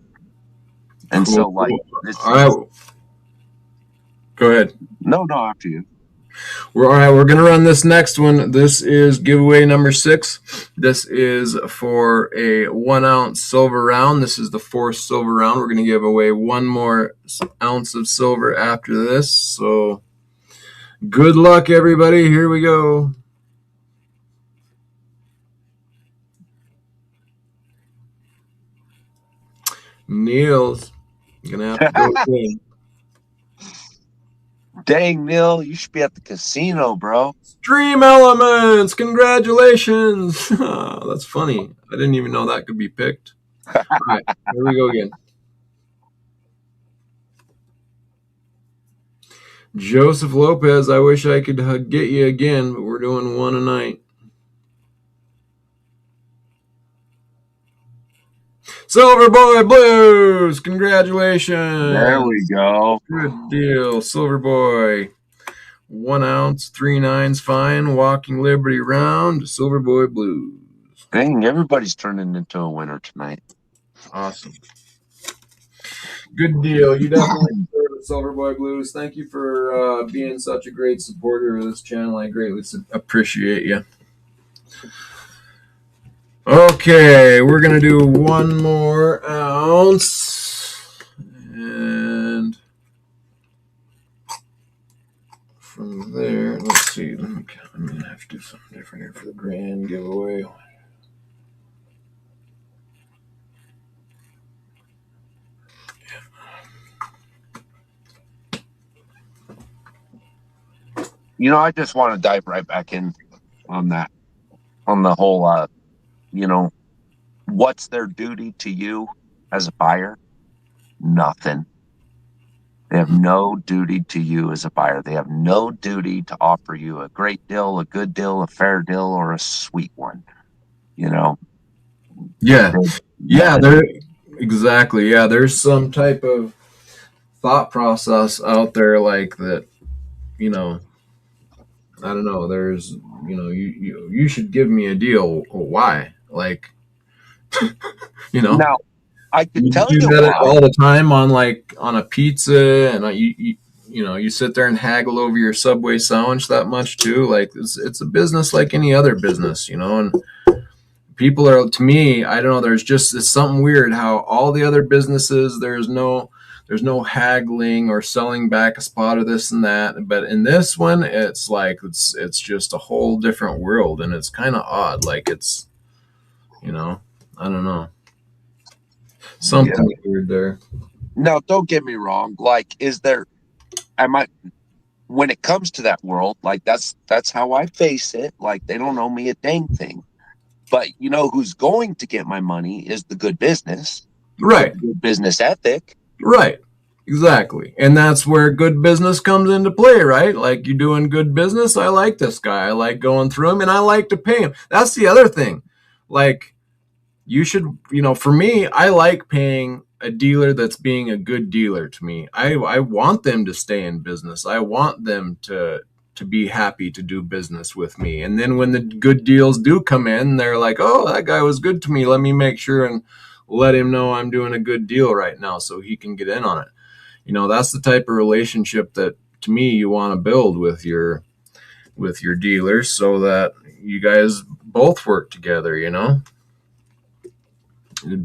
And Cool. so like this. All right. Go ahead. No, after you. All right, we're going to run this next one. This is giveaway number 6. This is for a 1 ounce silver round. This is the 4th silver round. We're going to give away 1 more ounce of silver after this. So good luck, everybody. Here we go. Niels, you're going to have to go again. Dang, Neil, you should be at the casino, bro. Stream Elements, congratulations. That's funny. I didn't even know that could be picked. All right, here we go again. Joseph Lopez, I wish I could get you again, but we're doing 1 a night. Silver Boy Blues, congratulations. There we go. Good deal, Silver Boy. 1 ounce, 3 nines, fine. Walking Liberty round, Silver Boy Blues. Dang, everybody's turning into a winner tonight. Awesome. Good deal. You definitely deserve it, Silverboy Blues. Thank you for being such a great supporter of this channel. I greatly appreciate you. Okay, we're gonna do one more ounce, and from there, let's see. I'm gonna have to do something different here for the grand giveaway. You know, I just want to dive right back in on that, on the whole, you know, what's their duty to you as a buyer? Nothing. They have no duty to you as a buyer. They have no duty to offer you a great deal, a good deal, a fair deal, or a sweet one. You know, Yeah, yeah, nothing. there exactly. Yeah, there's some type of thought process out there like that. You know, I don't know. There's, you should give me a deal. Well, why? Like, you know, Now, I could you tell do you that why. all the time on like on a pizza, and you sit there and haggle over your Subway sandwich that much too. Like it's a business like any other business, and people are, to me, I don't know, it's something weird how all the other businesses, there's no haggling or selling back a spot or this and that, but in this one it's like it's just a whole different world, and it's kind of odd, like it's, I don't know, Yeah. something weird there. Now, don't get me wrong. Like, is there? I might when it comes to that world, like that's how I face it. Like, they don't owe me a dang thing. But you know who's going to get my money is the good business with Right. the good business ethic. Right. Exactly. And that's where good business comes into play, right? Like, you're doing good business. I like this guy. I like going through him, and I like to pay him. That's the other thing. Like, you should, for me, I like paying a dealer that's being a good dealer to me. I want them to stay in business. I want them to be happy to do business with me. And then when the good deals do come in, they're like, "Oh, that guy was good to me. Let me make sure and let him know I'm doing a good deal right now so he can get in on it." That's the type of relationship that, to me, you want to build with your dealers, so that you guys both work together. It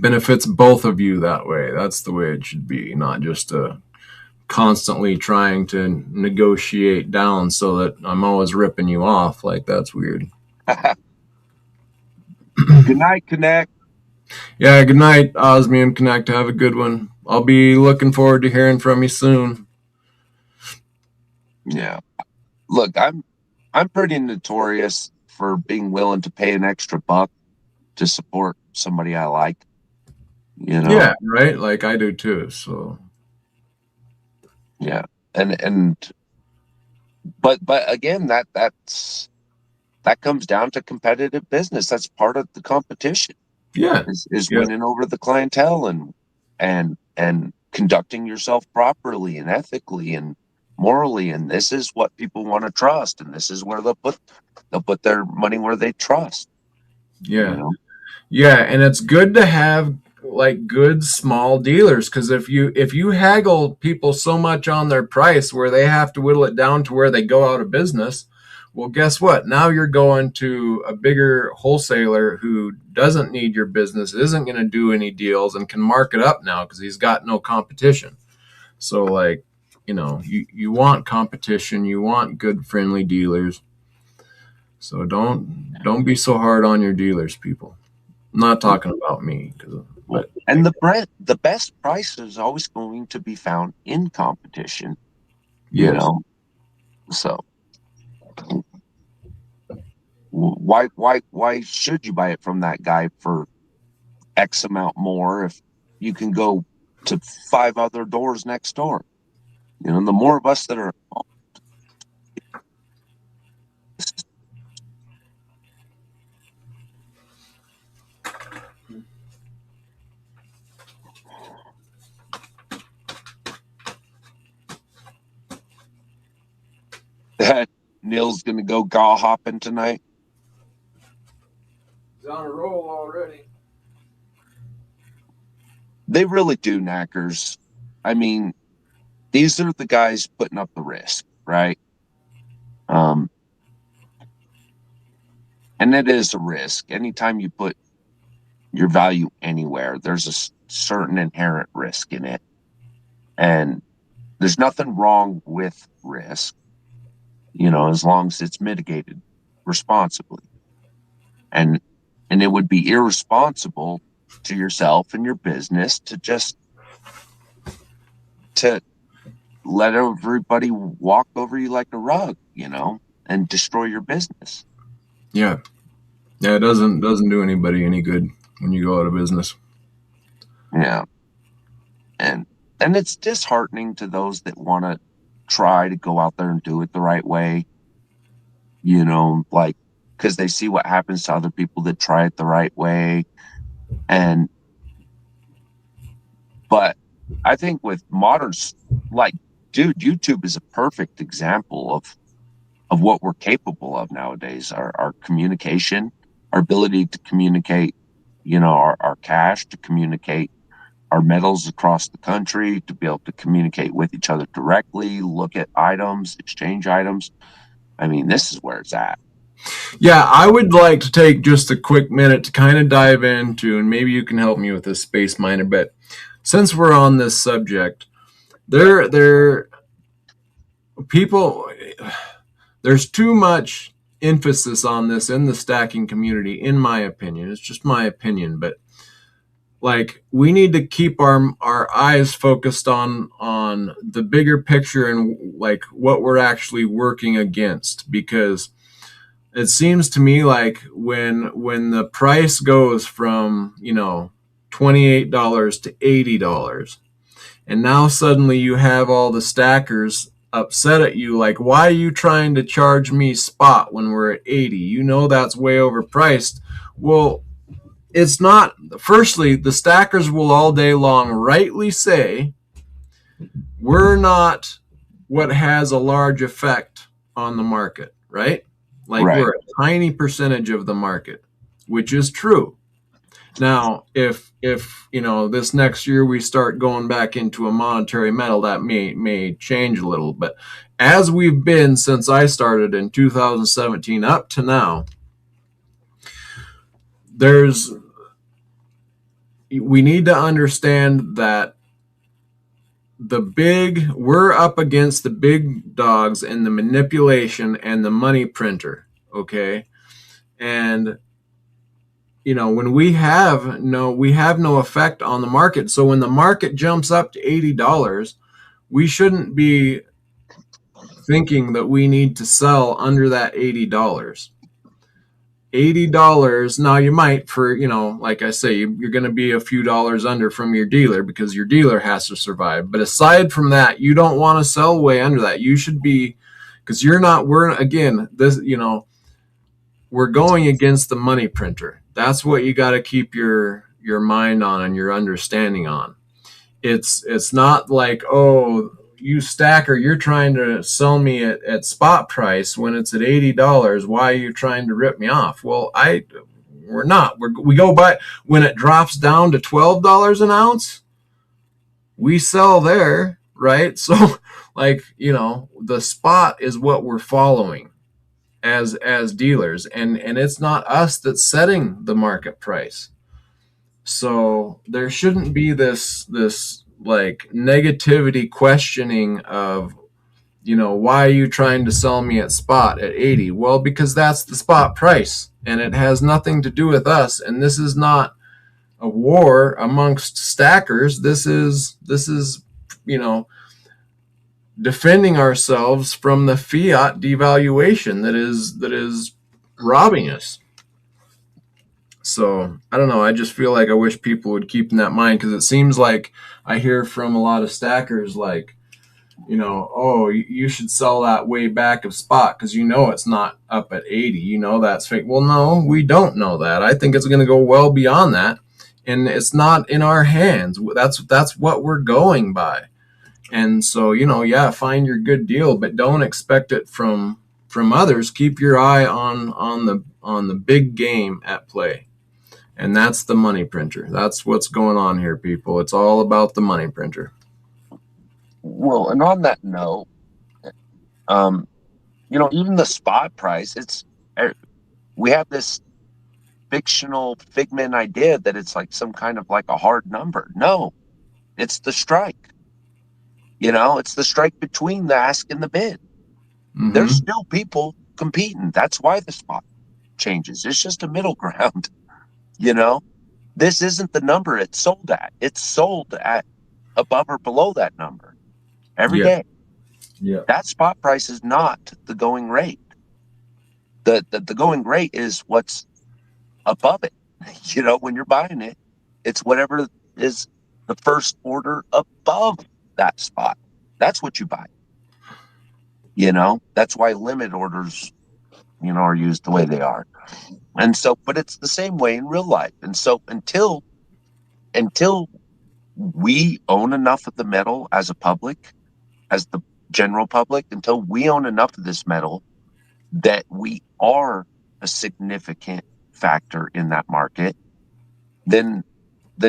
benefits both of you that way. That's the way it should be, not just constantly trying to negotiate down so that I'm always ripping you off. Like, that's weird. Good night, Connect. Yeah, good night, Osmium Connect. Have a good one. I'll be looking forward to hearing from you soon. Yeah. Look, I'm pretty notorious for being willing to pay an extra buck to support somebody I like, you know. Yeah, right? Like, I do too. So, Yeah. And but again, that comes down to competitive business. That's part of the competition. yeah. Is Yeah. winning over the clientele and conducting yourself properly and ethically and morally. And this is what people want to trust, and this is where they'll put their money where they trust. You Yeah. know, Yeah, and it's good to have like good small dealers, because if you haggle people so much on their price where they have to whittle it down to where they go out of business, well, guess what? Now you're going to a bigger wholesaler who doesn't need your business, isn't going to do any deals, and can mark it up now because he's got no competition. So, like, you want competition, you want good friendly dealers. So don't be so hard on your dealers, people. I'm not talking about me, but and the best price is always going to be found in competition. You yes, know, so why should you buy it from that guy for X amount more if you can go to five other doors next door? You know, the more of us that are that Neil's going to go gaw hopping tonight. he's on a roll already. They really do, knackers. I mean, these are the guys putting up the risk, right? Um, and it is a risk. Anytime you put your value anywhere, there's a certain inherent risk in it. And there's nothing wrong with risk, as long as it's mitigated responsibly. And it would be irresponsible to yourself and your business to let everybody walk over you like a rug, and destroy your business. Yeah. Yeah, it doesn't do anybody any good when you go out of business. Yeah. And it's disheartening to those that want to try to go out there and do it the right way, like because they see what happens to other people that try it the right way. And but I think with modern, like, dude, YouTube is a perfect example of what we're capable of nowadays. Our communication, our ability to communicate, our cash, to communicate our metals across the country, to be able to communicate with each other directly, look at items, exchange items. I mean, this is where it's at. Yeah, I would like to take just a quick minute to kind of dive into, and maybe you can help me with this, Space Miner. But since we're on this subject, there people, there's too much emphasis on this in the stacking community, in my opinion. It's just my opinion, but like we need to keep our eyes focused on the bigger picture and like what we're actually working against, because it seems to me like when the price goes from $28 to $80, and now suddenly you have all the stackers upset at you, like, why are you trying to charge me spot when we're at 80? That's way overpriced. Well, it's not. Firstly, the stackers will all day long rightly say we're not what has a large effect on the market, right? Like Right. we're a tiny percentage of the market, which is true. Now, if this next year we start going back into a monetary metal, that may change a little. But as we've been since I started in 2017 up to now, we need to understand that we're up against the big dogs and the manipulation and the money printer, okay? And when we have no effect on the market. So when the market jumps up to $80, we shouldn't be thinking that we need to sell under that $80. $80. Now you might, for like I say, you're going to be a few dollars under from your dealer because your dealer has to survive. But aside from that, you don't want to sell way under that. You should be, because we're going against the money printer. That's what you got to keep your mind on and your understanding on. It's not like, oh, you stacker, you're trying to sell me at spot price when it's at $80. Why are you trying to rip me off? Well, we're not. We go by when it drops down to $12 an ounce, we sell there, right? So like, the spot is what we're following as dealers, and it's not us that's setting the market price. So there shouldn't be this like negativity questioning of, why are you trying to sell me at spot at 80? Well, because that's the spot price and it has nothing to do with us. And this is not a war amongst stackers. This is defending ourselves from the fiat devaluation that is robbing us. So I don't know. I just feel like I wish people would keep in that mind, because it seems like I hear from a lot of stackers like, oh, you should sell that way back of spot because it's not up at 80. That's fake. Well, no, we don't know that. I think it's going to go well beyond that, and it's not in our hands. That's what we're going by. And so, find your good deal, but don't expect it from others. Keep your eye on the big game at play. And that's the money printer. That's what's going on here, people. It's all about the money printer. Well, and on that note, um, even the spot price, we have this fictional figment idea that it's like some kind of like a hard number. No, it's the strike. It's the strike between the ask and the bid. There's Mm-hmm. still people competing. That's why the spot changes. It's just a middle ground. You know, this isn't the number it's sold at. It's sold at above or below that number every Yeah. day. Yeah. That spot price is not the going rate. The going rate is what's above it. When you're buying it, it's whatever is the first order above that spot. That's what you buy. That's why limit orders, are used the way they are. And so, but it's the same way in real life. And so until we own enough of the metal as a public, as the general public, until we own enough of this metal that we are a significant factor in that market, then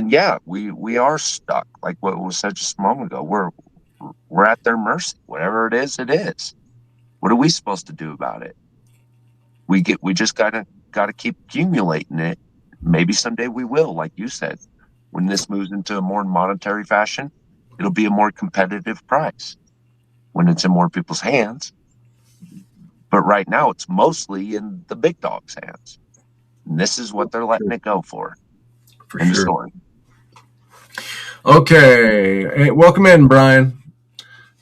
yeah, we are stuck. Like what was said just a moment ago, we're at their mercy. Whatever it is, it is. What are we supposed to do about it? We just gotta keep accumulating it. Maybe someday we will, like you said. When this moves into a more monetary fashion, it'll be a more competitive price when it's in more people's hands. But right now, it's mostly in the big dog's hands. And this is what they're letting it go for. For End of sure. story. Okay. Hey, welcome in, Brian.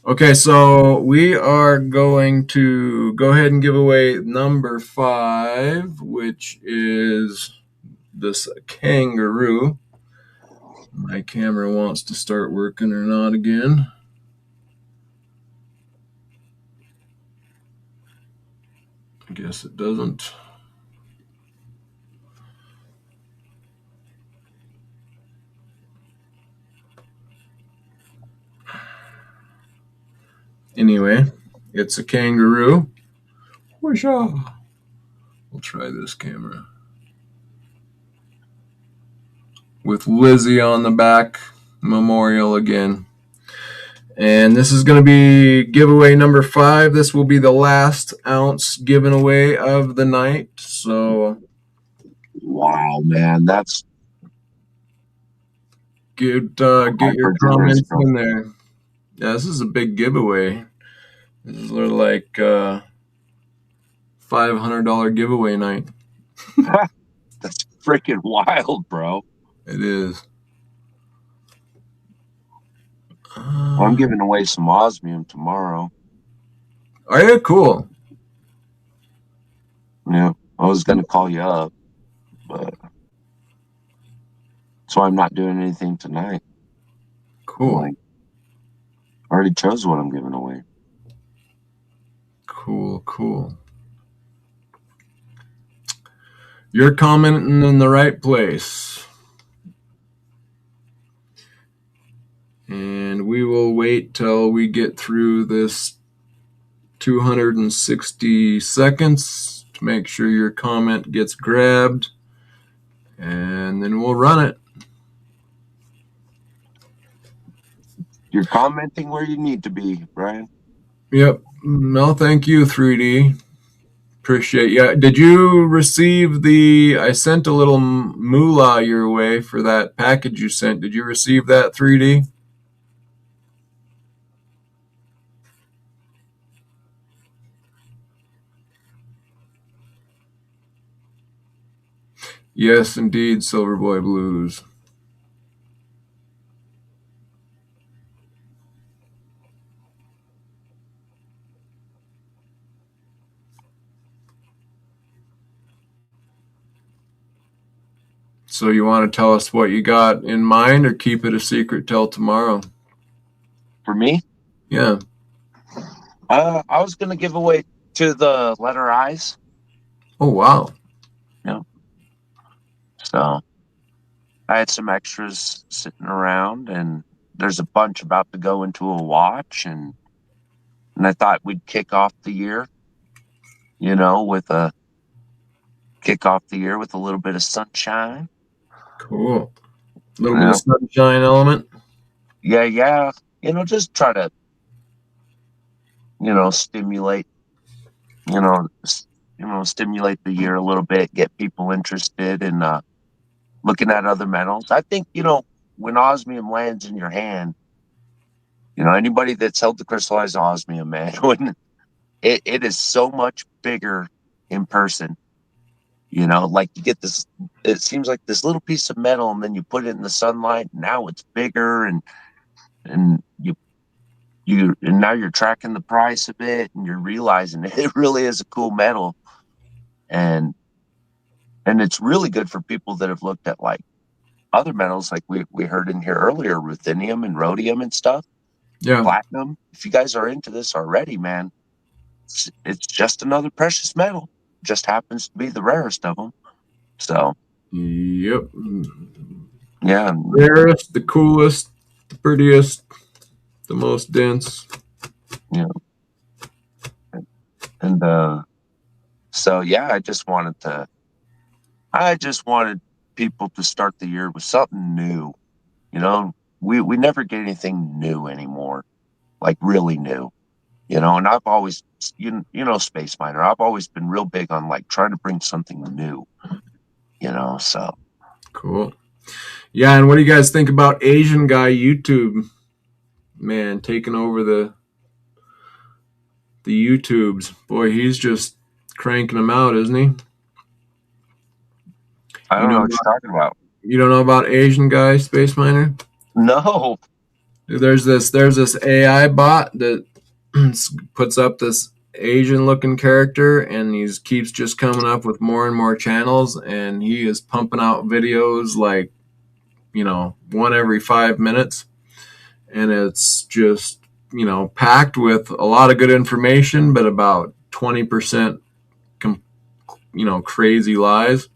Okay, so we are going to go ahead and give away number 5, which is this kangaroo. My camera wants to start working or not again. I guess it doesn't. Anyway, it's a kangaroo. Whoosha. We'll try this camera. With Lizzie on the back, memorial again. And this is going to be giveaway number 5. This will be the last ounce given away of the night. So Wow, man, that's get high your for generous. comments in there. Yeah, this is a big giveaway. This is like $500 giveaway night. That's freaking wild, bro. It is. Well, I'm giving away some osmium tomorrow. Are you cool? Yeah, I was gonna call you up, but so I'm not doing anything tonight. Cool. Like, I already chose what I'm giving away. Cool. You're commenting in the right place. And we will wait till we get through this 260 seconds to make sure your comment gets grabbed. And then we'll run it. You're commenting where you need to be, Brian. Yep. No, thank you, 3D. Appreciate you. Did you receive I sent a little moolah your way for that package you sent. Did you receive that, 3D? Yes, indeed, Silverboy Blues. So you want to tell us what you got in mind or keep it a secret till tomorrow? For me, Yeah. I was gonna give away to the letter I's. Oh, wow. Yeah. So I had some extras sitting around, and there's a bunch about to go into a watch, and I thought we'd kick off the year, with a little bit of sunshine. Cool. A little bit Yeah, of sunshine element. yeah. Just try to stimulate, stimulate the year a little bit, get people interested in looking at other metals. I think, when osmium lands in your hand, anybody that's held the crystallized osmium, man, when it is so much bigger in person. Like you get this, it seems like this little piece of metal, and then you put it in the sunlight, and now it's bigger, and and now you're tracking the price of it, and you're realizing it really is a cool metal, and it's really good for people that have looked at like other metals, like we heard in here earlier, ruthenium and rhodium and stuff, Yeah. platinum. If you guys are into this already, man, it's just another precious metal. Just happens to be the rarest of them. So Yep. yeah, Rarest, the coolest, the prettiest, the most dense. yeah, and so yeah, I just wanted people to start the year with something new. We never get anything new anymore, like really new. And I've always, Space Miner, I've always been real big on like trying to bring something new, so. Cool. Yeah, and what do you guys think about Asian guy YouTube? Man, taking over the YouTubes. Boy, he's just cranking them out, isn't he? I don't know what you're talking about. You don't know about Asian guy, Space Miner? No. There's this AI bot that puts up this Asian looking character, and he keeps just coming up with more and more channels, and he is pumping out videos like, one every 5 minutes, and it's just, packed with a lot of good information, but about 20% crazy lies.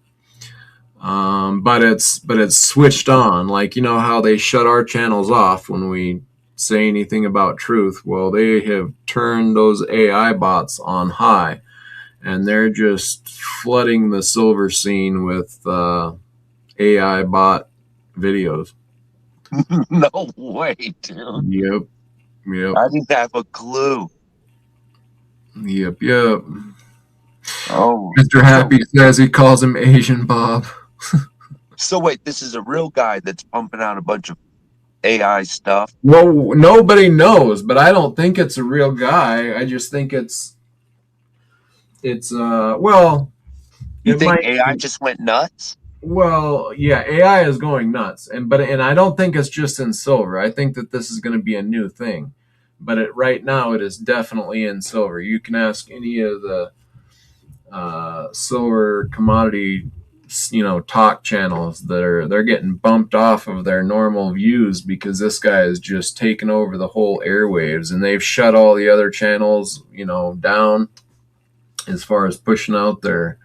But it's switched on, like, how they shut our channels off when we say anything about truth. Well, they have turned those AI bots on high, and they're just flooding the silver scene with AI bot videos. No way, dude. Yep. I didn't have a clue. Yep. Oh, Mr. Happy says he calls him Asian Bob. So wait, this is a real guy that's pumping out a bunch of AI stuff. Well, nobody knows, but I don't think it's a real guy. I just think it's well, You think AI just went nuts? Well, yeah, AI is going nuts, and I don't think it's just in silver. I think that this is going to be a new thing, but right now it is definitely in silver. You can ask any of the silver commodity, talk channels they're getting bumped off of their normal views because this guy is just taking over the whole airwaves, and they've shut all the other channels, down as far as pushing out their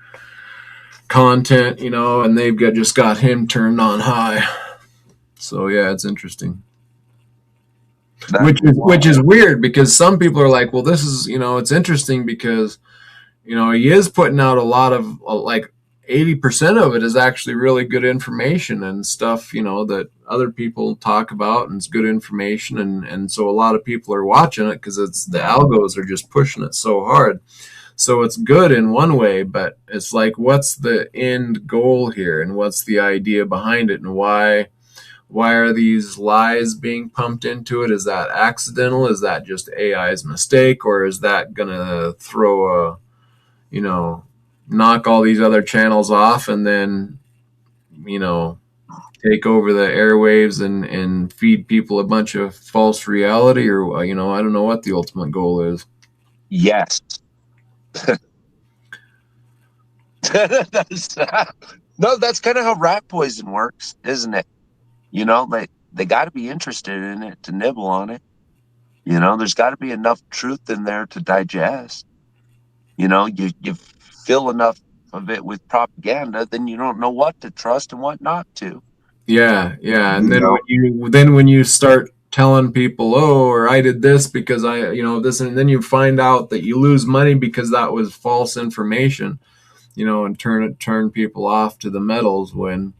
content, and they've just got him turned on high. So yeah, it's interesting. Which is weird, because some people are like, well, this is, it's interesting because, he is putting out a lot of, like, 80% of it is actually really good information and stuff, that other people talk about, and it's good information, and so a lot of people are watching it because it's the algos are just pushing it so hard. So it's good in one way, but it's like, what's the end goal here, and what's the idea behind it, and why are these lies being pumped into it? Is that accidental? Is that just AI's mistake, or is that gonna throw knock all these other channels off, and then take over the airwaves and feed people a bunch of false reality? Or I don't know what the ultimate goal is. Yes. No, that's kind of how rat poison works, isn't it? They got to be interested in it to nibble on it. There's got to be enough truth in there to digest. You fill enough of it with propaganda, then you don't know what to trust and what not to. Yeah, and then when you start telling people, oh, or I did this because I, this, and then you find out that you lose money because that was false information, and turn people off to the metals, when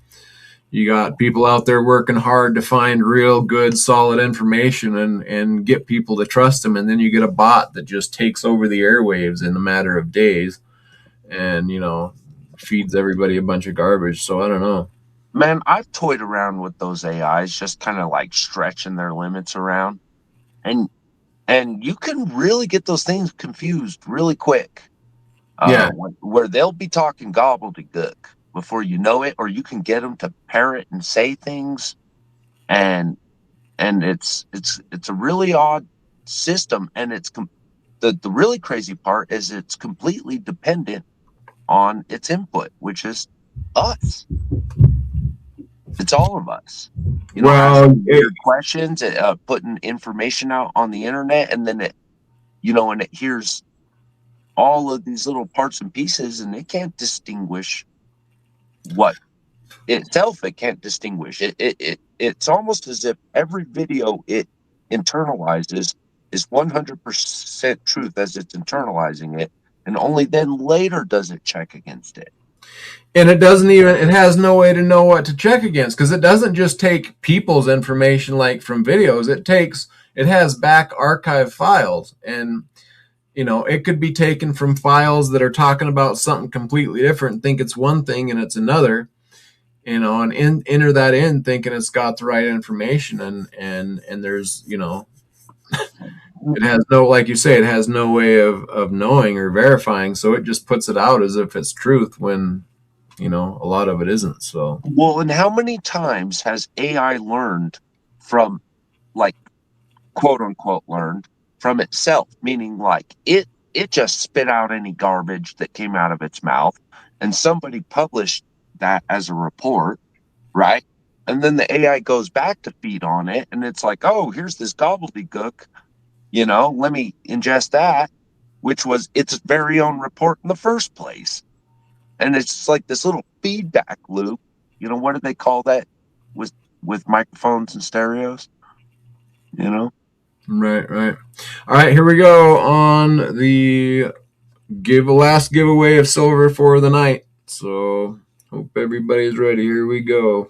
You got people out there working hard to find real good, solid information and get people to trust them. And then you get a bot that just takes over the airwaves in a matter of days and, feeds everybody a bunch of garbage. So I don't know. Man, I've toyed around with those AIs, just kind of like stretching their limits around, and you can really get those things confused really quick. Yeah. Where they'll be talking gobbledygook before you know it, or you can get them to parrot and say things, and it's a really odd system, and the really crazy part is it's completely dependent on its input, which is us. It's all of us, Well, asking weird questions, putting information out on the internet, and then and it hears all of these little parts and pieces, and it can't distinguish what itself. It can't distinguish it's almost as if every video it internalizes is 100% truth as it's internalizing it, and only then later does it check against it. and it has no way to know what to check against because it doesn't just take people's information like from videos. It has back archive files, and it could be taken from files that are talking about something completely different, think it's one thing and it's another, and enter that in thinking it's got the right information, and there's it has no, like you say, it has no way of knowing or verifying, so it just puts it out as if it's truth when a lot of it isn't. So Well, and how many times has AI learned from, like, quote unquote learned from itself, meaning like it just spit out any garbage that came out of its mouth, and somebody published that as a report, right? And then the AI goes back to feed on it, and it's like, oh, here's this gobbledygook, let me ingest that, which was its very own report in the first place. And it's like this little feedback loop. What do they call that with microphones and stereos? right. All right, here we go on the last giveaway of silver for the night. So hope everybody's ready. Here we go.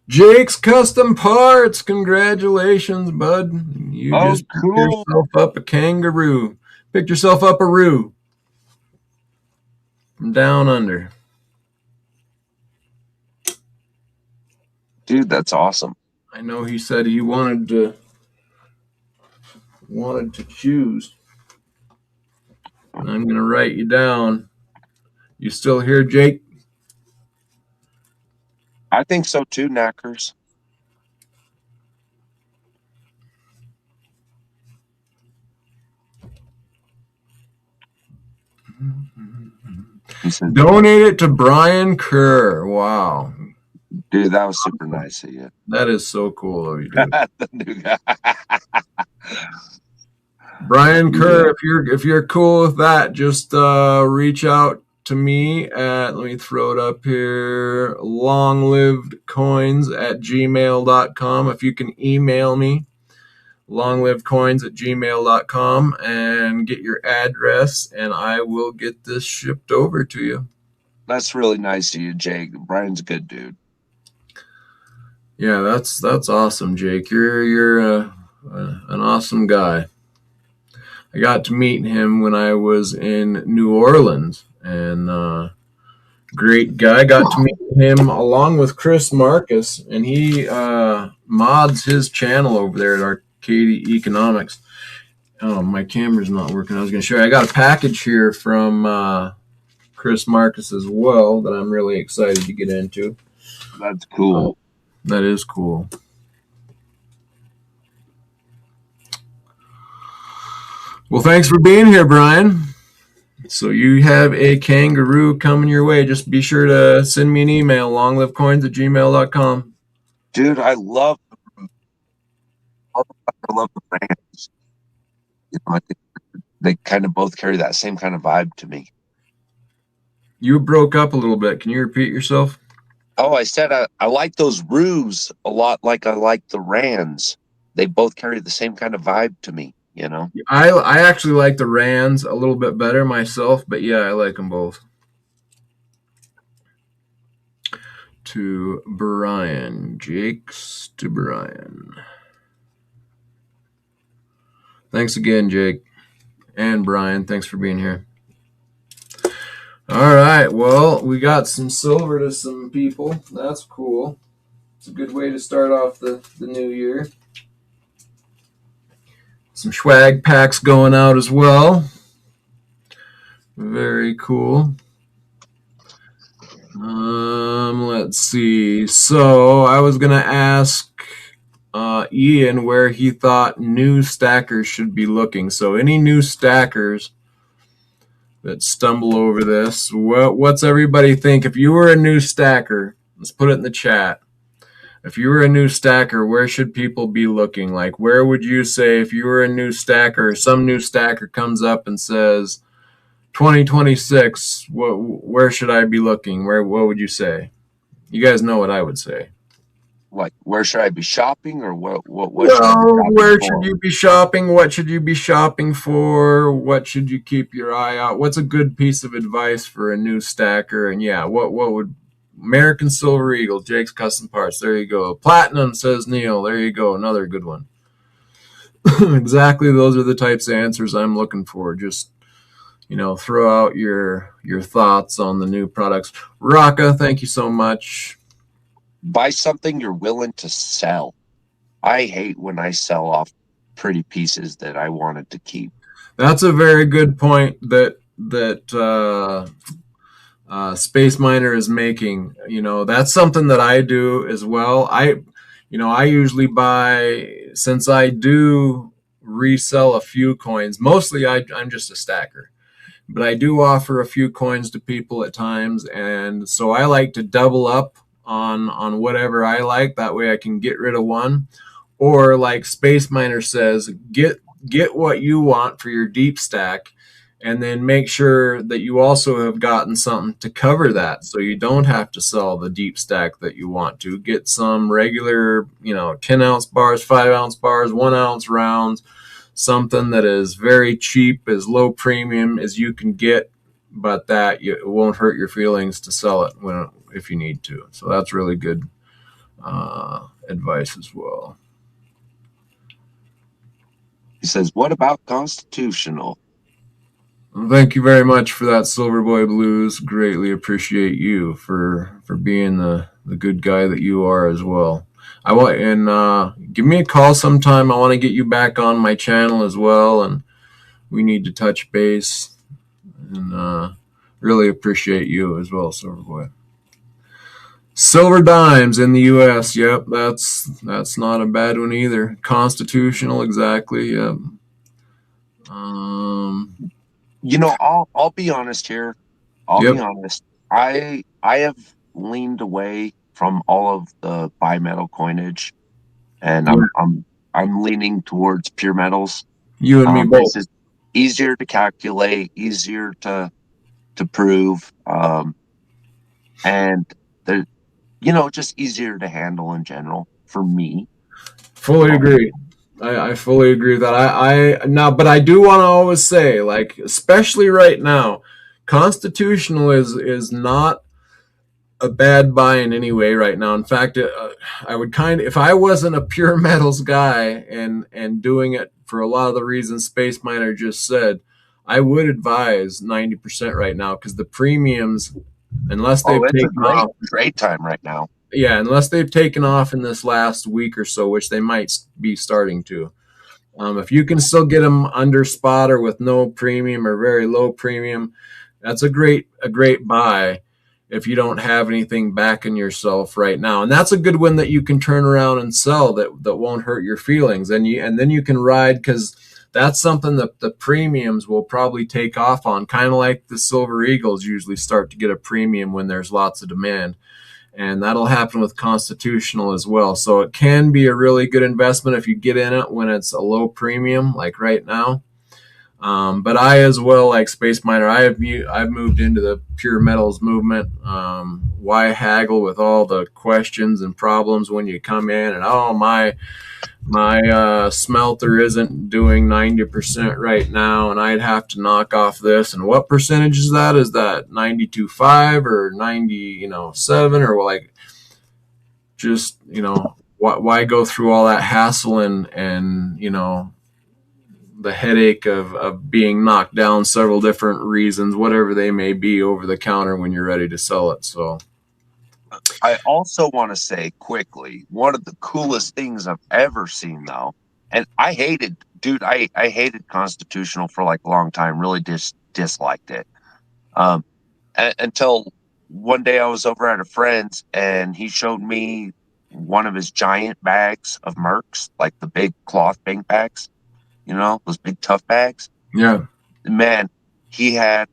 Jake's Custom Parts. Congratulations, bud. You just picked Cool. yourself up a kangaroo. Picked yourself up a roo from down under. Dude, that's awesome. I know he said he wanted to choose. I'm going to write you down. You still here, Jake? I think so too, Knackers. He said, Donate it to Brian Kerr. Wow. dude, that was super nice of you. That is so cool of you, dude. The new guy. Brian Kerr, if you're cool with that, just reach out to me at, let me throw it up here, longlivedcoins@gmail.com. If you can email me, longlivedcoins@gmail.com, and get your address, and I will get this shipped over to you. That's really nice of you, Jake. Brian's a good dude. Yeah, that's awesome, Jake. You're an awesome guy. I got to meet him when I was in New Orleans, and great guy. Got to meet him along with Chris Marcus, and he mods his channel over there at Arcade Economics. Oh, my camera's not working. I was going to show you. I got a package here from Chris Marcus as well that I'm really excited to get into. That's cool. That is cool. Well, thanks for being here, Brian. So you have a kangaroo coming your way. Just be sure to send me an email, longlivecoins@gmail.com. Dude, I love the brands. I think they kind of both carry that same kind of vibe to me. You broke up a little bit. Can you repeat yourself? Oh, I said I like those roos a lot, like I like the Rands. They both carry the same kind of vibe to me. you know. I actually like the Rands a little bit better myself, but yeah, I like them both. To Brian. Jake's to Brian. Thanks again, Jake. And Brian, thanks for being here. All right, well, we got some silver to some people. That's cool. It's a good way to start off the new year. Some swag packs going out as well. Very cool. Let's see. So I was gonna ask Ian where he thought new stackers should be looking. So any new stackers that stumble over this, what's everybody think? If you were a new stacker, let's put it in the chat. If you were a new stacker, where should people be looking? Like, where would you say if you were a new stacker, some new stacker comes up and says 2026, where should I be looking? What would you say? You guys know what I would say. Like, where should I be shopping, or what Well, should I be shopping where for? should you be shopping? What should you be shopping for? What should you keep your eye out? What's a good piece of advice for a new stacker? And yeah, what would American Silver Eagle, Jake's Custom Parts, there you go. Platinum, says Neil, there you go, another good one. Exactly, those are the types of answers I'm looking for. Just, throw out your thoughts on the new products. Raka, thank you so much. Buy something you're willing to sell. I hate when I sell off pretty pieces that I wanted to keep. That's a very good point that Space Miner is making. That's something that I do as well. I usually buy, since I do resell a few coins. Mostly I'm just a stacker, but I do offer a few coins to people at times, and so I like to double up on whatever I like. That way I can get rid of one, or like Space Miner says, get what you want for your deep stack, and then make sure that you also have gotten something to cover that, so you don't have to sell the deep stack that you want to. Get some regular 10-ounce bars, 5-ounce bars, 1-ounce rounds, something that is very cheap, as low premium as you can get, but that it won't hurt your feelings to sell it if you need to. So that's really good advice as well. He says, what about constitutional? Thank you very much for that, Silverboy Blues. Greatly appreciate you for being the good guy that you are as well. Give me a call sometime. I want to get you back on my channel as well, and we need to touch base. And really appreciate you as well, Silverboy. Silver dimes in the U.S. Yep, that's not a bad one either. Constitutional, exactly. Yep. I'll be honest here. Be honest. I have leaned away from all of the bimetal coinage, and I'm leaning towards pure metals. You and me both. It's easier to calculate, easier to prove, and they're just easier to handle in general for me. Fully agree. I fully agree with that. But I do want to always say, like, especially right now, constitutional is not a bad buy in any way right now. In fact, I would if I wasn't a pure metals guy and doing it for a lot of the reasons Space Miner just said, I would advise 90% right now, because the premiums, unless they've taken off, great time right now. Yeah, unless they've taken off in this last week or so, which they might be starting to. If you can still get them under spot or with no premium or very low premium, that's a great buy if you don't have anything backing yourself right now. And that's a good one that you can turn around and sell that won't hurt your feelings. And then you can ride, because that's something that the premiums will probably take off on, kind of like the Silver Eagles usually start to get a premium when there's lots of demand. And that'll happen with constitutional as well. So it can be a really good investment if you get in it when it's a low premium, like right now. But I as well, like Space Miner, I've moved into the pure metals movement. Why haggle with all the questions and problems when you come in and my smelter isn't doing 90% right now, and I'd have to knock off this. And what percentage is that? Is that 92.5 or 97 or like just why go through all that hassle and the headache of being knocked down several different reasons, whatever they may be, over the counter when you're ready to sell it. So I also want to say quickly, one of the coolest things I've ever seen, though, and I hated Constitutional for like a long time, really disliked it. Until one day I was over at a friend's and he showed me one of his giant bags of Mercs, like the big cloth bank bags, those big tough bags. yeah. Man, he had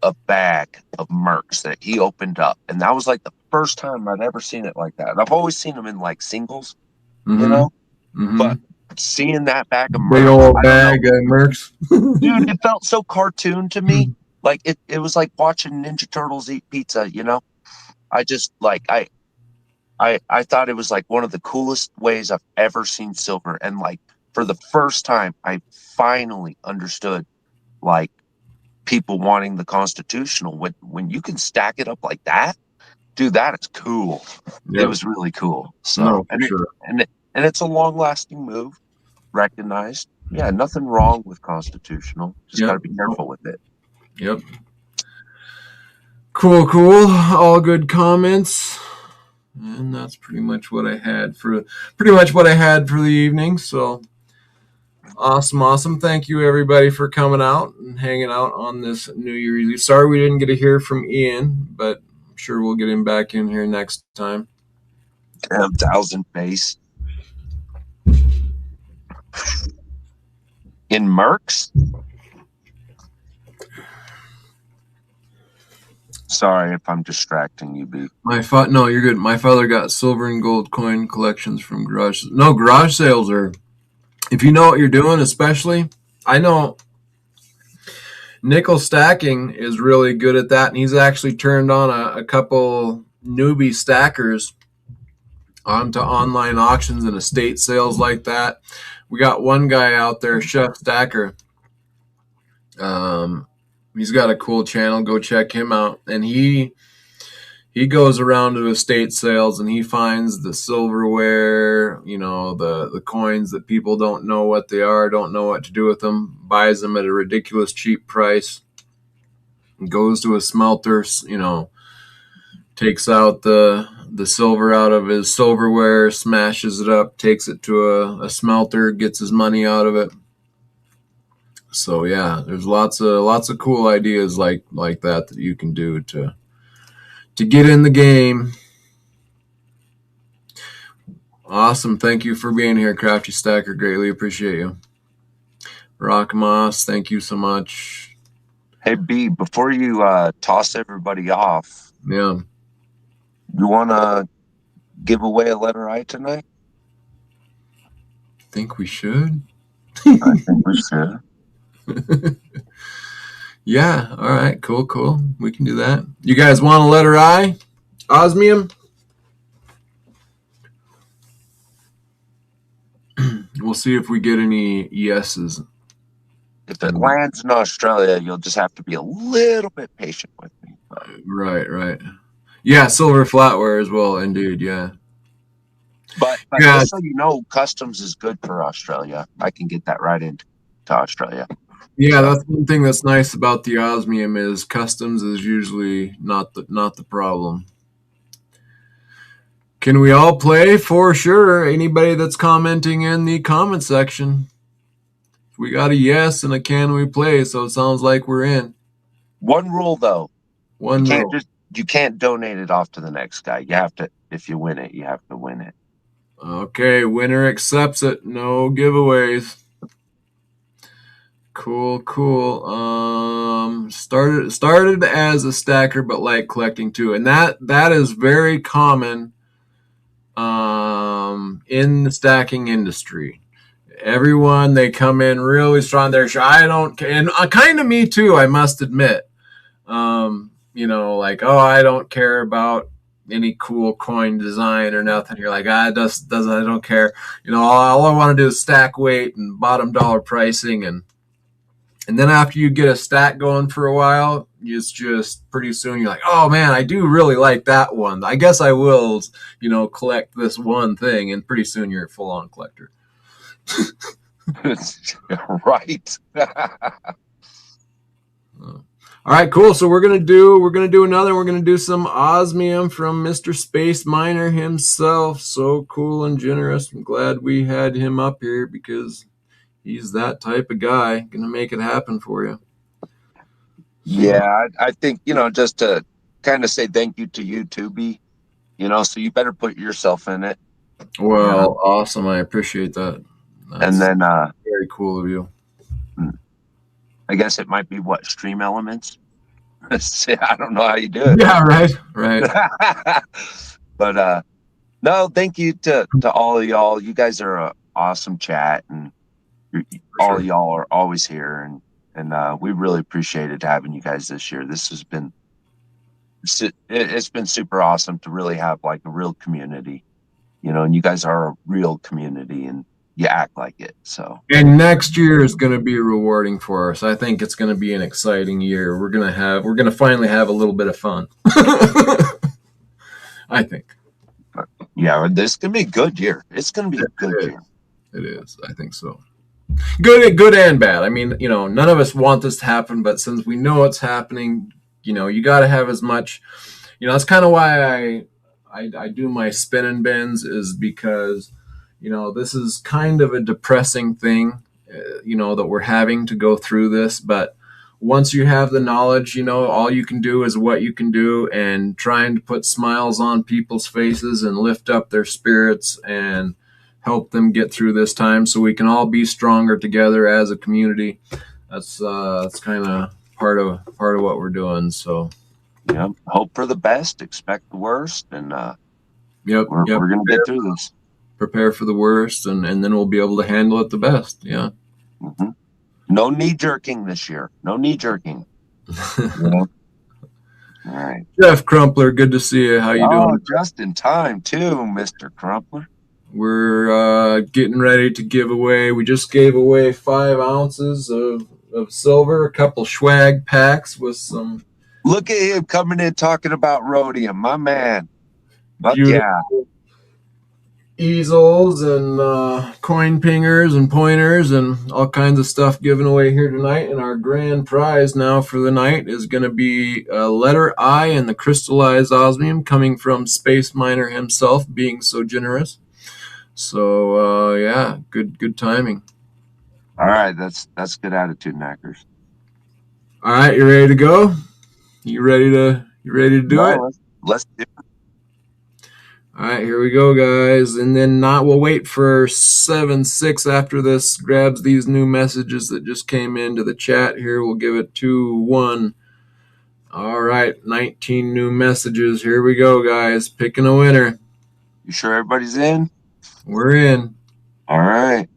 a bag of Mercs that he opened up, and that was like the first time I'd ever seen it like that. And I've always seen them in like singles, but seeing that bag of Big Mercs, old I don't know, bag of Mercs. dude, it felt so cartoon to me. Like it was like watching Ninja Turtles eat pizza. I just I thought it was like one of the coolest ways I've ever seen silver, and like for the first time, I finally understood like people wanting the Constitutional when you can stack it up like that, dude. That is cool. Yep. It was really cool. So No, for sure. and it's a long lasting move, recognized. Yeah, nothing wrong with Constitutional. Just got to be careful with it. Yep. Cool. All good comments. And that's pretty much what I had for the evening. So awesome. Thank you everybody for coming out and hanging out on this New Year's Eve. Sorry we didn't get to hear from Ian, but I'm sure we'll get him back in here next time. Damn, thousand face. In Mercs? Sorry if I'm distracting you, B. No, you're good. My father got silver and gold coin collections from garage sales are, if you know what you're doing, especially, I know nickel stacking is really good at that, and he's actually turned on a couple newbie stackers onto online auctions and estate sales like that. We got one guy out there, Chef Stacker. He's got a cool channel. Go check him out. And he goes around to estate sales and he finds the silverware, the coins that people don't know what they are, don't know what to do with them, buys them at a ridiculous cheap price, goes to a smelter, takes out the silver out of his silverware, smashes it up, takes it to a smelter, gets his money out of it. So yeah, there's lots of cool ideas like that you can do to get in the game. Awesome. Thank you for being here, Crafty Stacker. Greatly appreciate you. Rock Moss, thank you so much. Hey, B, before you toss everybody off, yeah, you want to give away a letter I tonight? Think we should? I think we should. Yeah, all right, cool. We can do that. You guys want a letter I? Osmium? We'll see if we get any yeses. If it lands in Australia, you'll just have to be a little bit patient with me. Right. Yeah, silver flatware as well, indeed, yeah. But yeah. Just so you know, customs is good for Australia. I can get that right into Australia. Yeah, that's one thing that's nice about the Osmium is customs is usually not the problem. Can we all play? For sure. Anybody that's commenting in the comment section. We got a yes and a can we play, so it sounds like we're in. One rule though. You can't donate it off to the next guy. You have to, if you win it, you have to win it. Okay, winner accepts it. No giveaways. Cool. Started as a stacker, but like collecting too, and that is very common in the stacking industry. everyone, they come in really strong. They're sure I don't, and kind of me too, I must admit. You know, like, oh, I don't care about any cool coin design or nothing. You're like, it doesn't, I don't care. You know, all I want to do is stack weight and bottom dollar pricing, and then after you get a stack going for a while, it's just pretty soon you're like, oh man, I do really like that one. I guess I will, you know, collect this one thing, and pretty soon you're a full on collector. Right. All right, cool. So we're gonna do another. We're gonna do some osmium from Mr. Space Miner himself. So cool and generous. I'm glad we had him up here because he's that type of guy. Gonna make it happen for you. Yeah, I think, just to kind of say thank you to you, TheBee, so you better put yourself in it. Well, awesome. I appreciate that. And then very cool of you. I guess it might be what, Stream Elements? I don't know how you do it. Yeah, right. But no, thank you to all of y'all. You guys are an awesome chat, and all of y'all are always here, and we really appreciated having you guys this year. This has been it's been super awesome to really have like a real community, and you guys are a real community, and you act like it. So, and next year is going to be rewarding for us. I think it's going to be an exciting year. We're going to finally have a little bit of fun. I think. Yeah, this can be a good year. It's going to be a good year. It is. I think so. Good and bad. I mean, none of us want this to happen, but since we know it's happening, you got to have as much. That's kind of why I do my spin and bends, is because this is kind of a depressing thing, that we're having to go through this. But once you have the knowledge, all you can do is what you can do, and trying to put smiles on people's faces and lift up their spirits and help them get through this time so we can all be stronger together as a community. That's kind of part of what we're doing. So yeah, hope for the best, expect the worst, and we're going to get through this. Prepare for the worst, and then we'll be able to handle it the best. Yeah. Mm-hmm. No knee jerking this year. No knee jerking. All right. Jeff Crumpler, good to see you. How you doing? Just in time too, Mr. Crumpler. We're getting ready to give away. We just gave away 5 ounces of silver, a couple swag packs with some. Look at him coming in talking about rhodium, my man. But yeah. Easels and coin pingers and pointers and all kinds of stuff given away here tonight. And our grand prize now for the night is going to be a letter I in the crystallized osmium, coming from Space Miner himself, being so generous. So yeah, good timing. All right, that's good attitude, Knackers. All right, you ready to go? You ready to do it? Let's do it. All right, here we go, guys. And then we'll wait for 7-6 after this grabs these new messages that just came into the chat here. We'll give it 2-1. All right, 19 new messages. Here we go, guys. Picking a winner. You sure everybody's in? We're in. All right.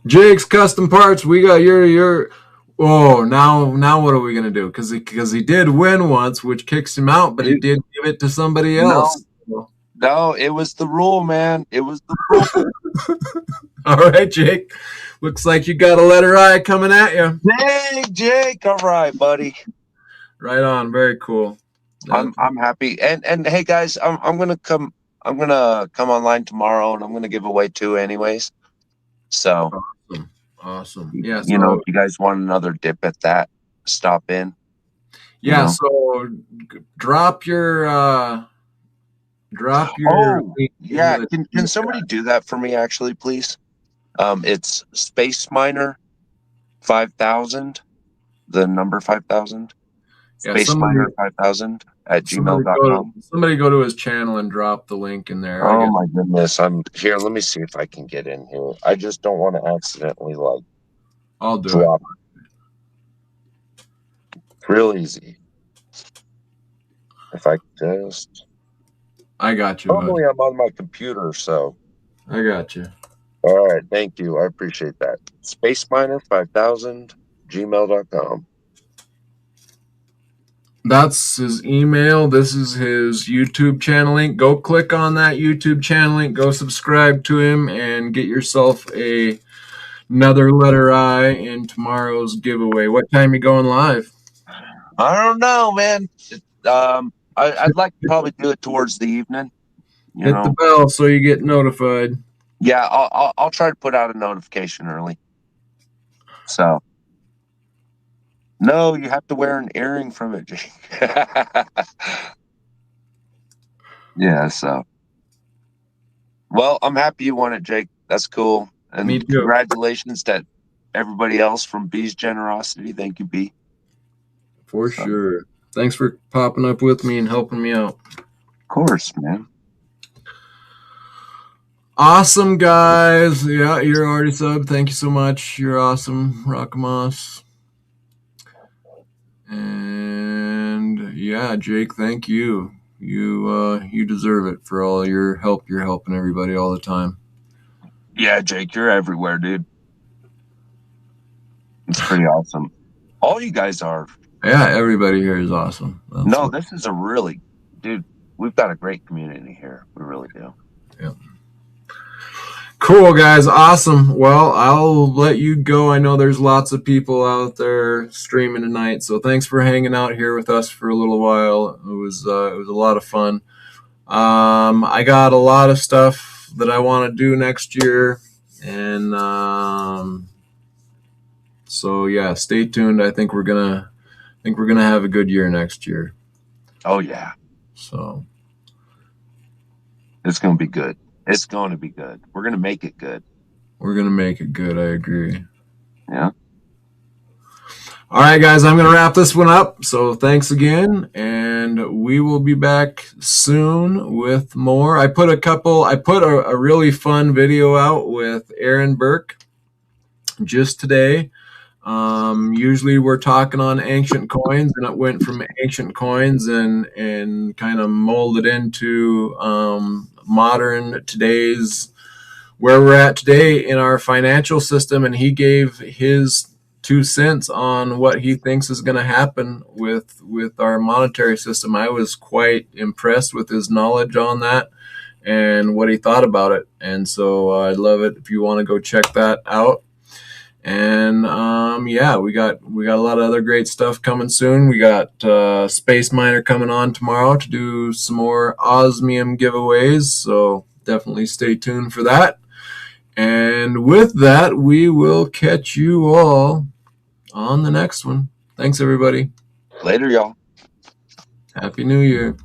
Jake's Custom Parts, we got your. Oh, now what are we gonna do? Because he did win once, which kicks him out, but he did give it to somebody else. No, it was the rule, man. It was the rule. All right, Jake. Looks like you got a letter I coming at you. Hey, Jake. All right, buddy. Right on. Very cool. I'm happy. And hey, guys, I'm gonna come online tomorrow, and I'm gonna give away 2 anyways. So. Awesome. Yeah. So, if you guys want another dip at that, stop in. Yeah. So drop your. Yeah. Can somebody do that for me, actually, please? It's Space Miner 5000, the number 5000. Space Miner 5000 at gmail.com. Somebody go to his channel and drop the link in there. Oh my goodness. I'm here. Let me see if I can get in here. I just don't want to accidentally I'll do it. Real easy. If I just. I got you. Normally I'm on my computer, so. I got you. All right, thank you. I appreciate that. SpaceMiner5000 gmail.com. That's his email. This is his YouTube channel link. Go click on that YouTube channel link. Go subscribe to him and get yourself another letter I in tomorrow's giveaway. What time you going live? I don't know, man. I'd like to probably do it towards the evening. You Hit the know, bell so you get notified. yeah, I'll try to put out a notification early. So, no, you have to wear an earring from it, Jake. Yeah, so. Well, I'm happy you won it, Jake. That's cool. Me And too. congratulations to everybody else from Bee's Generosity. Thank you, Bee. For So, of sure. Thanks for popping up with me and helping me out. course, man. Awesome, guys. Yeah, you're already subbed. Thank you so much. You're awesome, Rockamos. And yeah, Jake, thank you. You deserve it for all your help. You're helping everybody all the time. Yeah, Jake, you're everywhere, dude. It's pretty awesome. All you guys are. Yeah, everybody here is awesome. No, this is a really, dude, we've got a great community here. We really do. Yeah. Cool, guys. Awesome. Well, I'll let you go. I know there's lots of people out there streaming tonight, so thanks for hanging out here with us for a little while. It was a lot of fun. I got a lot of stuff that I want to do next year, and so yeah, stay tuned. I think we're gonna have a good year next year. Oh, yeah. So It's going to be good. It's going to be good. We're going to make it good. we're gonna make it good. I agree. Yeah. All right, guys, I'm going to wrap this one up. So thanks again, and we will be back soon with more. I put a really fun video out with Aaron Burke just today. Usually we're talking on ancient coins, and it went from ancient coins and kind of molded into modern today's where we're at today in our financial system, and he gave his 2 cents on what he thinks is going to happen with our monetary system. I was quite impressed with his knowledge on that and what he thought about it, and so I'd love it if you want to go check that out. And yeah, we got a lot of other great stuff coming soon. We got Space Miner coming on tomorrow to do some more Osmium giveaways, so definitely stay tuned for that. And with that, we will catch you all on the next one. Thanks, everybody. Later, y'all. Happy New Year.